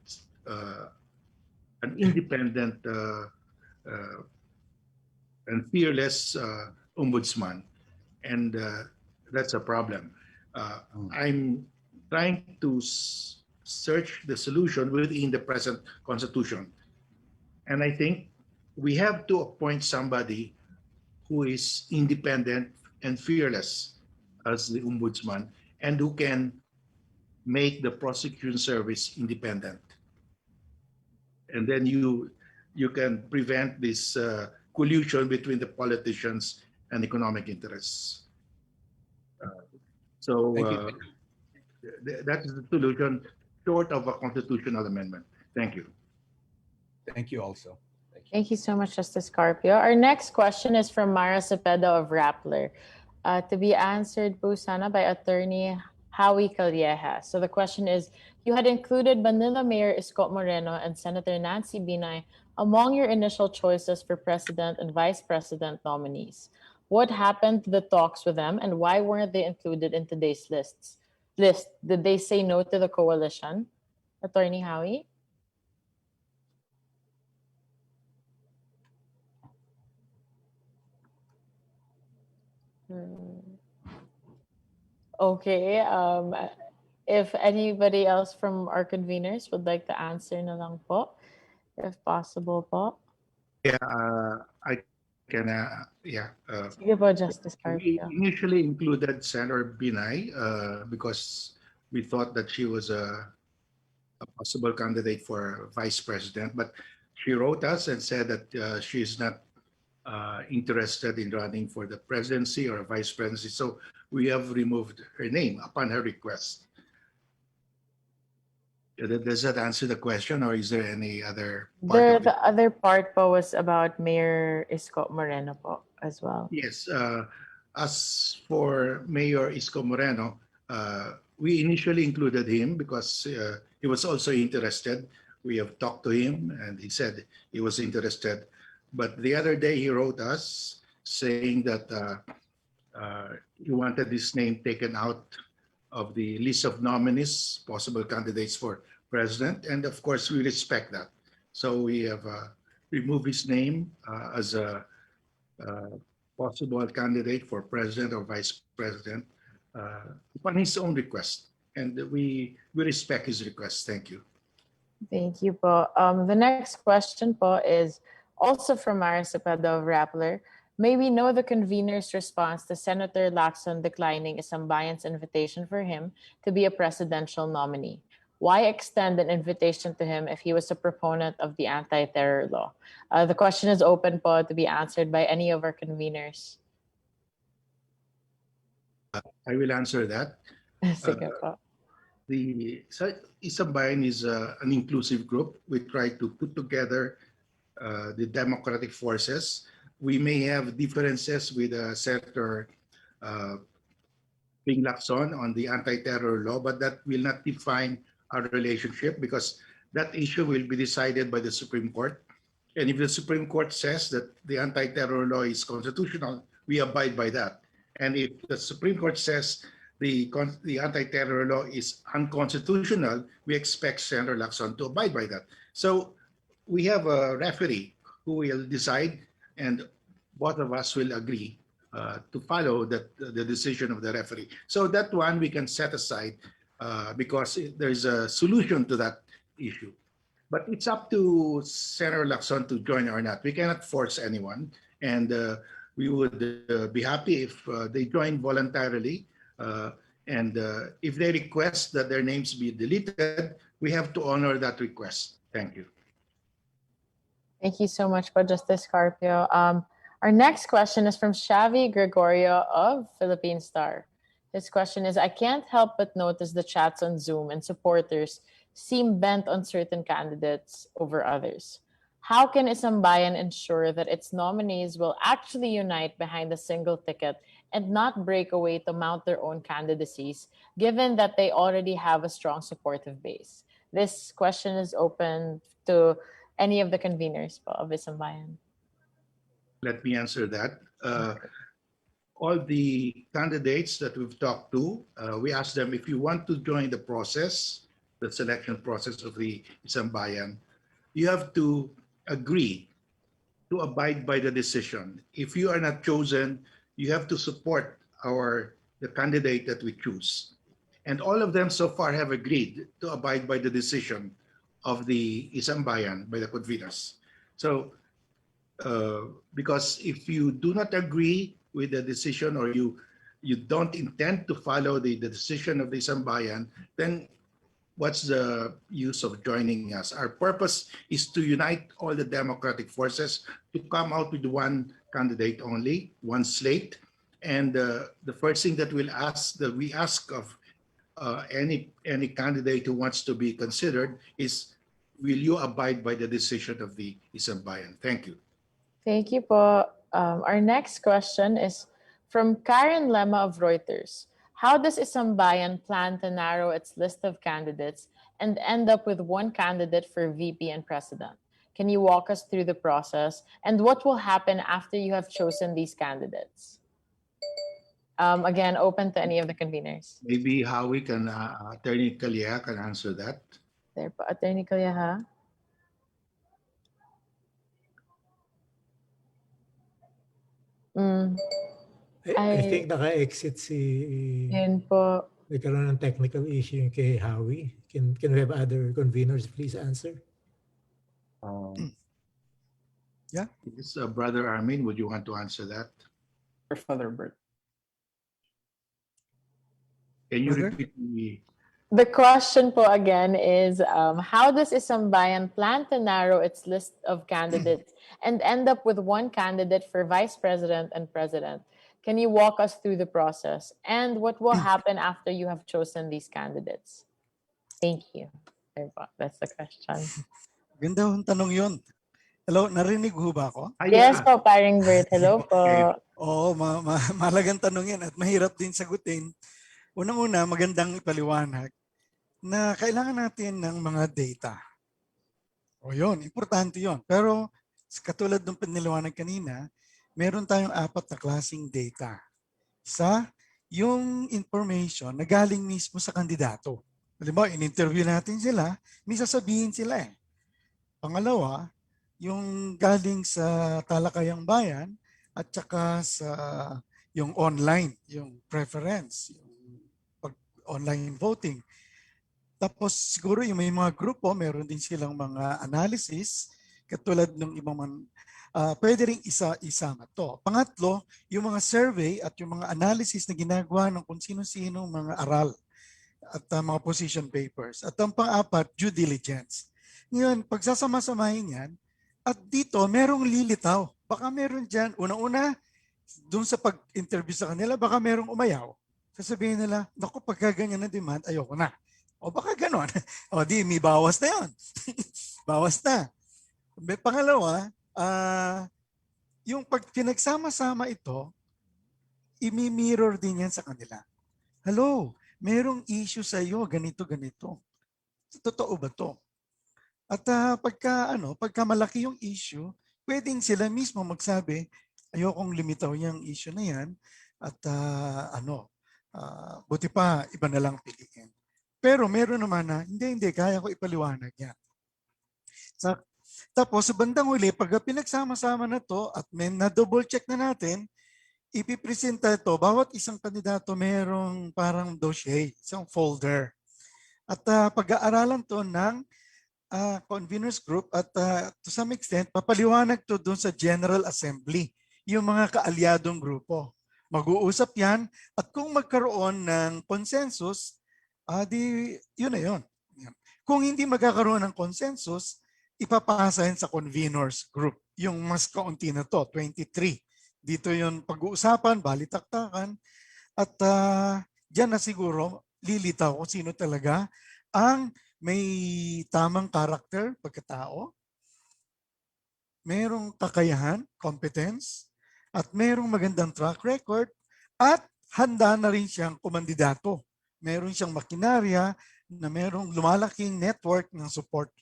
an independent and fearless ombudsman, and that's a problem. I'm trying to search the solution within the present constitution, and I think we have to appoint somebody who is independent and fearless as the ombudsman, and who can make the prosecution service independent. And then you can prevent this collusion between the politicians and economic interests. That is the solution, short of a constitutional amendment. Thank you. Thank you also. Thank you so much, Justice Carpio. Our next question is from Mara Cepeda of Rappler, to be answered po sana by Attorney Howie Calleja. So the question is, you had included Manila Mayor Isko Moreno and Senator Nancy Binay among your initial choices for president and vice president nominees. What happened to the talks with them, and why weren't they included in today's list? Did they say no to the coalition? Attorney Howie? Yes. Okay. If anybody else from our conveners would like to answer na lang po, if possible po. Yeah, I can, Sige po, Justice we Carpio. initially included Senator Binay because we thought that she was a possible candidate for vice president, but she wrote us and said that she is not interested in running for the presidency or vice presidency. So we have removed her name upon her request. Does that answer the question, or is there any other part of it? The other part po was about Mayor Isko Moreno po as well. Yes. As for Mayor Isko Moreno, we initially included him because he was also interested. We have talked to him and he said he was interested. But the other day he wrote us saying that he wanted his name taken out of the list of nominees, possible candidates for president. And of course, we respect that. So we have removed his name as a possible candidate for president or vice president upon his own request. And we respect his request. Thank you. Thank you po. The next question po is also from Mara Cepeda of Rappler. May we know the convener's response to Senator Lacson declining Isambayan's invitation for him to be a presidential nominee? Why extend an invitation to him if he was a proponent of the anti-terror law? The question is open po to be answered by any of our conveners. I will answer that. Sige po. The Isang is an inclusive group. We try to put together the democratic forces. We may have differences with Senator Ping Lacson on the anti-terror law, but that will not define our relationship because that issue will be decided by the Supreme Court. And if the Supreme Court says that the anti-terror law is constitutional, we abide by that. And if the Supreme Court says the anti-terror law is unconstitutional, we expect Senator Lacson to abide by that. So we have a referee who will decide, and both of us will agree to follow the decision of the referee. So that one we can set aside because there's a solution to that issue. But it's up to Senator Lacson to join or not. We cannot force anyone, and we would be happy if they join voluntarily. And if they request that their names be deleted, we have to honor that request. Thank you. Thank you so much po, Justice Carpio. Our next question is from Xavi Gregorio of Philippine Star. His question is, I can't help but notice the chats on Zoom and supporters seem bent on certain candidates over others. How can Isambayan ensure that its nominees will actually unite behind a single ticket and not break away to mount their own candidacies, given that they already have a strong supportive base? This question is open to any of the conveners of Isambayan. Let me answer that. All the candidates that we've talked to, we asked them if you want to join the process, the selection process of the Isang-Bayan, you have to agree to abide by the decision. If you are not chosen, you have to support the candidate that we choose. And all of them so far have agreed to abide by the decision of the Isang-Bayan, by the conveners. So, because if you do not agree with the decision or you don't intend to follow the decision of the Isang-Bayan, then what's the use of joining us? Our purpose is to unite all the democratic forces to come out with one candidate only, one slate. And the first thing that we ask of any candidate who wants to be considered is, will you abide by the decision of the Isang-Bayan? Thank you. Thank you po. Our next question is from Karen Lema of Reuters. How does Isang-Bayan plan to narrow its list of candidates and end up with one candidate for VP and president? Can you walk us through the process and what will happen after you have chosen these candidates? Again, open to any of the conveners. Maybe Howie can, Attorney Calleja can answer that. There po, Attorney Calleja. Ay, think naka-exit si... yun po. Nagkaroon ng technical issue yung kay Howie. Can we have other conveners please answer? Yeah. Yes, Brother Armin, would you want to answer that? Or Father Bert. Can you Brother? repeat the... The question po again is, how does Isambayan plan to narrow its list of candidates and end up with one candidate for vice president and president? Can you walk us through the process? And what will happen after you have chosen these candidates? Thank you. There po. That's the question. Ganda yung tanong yun. Hello, narinig ho ba ako? Yes po, paring Bert. Hello po. Oo, mahalagang tanong yan at mahirap din sagutin. Unang-una, magandang ipaliwanag na kailangan natin ng mga data. O yun, importante yun. Pero katulad ng piniliwanag kanina, meron tayong 4 na klaseng data. Isa, yung information na galing mismo sa kandidato. Halimbawa, in-interview natin sila, may sasabihin sila eh. Pangalawa, yung galing sa talakayang bayan at saka sa yung online, yung preference, yung online voting. Tapos siguro yung may mga grupo, meron din silang mga analysis, katulad ng ibang pwede rin isama to. Pangatlo, yung mga survey at yung mga analysis na ginagawa ng kung sino-sino mga aral at mga position papers. At ang pang-apat, due diligence. Ngayon, pagsasama-samahin yan, at dito, merong lilitaw. Baka meron dyan, unang-una, dun sa pag-interview sa kanila, baka merong umayaw. Sasabihin nila, naku, pagka ganyan na demand, ayoko na. O baka ganon. O di, may bawas na yun. Bawas na. Pangalawa, yung pag pinagsama-sama ito, imi-mirror din yan sa kanila. Hello, merong issue sa iyo, ganito, ganito. Totoo ba to? At pagka malaki yung issue, pwedeng sila mismo magsabi, ayokong limitaw yung issue na yan at buti pa iba na lang piliin. Pero meron naman na, hindi, kaya ko ipaliwanag yan. Tapos sa bandang huli, pag pinagsama-sama na to at may na-double check na natin, ipipresenta ito, bawat isang kandidato merong parang dossier, isang folder. At pag-aaralan to ng conveners group at to some extent, papaliwanag to doon sa General Assembly, yung mga kaalyadong grupo. Mag-uusap yan at kung magkaroon ng consensus, yun na yun. Kung hindi magkakaroon ng consensus, ipapasa yan sa conveners group. Yung mas kaunti na to, 23. Dito yung pag-uusapan, balitaktakan, at dyan na siguro lilitaw kung sino talaga ang may tamang karakter, pagkatao, merong kakayahan, competence, at merong magandang track record, at handa na rin siyang kumandidato. Meron siyang makinarya na merong lumalaking network ng support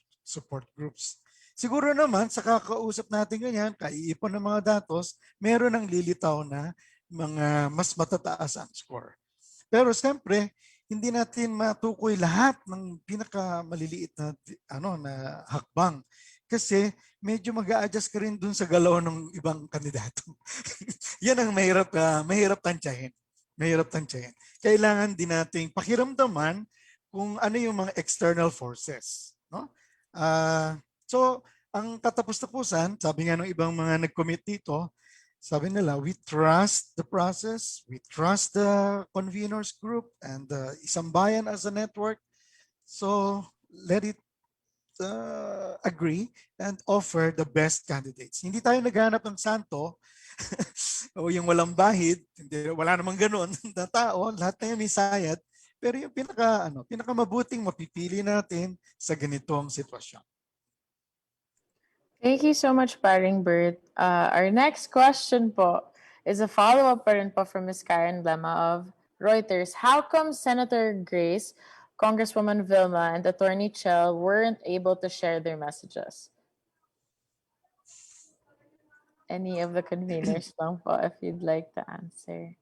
groups. Siguro naman, sa kakausap natin ganyan, kaiipon ng mga datos, meron ng lilitaw na mga mas matataas ang score. Pero siyempre, hindi natin matukoy lahat ng pinakamaliliit na hakbang. Kasi medyo mag-a-adjust ka rin dun sa galaw ng ibang kandidato. Yan ang mahirap tansyahin. Kailangan din nating pakiramdaman kung ano yung mga external forces. No? So, ang katapos-tapusan, sabi nga ng ibang mga nag-commit dito, sabi nila, we trust the process, we trust the conveners group and the Isambayan as a network. So, let it agree and offer the best candidates. Hindi tayo naghanap ng santo o yung walang bahid, wala namang ganun na tao, lahat na yung may sayad, pero yung pinakamabuting mapipili natin sa ganitong sitwasyon. Thank you so much, paring Bert. Our next question po is a follow-up pa rin po from Ms. Karen Blema of Reuters. How come Senator Grace, Congresswoman Vilma, and Attorney Chell weren't able to share their messages? Any of the conveners lang po if you'd like to answer.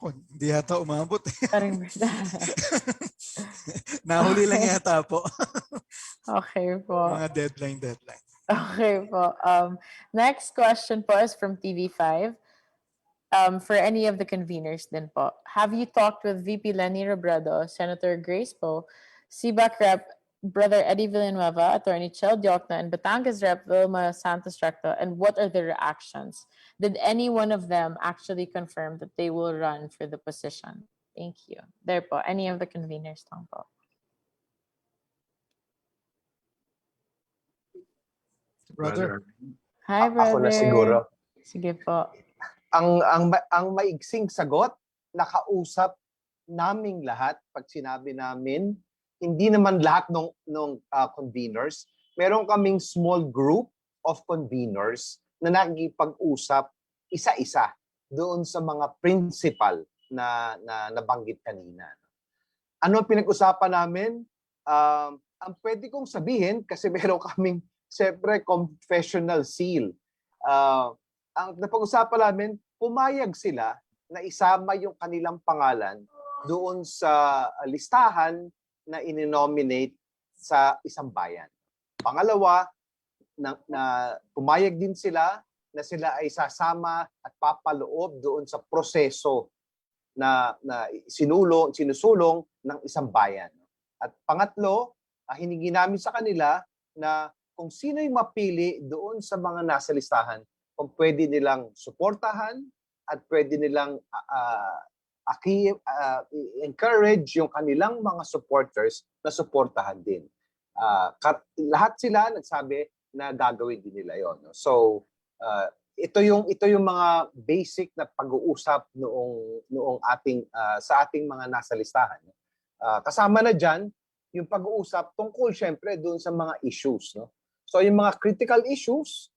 Hindi yata umabot. Paring Nahuli lang yata po. Okay po. Mga deadline. Okay po. Next question po is from TV5. For any of the conveners din po. Have you talked with VP Lenny Robredo, Senator Grace Poe, CBAC Rep Brother Eddie Villanueva, Attorney Chel Diokna, and Batangas Rep Vilma Santos Recto, and what are their reactions? Did any one of them actually confirm that they will run for the position? Thank you. There po, any of the conveners lang po. Brother. Hi, brother. Ako na siguro. Sige po. Ang maigsing sagot, nakausap naming lahat pag sinabi namin, hindi naman lahat ng conveners, meron kaming small group of conveners na nakikipag-usap isa-isa doon sa mga principal na nabanggit kanina. Ano pinag-usapan namin? Ang pwede kong sabihin, kasi meron kaming siyempre confessional seal. Ang napag-usapan namin, pumayag sila na isama yung kanilang pangalan doon sa listahan na ininominate sa Isang Bayan. Pangalawa, na pumayag din sila na sila ay sasama at papaloob doon sa proseso na sinusulong ng Isang Bayan. At pangatlo, hiningi namin sa kanila na kung sino yung mapili doon sa mga nasa listahan, kung pwede nilang suportahan at pwede nilang encourage yung kanilang mga supporters na suportahan din. Lahat sila nagsabi na gagawin din nila yon. So, ito yung mga basic na pag-uusap noong ating sa ating mga nasa listahan. Kasama na diyan yung pag-uusap tungkol syempre doon sa mga issues, no? So yung mga critical issues,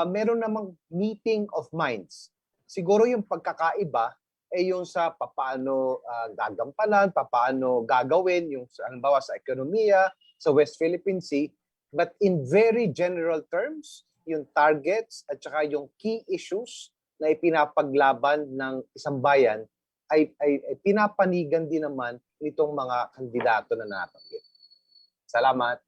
meron namang meeting of minds. Siguro yung pagkakaiba ay yung sa paano gagampanan, paano gagawin yung halimbawa sa ekonomiya, sa West Philippine Sea, but in very general terms, yung targets at saka yung key issues na ipinapaglaban ng Isang Bayan ay pinapanigan din naman nitong mga kandidato na nabanggit. Salamat.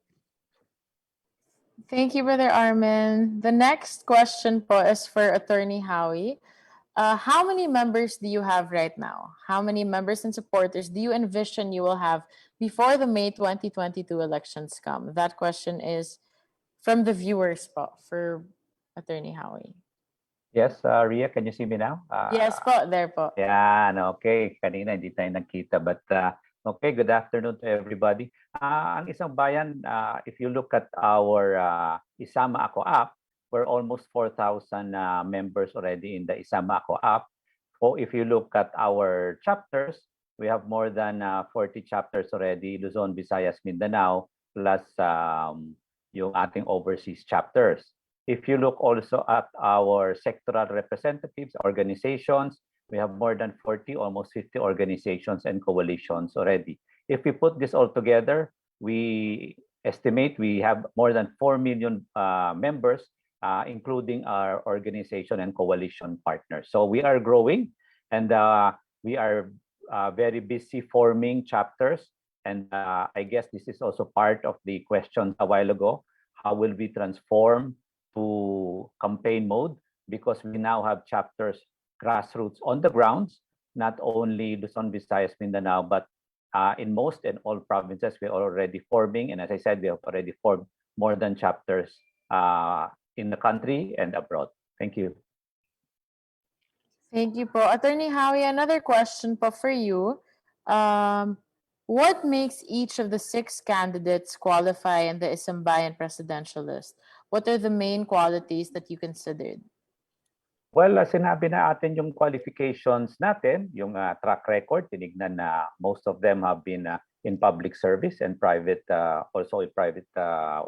Thank you, Brother Armin. The next question po is for Attorney Howie. How many members do you have right now? How many members and supporters do you envision you will have before the May 2022 elections come? That question is from the viewers po, for Attorney Howie. Yes, Ria, can you see me now? Yes po, there po. Yan, okay. Kanina hindi tayo nagkita, but okay, good afternoon to everybody. Ang Isang Bayan, if you look at our Isama Ako app, we're almost 4,000 members already in the Isama Ako app. So if you look at our chapters, we have more than 40 chapters already, Luzon, Visayas, Mindanao, plus yung ating overseas chapters. If you look also at our sectoral representatives, organizations, we have more than 40, almost 50 organizations and coalitions already. If we put this all together, we estimate we have more than 4 million members, including our organization and coalition partners. So we are growing, and we are very busy forming chapters. And I guess this is also part of the question a while ago. How will we transform to campaign mode? Because we now have chapters, grassroots on the grounds, not only Luzon, Visayas, Mindanao, but in most and all provinces, we're already forming. And as I said, we have already formed more than chapters in the country and abroad. Thank you. Thank you po. Attorney Howie, another question po for you. What makes each of the 6 candidates qualify in the Isang Bayan presidential list? What are the main qualities that you considered? Well, sinabi na atin yung qualifications natin, yung track record, tinignan na most of them have been in public service and private, also in private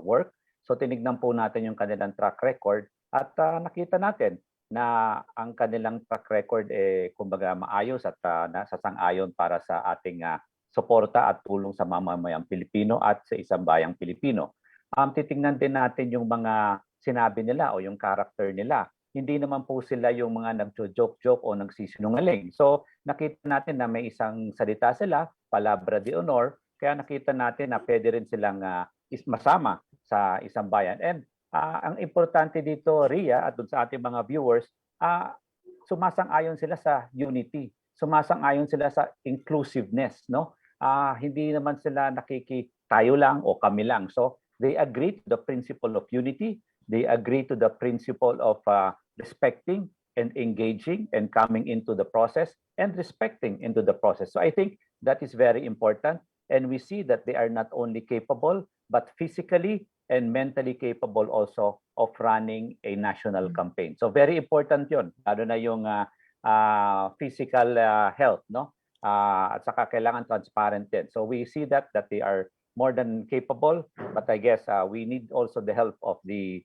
work. So tinignan po natin yung kanilang track record at nakita natin na ang kanilang track record kumbaga maayos at nasasang-ayon para sa ating suporta at tulong sa mamamayang Pilipino at sa Isang Bayang Pilipino. Titingnan din natin yung mga sinabi nila o yung character nila. Hindi naman po sila yung mga nagjo-joke-joke o nagsisinungaling. So nakita natin na may isang salita sila, palabra de honor, kaya nakita natin na pwede rin silang masama sa Isang Bayan. And ang importante dito, Ria, at dun sa ating mga viewers, sumasang-ayon sila sa unity. Sumasang-ayon sila sa inclusiveness, no? Hindi naman sila tayo lang o kami lang. So they agree to the principle of unity. They agree to the principle of respecting and engaging and coming into the process and respecting into the process. So I think that is very important. And we see that they are not only capable, but physically and mentally capable also of running a national campaign. So very important yun, lalo na yung physical health, no? At saka kailangan transparent din. So we see that they are more than capable, but I guess we need also the help of the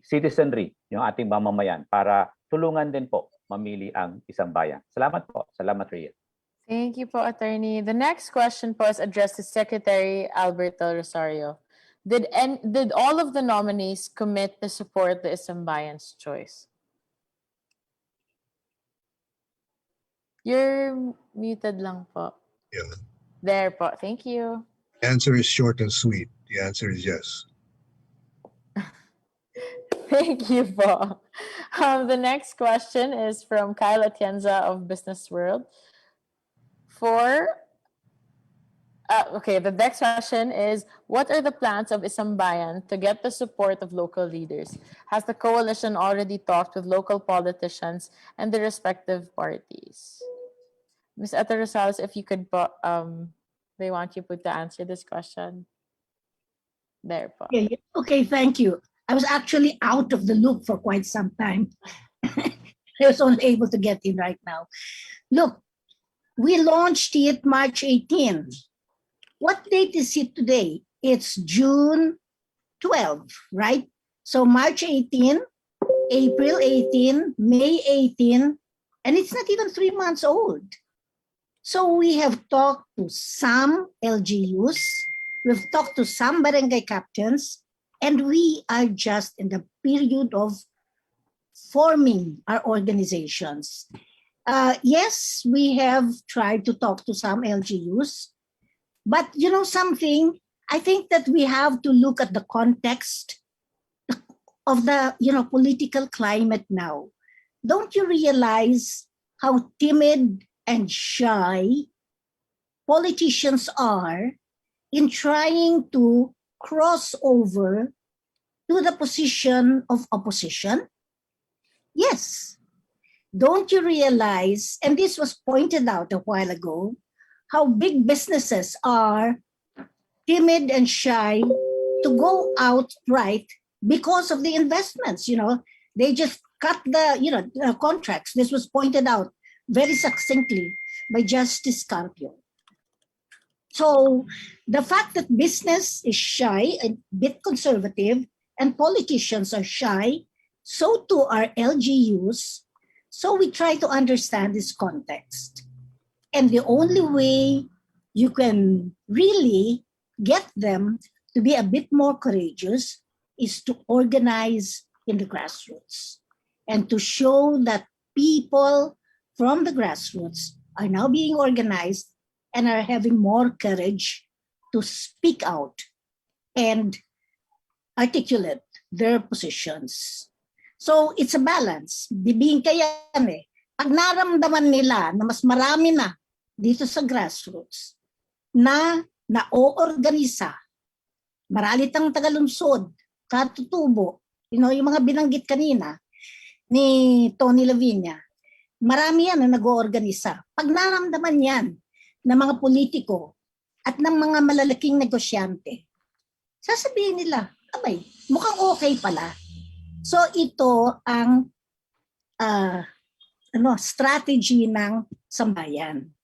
citizenry, yung ating mamamayan, para tulungan din po mamili ang isang bayan. Salamat po. Salamat, Ria. Thank you po, Attorney. The next question po is addressed to Secretary Alberto Rosario. Did all of the nominees commit to support the Isang Bayan's choice? You're muted lang po. Yeah. There po. Thank you. The answer is short and sweet. The answer is yes. Thank you po. The next question is from Kyle Atienza of Business World. The next question is, what are the plans of Isang Bayan to get the support of local leaders? Has the coalition already talked with local politicians and the respective parties? Ms. Ate Rosales, if you could, they want you to answer this question. There po. Okay, thank you. I was actually out of the loop for quite some time. I was only able to get in right now. Look, we launched it March 18. What date is it today? It's June 12, right? So March 18, April 18, May 18, and it's not even 3 months old. So we have talked to some LGUs, we've talked to some barangay captains, and we are just in the period of forming our organizations. Yes, we have tried to talk to some LGUs, but you know something, I think that we have to look at the context of the political climate now. Don't you realize how timid and shy politicians are in trying to cross over to the position of opposition? Yes. Don't you realize, and this was pointed out a while ago, how big businesses are timid and shy to go outright because of the investments? They just cut the contracts. This was pointed out very succinctly by Justice Carpio. So the fact that business is shy, a bit conservative, and politicians are shy, so too are LGUs. So we try to understand this context. And the only way you can really get them to be a bit more courageous is to organize in the grassroots and to show that people from the grassroots are now being organized and are having more courage to speak out and articulate their positions. So it's a balance. Bibingin kaya yan. Pag naramdaman nila na mas marami na dito sa grassroots na naoorganisa, Maralitang Tagalunsod, Katutubo, yung mga binanggit kanina ni Tony Lavinia, marami yan na nag-oorganisa. Pag naramdaman yan ng mga politiko at ng mga malalaking negosyante, sasabihin nila, abay, mukhang okay pala. So ito ang strategy ng sambayan.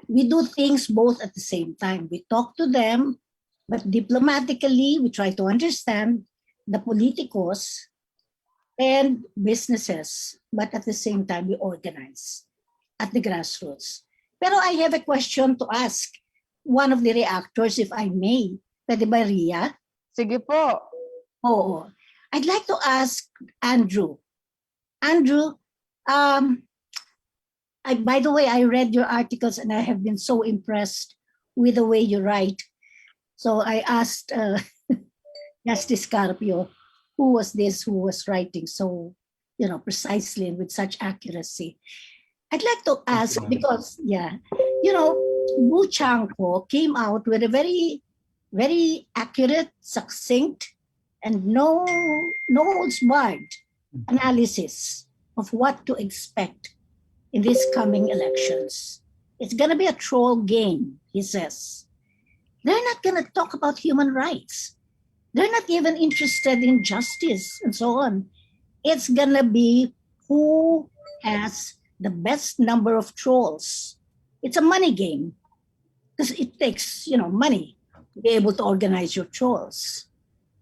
We do things both at the same time. We talk to them, but diplomatically, we try to understand the politicos and businesses, but at the same time, we organize at the grassroots. Pero I have a question to ask one of the reactors, if I may. Pwede ba, Ria? Sige po. Oo. I'd like to ask Andrew. Andrew, by the way, I read your articles and I have been so impressed with the way you write. So I asked Justice Carpio, who was this who was writing so, precisely and with such accuracy. I'd like to ask because, Wu Changko came out with a very, very accurate, succinct, and no holds barred analysis of what to expect in these coming elections. It's going to be a troll game, he says. They're not going to talk about human rights. They're not even interested in justice and so on. It's going to be who has the best number of trolls. It's a money game because it takes, money to be able to organize your trolls.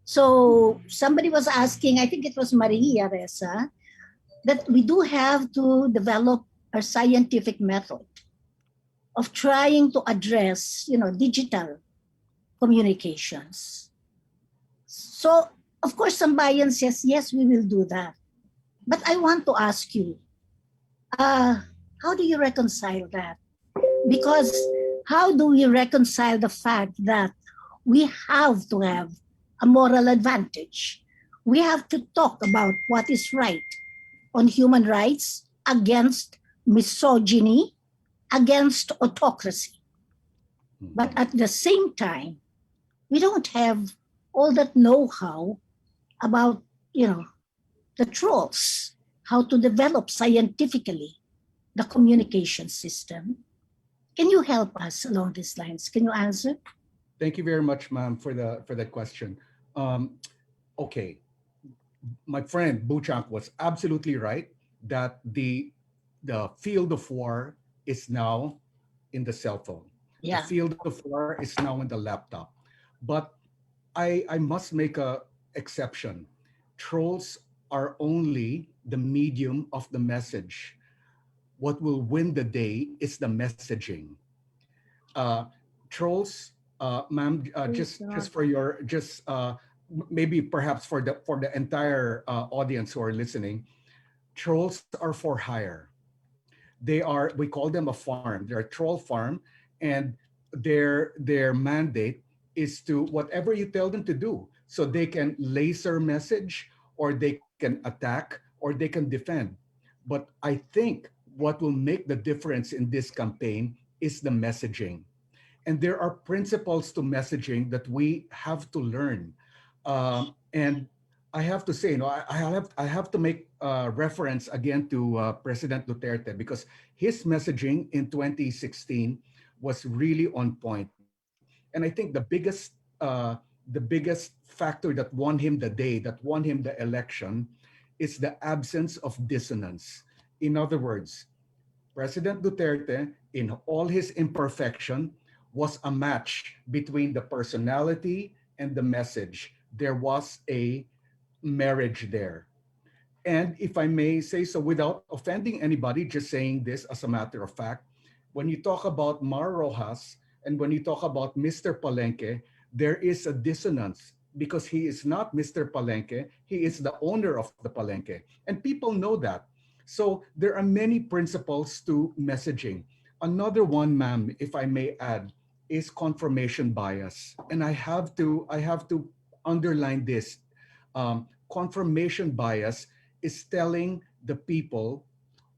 So somebody was asking, I think it was Maria Reza, that we do have to develop a scientific method of trying to address, digital communications. So, of course, Sambayan says, yes, we will do that. But I want to ask you, how do you reconcile that? Because how do we reconcile the fact that we have to have a moral advantage? We have to talk about what is right on human rights against misogyny, against autocracy. But at the same time, we don't have all that know-how about, the trolls, how to develop scientifically the communication system. Can you help us along these lines? Can you answer? Thank you very much, ma'am, for the question. Okay, my friend Buchak was absolutely right that the field of war is now in the cell phone. Yeah. The field of war is now in the laptop. But I must make a exception. Trolls are only the medium of the message. What will win the day is the messaging. Trolls, ma'am, just for your maybe perhaps for the entire audience who are listening, trolls are for hire. We call them a farm. They're a troll farm, and their mandate is to whatever you tell them to do. So they can laser message, or they can attack, or they can defend. But I think what will make the difference in this campaign is the messaging. And there are principles to messaging that we have to learn. And I have to say, I have to make reference again to President Duterte, because his messaging in 2016 was really on point. And I think the biggest factor that won him the day, that won him the election, is the absence of dissonance. In other words, President Duterte, in all his imperfection, was a match between the personality and the message. There was a marriage there. And if I may say so without offending anybody, just saying this as a matter of fact, when you talk about Mar Rojas and when you talk about Mr. Palenque, there is a dissonance because he is not Mr. Palenque, he is the owner of the Palenque. And people know that. So there are many principles to messaging. Another one, ma'am, if I may add, is confirmation bias. And I have to underline this. Confirmation bias is telling the people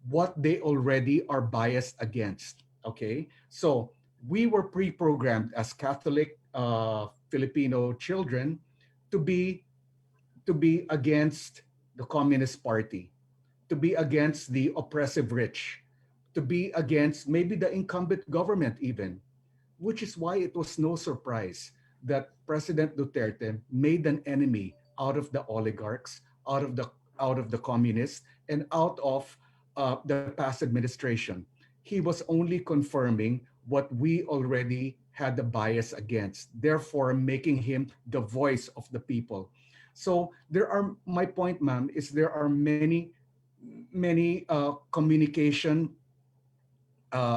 what they already are biased against. Okay, so we were pre-programmed as Catholic Filipino children to be against the Communist Party, to be against the oppressive rich, to be against maybe the incumbent government even, which is why it was no surprise that President Duterte made an enemy out of the oligarchs, out of the communists, and out of the past administration. He was only confirming what we already had the bias against, therefore making him the voice of the people. So my point, ma'am, is there are many communication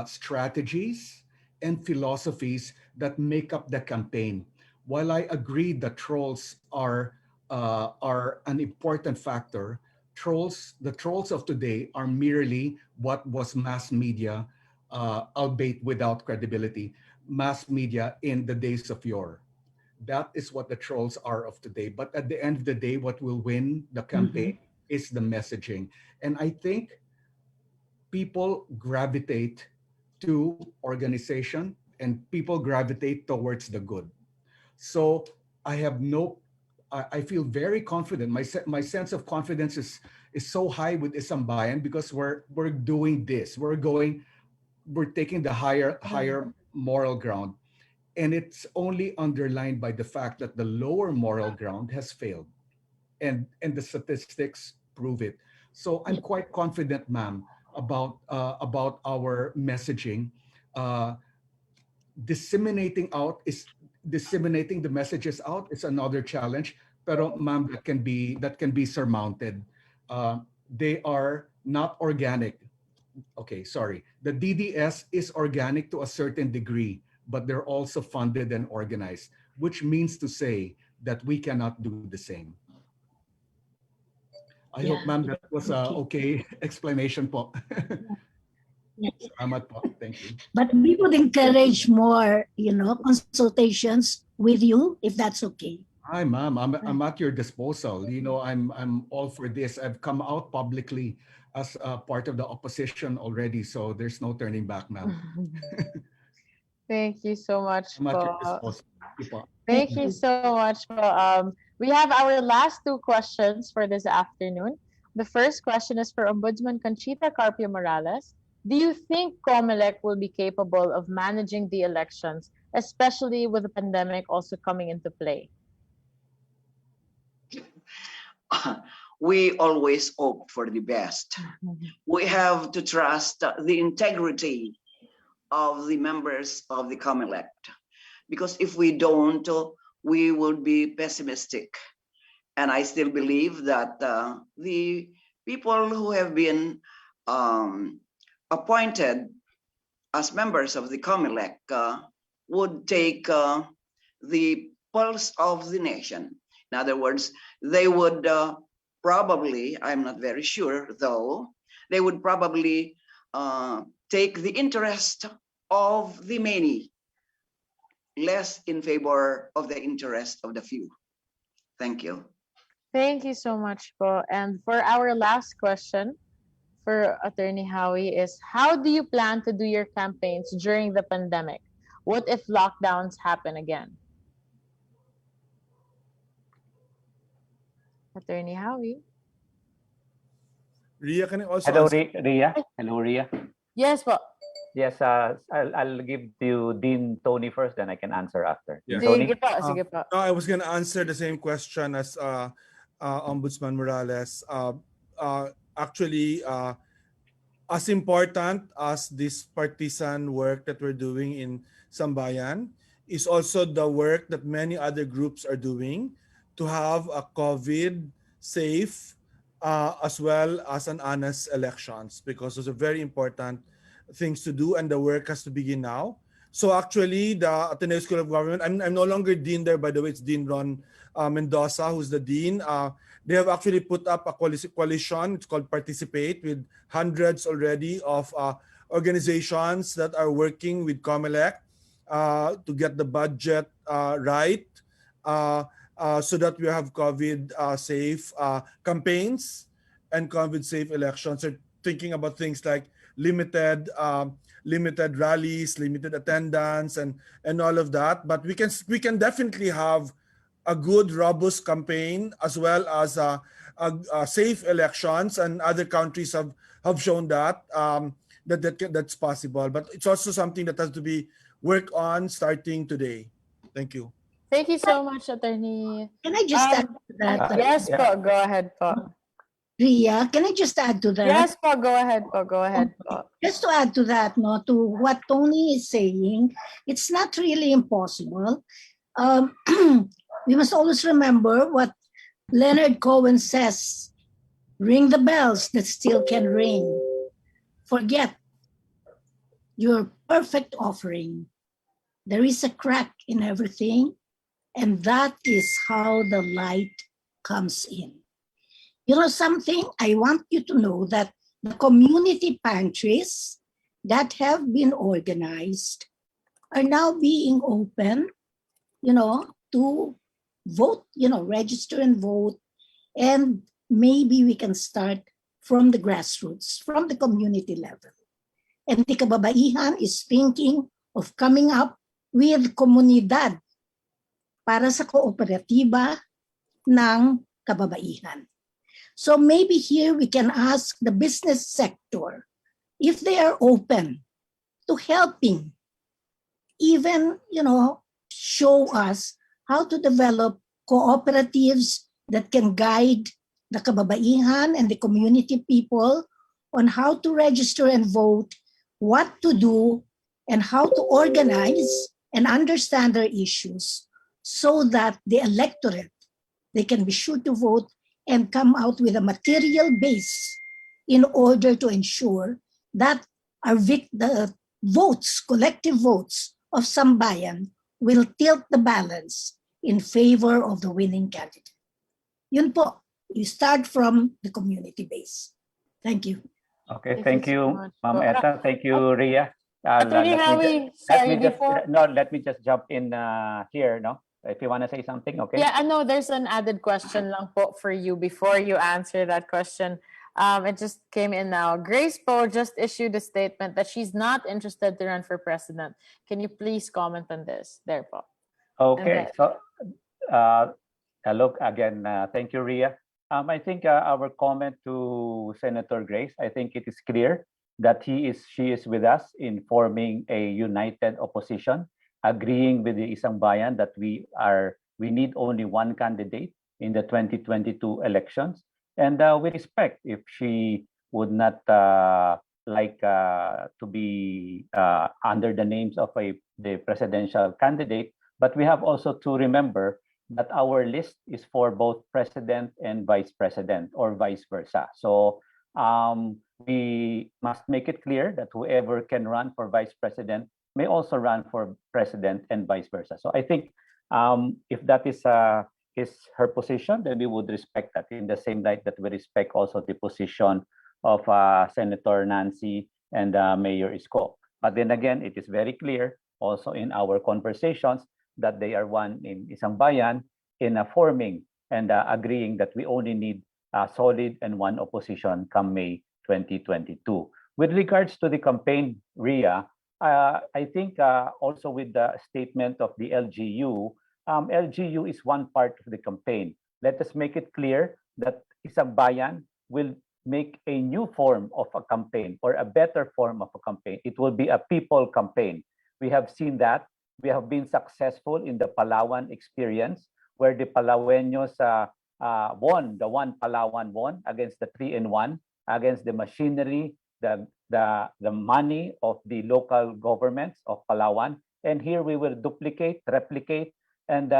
strategies and philosophies that make up the campaign. While I agree that trolls are an important factor, the trolls of today are merely what was mass media, albeit without credibility, mass media in the days of yore. That is what the trolls are of today. But at the end of the day, what will win the campaign is the messaging. And I think people gravitate to organization and people gravitate towards the good. So I have I feel very confident. My sense of confidence is so high with Isambayan because we're doing this. We're taking the higher moral ground. And it's only underlined by the fact that the lower moral ground has failed. And the statistics prove it. So I'm quite confident, ma'am, about our messaging. Disseminating the messages out is another challenge. Pero ma'am, that can be surmounted. They are not organic. Okay, sorry. The DDS is organic to a certain degree, but they're also funded and organized, which means to say that we cannot do the same. I hope, ma'am, that was a okay explanation po. Salamat po. Thank you. But we would encourage more, consultations with you, if that's okay. Hi, ma'am. I'm at your disposal. I'm all for this. I've come out publicly as a part of the opposition already, so there's no turning back, ma'am. Thank you so much. I'm at your disposal. Thank you so much. We have our last two questions for this afternoon. The first question is for Ombudsman Conchita Carpio Morales. Do you think COMELEC will be capable of managing the elections, especially with the pandemic also coming into play? We always hope for the best. We have to trust the integrity of the members of the COMELEC, because if we don't, we would be pessimistic. And I still believe that the people who have been appointed as members of the COMELEC would take the pulse of the nation. In other words, they would probably, I'm not very sure though, they would probably take the interest of the many, less in favor of the interest of the few. Thank you. Thank you so much, po. And for our last question for Attorney Howie is, how do you plan to do your campaigns during the pandemic? What if lockdowns happen again? Attorney Howie? Ria, can I also Hello, answer? Ria. Hello, Ria. Yes, po. Yes, I'll give to Dean Tony first, then I can answer after. Yes. Tony? Sige po, sige po. No, I was going to answer the same question as Ombudsman Morales. Actually, as important as this partisan work that we're doing in Sambayan is also the work that many other groups are doing to have a COVID safe as well as an honest elections, because those are very important things to do and the work has to begin now. So actually, the Ateneo School of Government, I'm no longer dean there, by the way, it's Dean Ron Mendoza, who's the dean. They have actually put up a coalition, it's called Participate, with hundreds already of organizations that are working with COMELEC to get the budget right, so that we have COVID safe campaigns and COVID safe elections. So thinking about things like limited rallies, limited attendance, and all of that. But we can definitely have a good, robust campaign as well as safe elections, and other countries have shown that that's possible. But it's also something that has to be worked on starting today. Thank you. Thank you so much, Attorney. Can I just add to that? Yes, po. Go ahead, po. Ria, can I just add to that? Yes, po. Go ahead, po. Go ahead, po. Just to add to that, to what Tony is saying, it's not really impossible. We must always remember what Leonard Cohen says: ring the bells that still can ring. Forget your perfect offering. There is a crack in everything, and that is how the light comes in. You know something? I want you to know that the community pantries that have been organized are now being open, to vote, register and vote. And maybe we can start from the grassroots, from the community level. And the kababaihan is thinking of coming up with komunidad para sa kooperatiba ng kababaihan. So maybe here we can ask the business sector if they are open to helping, even, show us how to develop cooperatives that can guide the kababaihan and the community people on how to register and vote, what to do, and how to organize and understand their issues so that the electorate, they can be sure to vote and come out with a material base in order to ensure that the votes, collective votes of Sambayan will tilt the balance in favor of the winning candidate. Yun po, you start from the community base. Thank you. Okay, thank you, Ma'am So, Etta. Thank you, Ria. Attorney Howie, sorry, before... Let me just jump in here, no? If you want to say something, okay? Yeah, I know there's an added question lang po for you before you answer that question. It just came in now. Grace Po just issued a statement that she's not interested to run for president. Can you please comment on this? There po. Okay, so look again, thank you, Ria. I think our comment to Senator Grace, I think it is clear that she is with us in forming a united opposition, agreeing with the Isang Bayan that we need only one candidate in the 2022 elections. And we respect if she would not like to be under the names of the presidential candidate. But we have also to remember that our list is for both president and vice president, or vice versa. So we must make it clear that whoever can run for vice president may also run for president and vice versa. So I think if that is her position, then we would respect that in the same light that we respect also the position of Senator Nancy and Mayor Isko. But then again, it is very clear also in our conversations that they are one in Isang Bayan in forming and agreeing that we only need a solid and one opposition come May 2022. With regards to the campaign, Ria, I think also with the statement of the LGU, LGU is one part of the campaign. Let us make it clear that Isang Bayan will make a new form of a campaign, or a better form of a campaign. It will be a people campaign. We have seen that. We have been successful in the Palawan experience, where the Palaweños won, the one Palawan won against the 3-in-1, against the machinery, the money of the local governments of Palawan. And here we will duplicate, replicate, and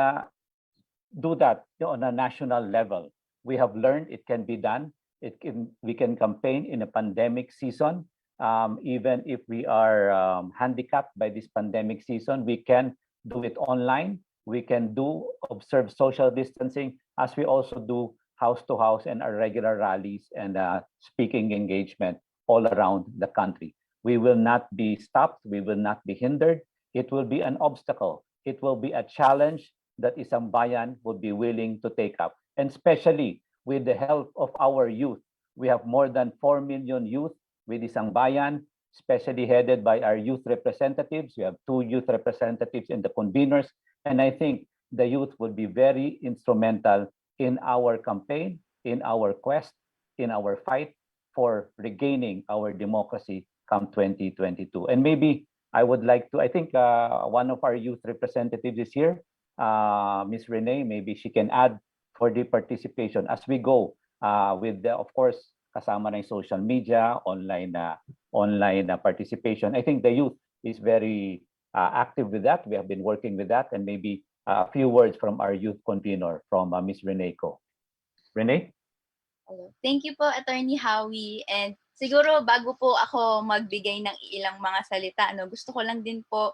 do that on a national level. We have learned it can be done. We can campaign in a pandemic season. Even if we are handicapped by this pandemic season, we can do it online. We can observe social distancing, as we also do house to house and our regular rallies and speaking engagement all around the country. We will not be stopped. We will not be hindered. It will be an obstacle. It will be a challenge that Isang Bayan would be willing to take up, and especially with the help of our youth. We have more than 4 million youth with Isang Bayan, especially headed by our youth representatives. We have 2 youth representatives in the conveners, and I think the youth will be very instrumental in our campaign, in our quest, in our fight for regaining our democracy come 2022. And maybe I would like to, I think one of our youth representatives is here, Ms. Renee. Maybe she can add for the participation as we go with the, of course, kasama na yung social media, online participation. I think the youth is very active with that. We have been working with that, and maybe a few words from our youth convener, from Ms. Renee Ko. Renee? Hello. Thank you po, Attorney Howie. And siguro bago po ako magbigay ng ilang mga salita, gusto ko lang din po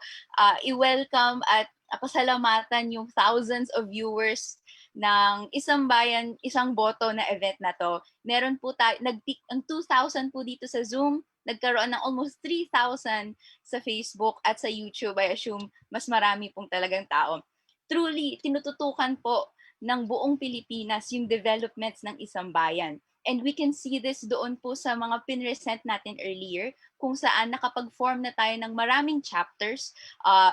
i-welcome at pasalamatan yung thousands of viewers ng Isang Bayan, Isang Boto na event na to. Meron po tayo, nag-peak ang 2,000 po dito sa Zoom, nagkaroon ng almost 3,000 sa Facebook at sa YouTube. I assume mas marami pong talagang tao. truly tinututukan po ng buong Pilipinas yung developments ng isang bayan. And we can see this doon po sa mga pinresent natin earlier, kung saan nakapag-form na tayo ng maraming chapters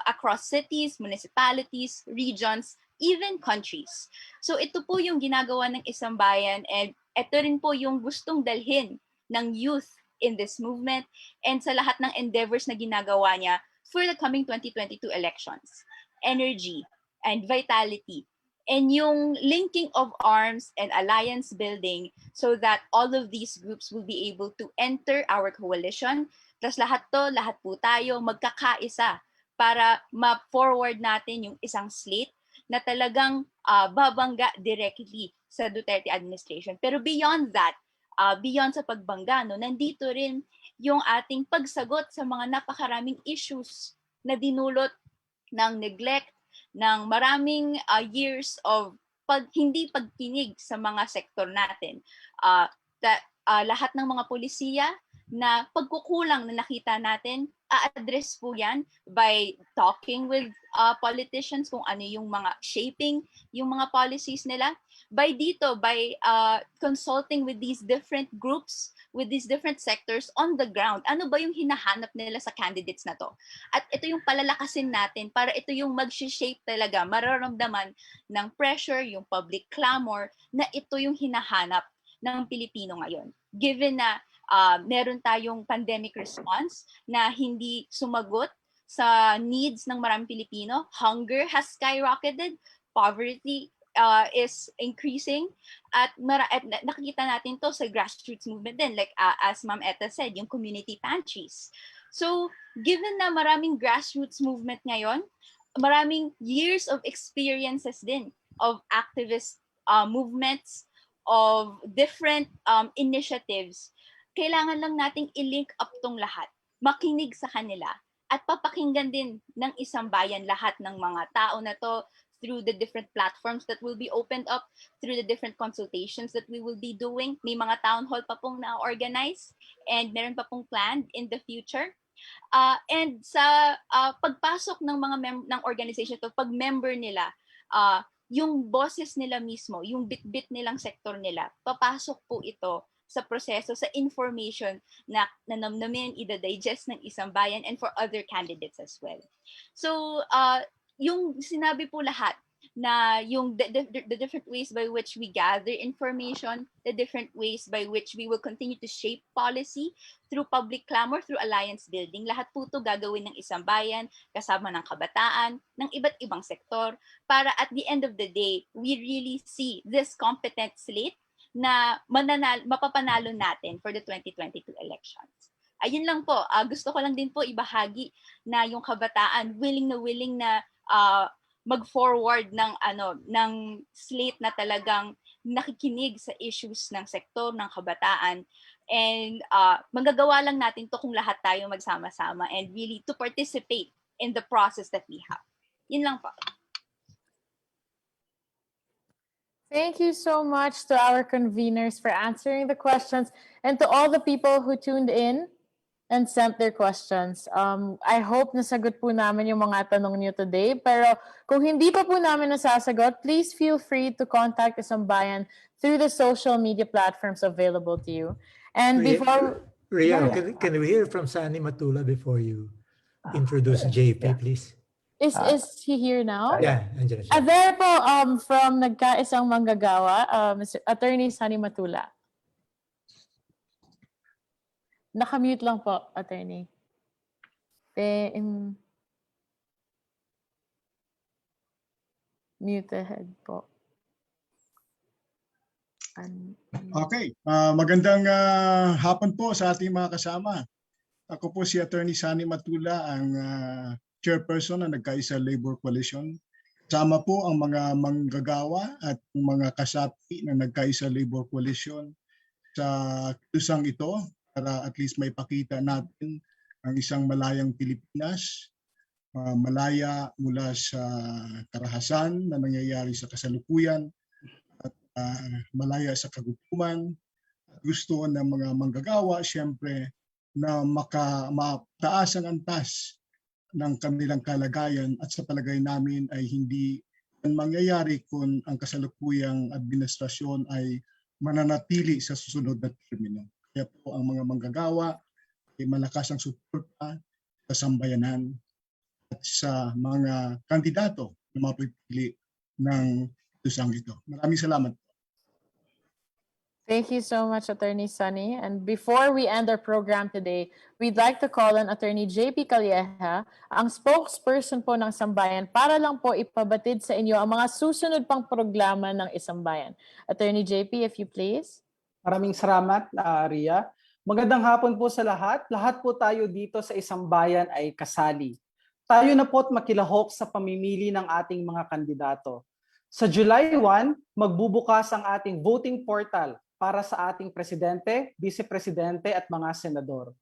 across cities, municipalities, regions, even countries. So ito po yung ginagawa ng isang bayan, and ito rin po yung gustong dalhin ng youth in this movement and sa lahat ng endeavors na ginagawa niya for the coming 2022 elections. Energy and vitality, and yung linking of arms and alliance building so that all of these groups will be able to enter our coalition. Plus lahat po tayo magkakaisa para ma-forward natin yung isang slate na talagang babangga directly sa Duterte administration. Pero beyond that, beyond sa pagbangga, nandito rin yung ating pagsagot sa mga napakaraming issues na dinulot ng neglect, ng maraming years of hindi pagkinig sa mga sektor natin. Lahat ng mga polisiya na pagkukulang na nakita natin, a-address po yan by talking with politicians kung ano yung mga shaping, yung mga policies nila. By consulting with these different groups, with these different sectors on the ground. Ano ba yung hinahanap nila sa candidates na to? At ito yung palalakasin natin para ito yung mag-shape talaga, mararamdaman ng pressure, yung public clamor, na ito yung hinahanap ng Pilipino ngayon. Given na meron tayong pandemic response na hindi sumagot sa needs ng maraming Pilipino, hunger has skyrocketed, poverty is increasing, at nakikita natin to sa grassroots movement din, like as Ma'am Etta said, yung community pantries. So given na maraming grassroots movement ngayon, maraming years of experiences din of activist movements, of different initiatives, kailangan lang nating i-link up tong lahat, makinig sa kanila, at papakinggan din ng isang bayan lahat ng mga tao na to through the different platforms that will be opened up, through the different consultations that we will be doing. May mga town hall pa pong na-organize and meron pa pong planned in the future. And sa pagpasok ng mga ng organization to, pag member nila, yung bosses nila mismo, yung bit-bit nilang sektor nila, papasok po ito sa proseso, sa information na namin ida-digest ng isang bayan and for other candidates as well. So, yung sinabi po lahat na yung the different ways by which we gather information, the different ways by which we will continue to shape policy through public clamor, through alliance building, lahat po ito gagawin ng isang bayan, kasama ng kabataan, ng iba't ibang sektor, para at the end of the day, we really see this competent slate na mapapanalo natin for the 2022 elections. Ayun lang po, gusto ko lang din po ibahagi na yung kabataan willing na mag-forward ng slate na talagang nakikinig sa issues ng sektor ng kabataan, and magagawa lang natin to kung lahat tayo magsama-sama and really to participate in the process that we have. Yun lang po. Thank you so much to our conveners for answering the questions, and to all the people who tuned in and sent their questions. I hope nasagot po namin yung mga tanong niyo today. Pero kung hindi pa po namin nasasagot, please feel free to contact Isang Bayan through the social media platforms available to you. And before... Ria, can we hear from Sani Matula before you introduce JP, please? Is he here now? Yeah, andyan siya. There po, from Nagkaisang Manggagawa, Attorney Sani Matula. Nakamute lang po, attorney. Muted po. Okay, magandang hapon po sa ating mga kasama. Ako po si Attorney Sani Matula, ang chairperson ng Nagkaisa Labor Coalition. Kasama po ang mga manggagawa at mga kasapi ng Nagkaisa Labor Coalition sa kusang ito, para at least may pakita natin ang isang malayang Pilipinas, malaya mula sa karahasan na nangyayari sa kasalukuyan, at malaya sa kagutuman. Gusto ng mga manggagawa siyempre na mataas ang antas ng kanilang kalagayan, at sa palagay namin ay hindi ang mangyayari kung ang kasalukuyang administrasyon ay mananatili sa susunod na termino. Kaya po ang mga manggagawa ay malakas ang suporta sa sambayanan at sa mga kandidato na mapipili ng isang ito. Maraming salamat. Thank you so much, Attorney Sunny. And before we end our program today, we'd like to call on Attorney JP Calleja, ang spokesperson po ng Sambayan, para lang po ipabatid sa inyo ang mga susunod pang programa ng Isang Bayan. Attorney JP, if you please. Maraming salamat, Ria. Magandang hapon po sa lahat. Lahat po tayo dito sa Isang Bayan ay kasali. Tayo na po't makilahok sa pamimili ng ating mga kandidato. Sa July 1, magbubukas ang ating voting portal para sa ating presidente, vice-presidente at mga senador.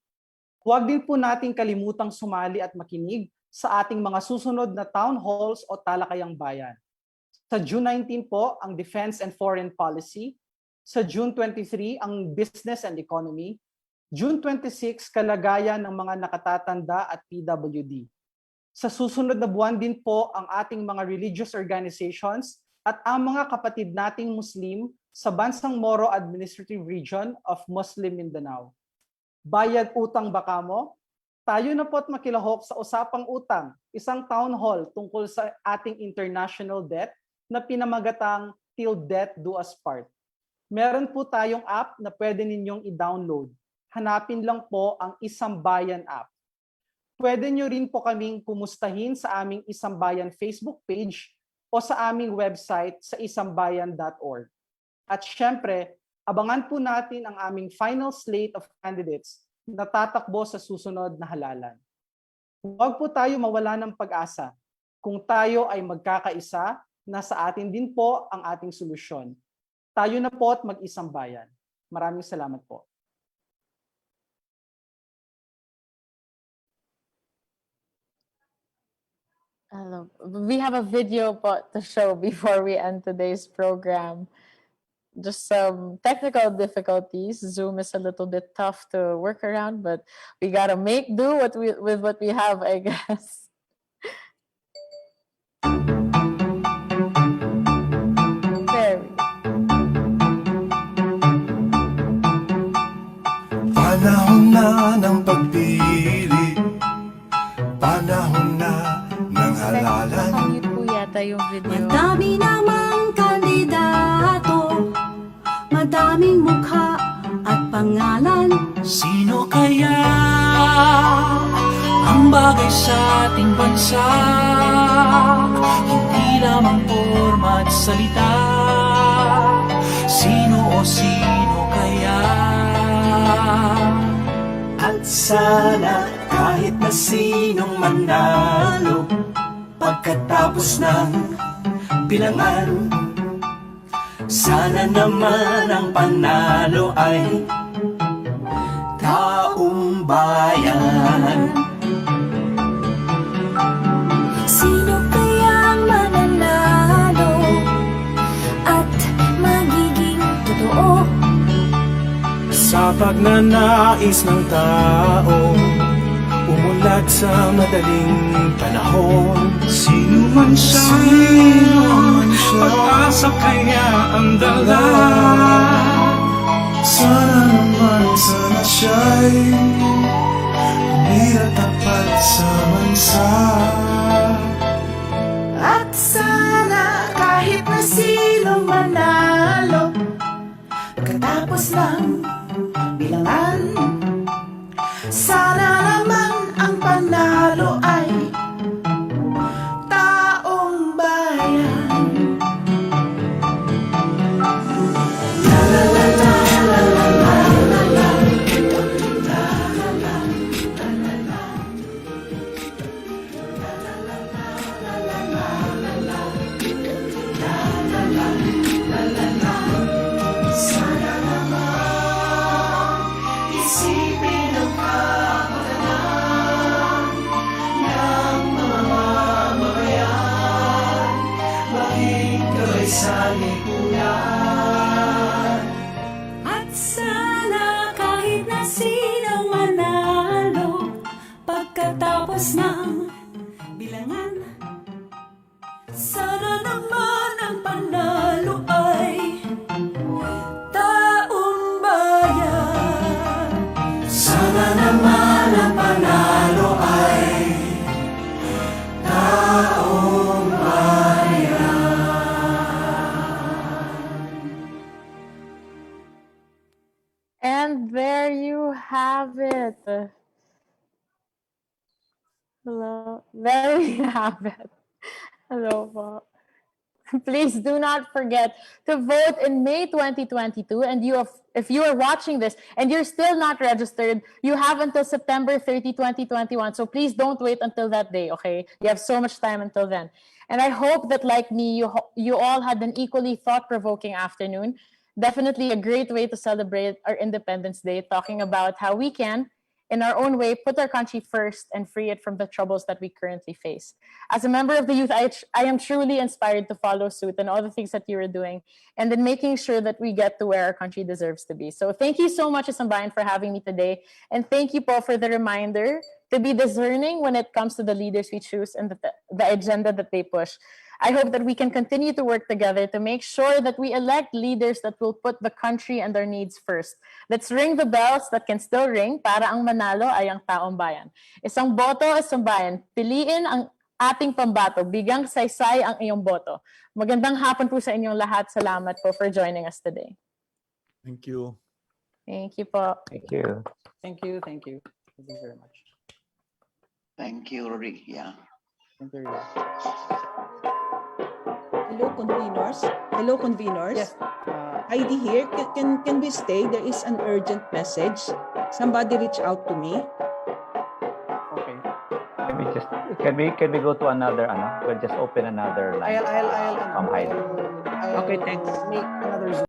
Huwag din po nating kalimutang sumali at makinig sa ating mga susunod na town halls o talakayang bayan. Sa June 19 po, ang Defense and Foreign Policy. Sa June 23, ang Business and Economy. June 26, kalagayan ng mga nakatatanda at PWD. Sa susunod na buwan din po ang ating mga religious organizations at ang mga kapatid nating Muslim sa Bansang Moro Administrative Region of Muslim Mindanao. Bayad utang ba kamo? Tayo na po't makilahok sa usapang utang, isang town hall tungkol sa ating international debt na pinamagatang Till Death Do Us Part. Meron po tayong app na pwede ninyong i-download. Hanapin lang po ang Isang Bayan app. Pwede nyo rin po kaming kumustahin sa aming Isang Bayan Facebook page o sa aming website sa isangbayan.org. At syempre, abangan po natin ang aming final slate of candidates na tatakbo sa susunod na halalan. Huwag po tayo mawala ng pag-asa. Kung tayo ay magkakaisa, nasa atin din po ang ating solusyon. Tayo na po at mag-isang bayan. Maraming salamat po. We have a video to show before we end today's program. Just some technical difficulties. Zoom is a little bit tough to work around, but we gotta make do with what we have, I guess. There we go. Panahon na ng pagpili, panahon na ng halalan. Pangit po yata yung video. Madami namang kandidato, madaming mukha at pangalan. Sino kaya ang bagay sa ating bansa? Hindi lamang forma at salita. Sino o sino kaya? At sana kahit na sinong manalo, pagkatapos ng bilangan, sana naman ang panalo ay taong bayan. Sino kayang mananalo at magiging totoo Sa pagnanais ng tao, umulat sa madaling panahon. Sino man siya, pag-asa kaya ang dala. Sana naman, sana siya'y umira tapat sa bansa. at sana kahit na sino manalo, pagkatapos ng bilangan, sana naman ang panalo ay taong bayan. La la la la la la la la la. Sana naman And there you have it. Hello. There we have it. Hello po. Please do not forget to vote in May 2022. And if you are watching this and you're still not registered, you have until September 30, 2021. So please don't wait until that day, okay? You have so much time until then. And I hope that, like me, you all had an equally thought-provoking afternoon. Definitely a great way to celebrate our Independence Day, talking about how we can, in our own way, put our country first and free it from the troubles that we currently face. As a member of the youth, I am truly inspired to follow suit in all the things that you are doing and in making sure that we get to where our country deserves to be. So thank you so much, Isang Bayan, for having me today. And thank you, Paul, for the reminder to be discerning when it comes to the leaders we choose and the agenda that they push. I hope that we can continue to work together to make sure that we elect leaders that will put the country and their needs first. Let's ring the bells that can still ring para ang manalo ay ang taong bayan. Isang boto, isang bayan. Piliin ang ating pambato. Bigang saysay ang iyong boto. Magandang hapon po sa inyong lahat. Salamat po for joining us today. Thank you. Thank you po. Thank you. Thank you. Thank you. Thank you very much. Thank you, Rick. Yeah. Thank you. Hello, conveners. Hello, conveners. Yes. Heidi here. Can we stay? There is an urgent message. Somebody reach out to me. Okay. Can we go to another We'll just open another line. I'll Okay, thanks. make another Zoom.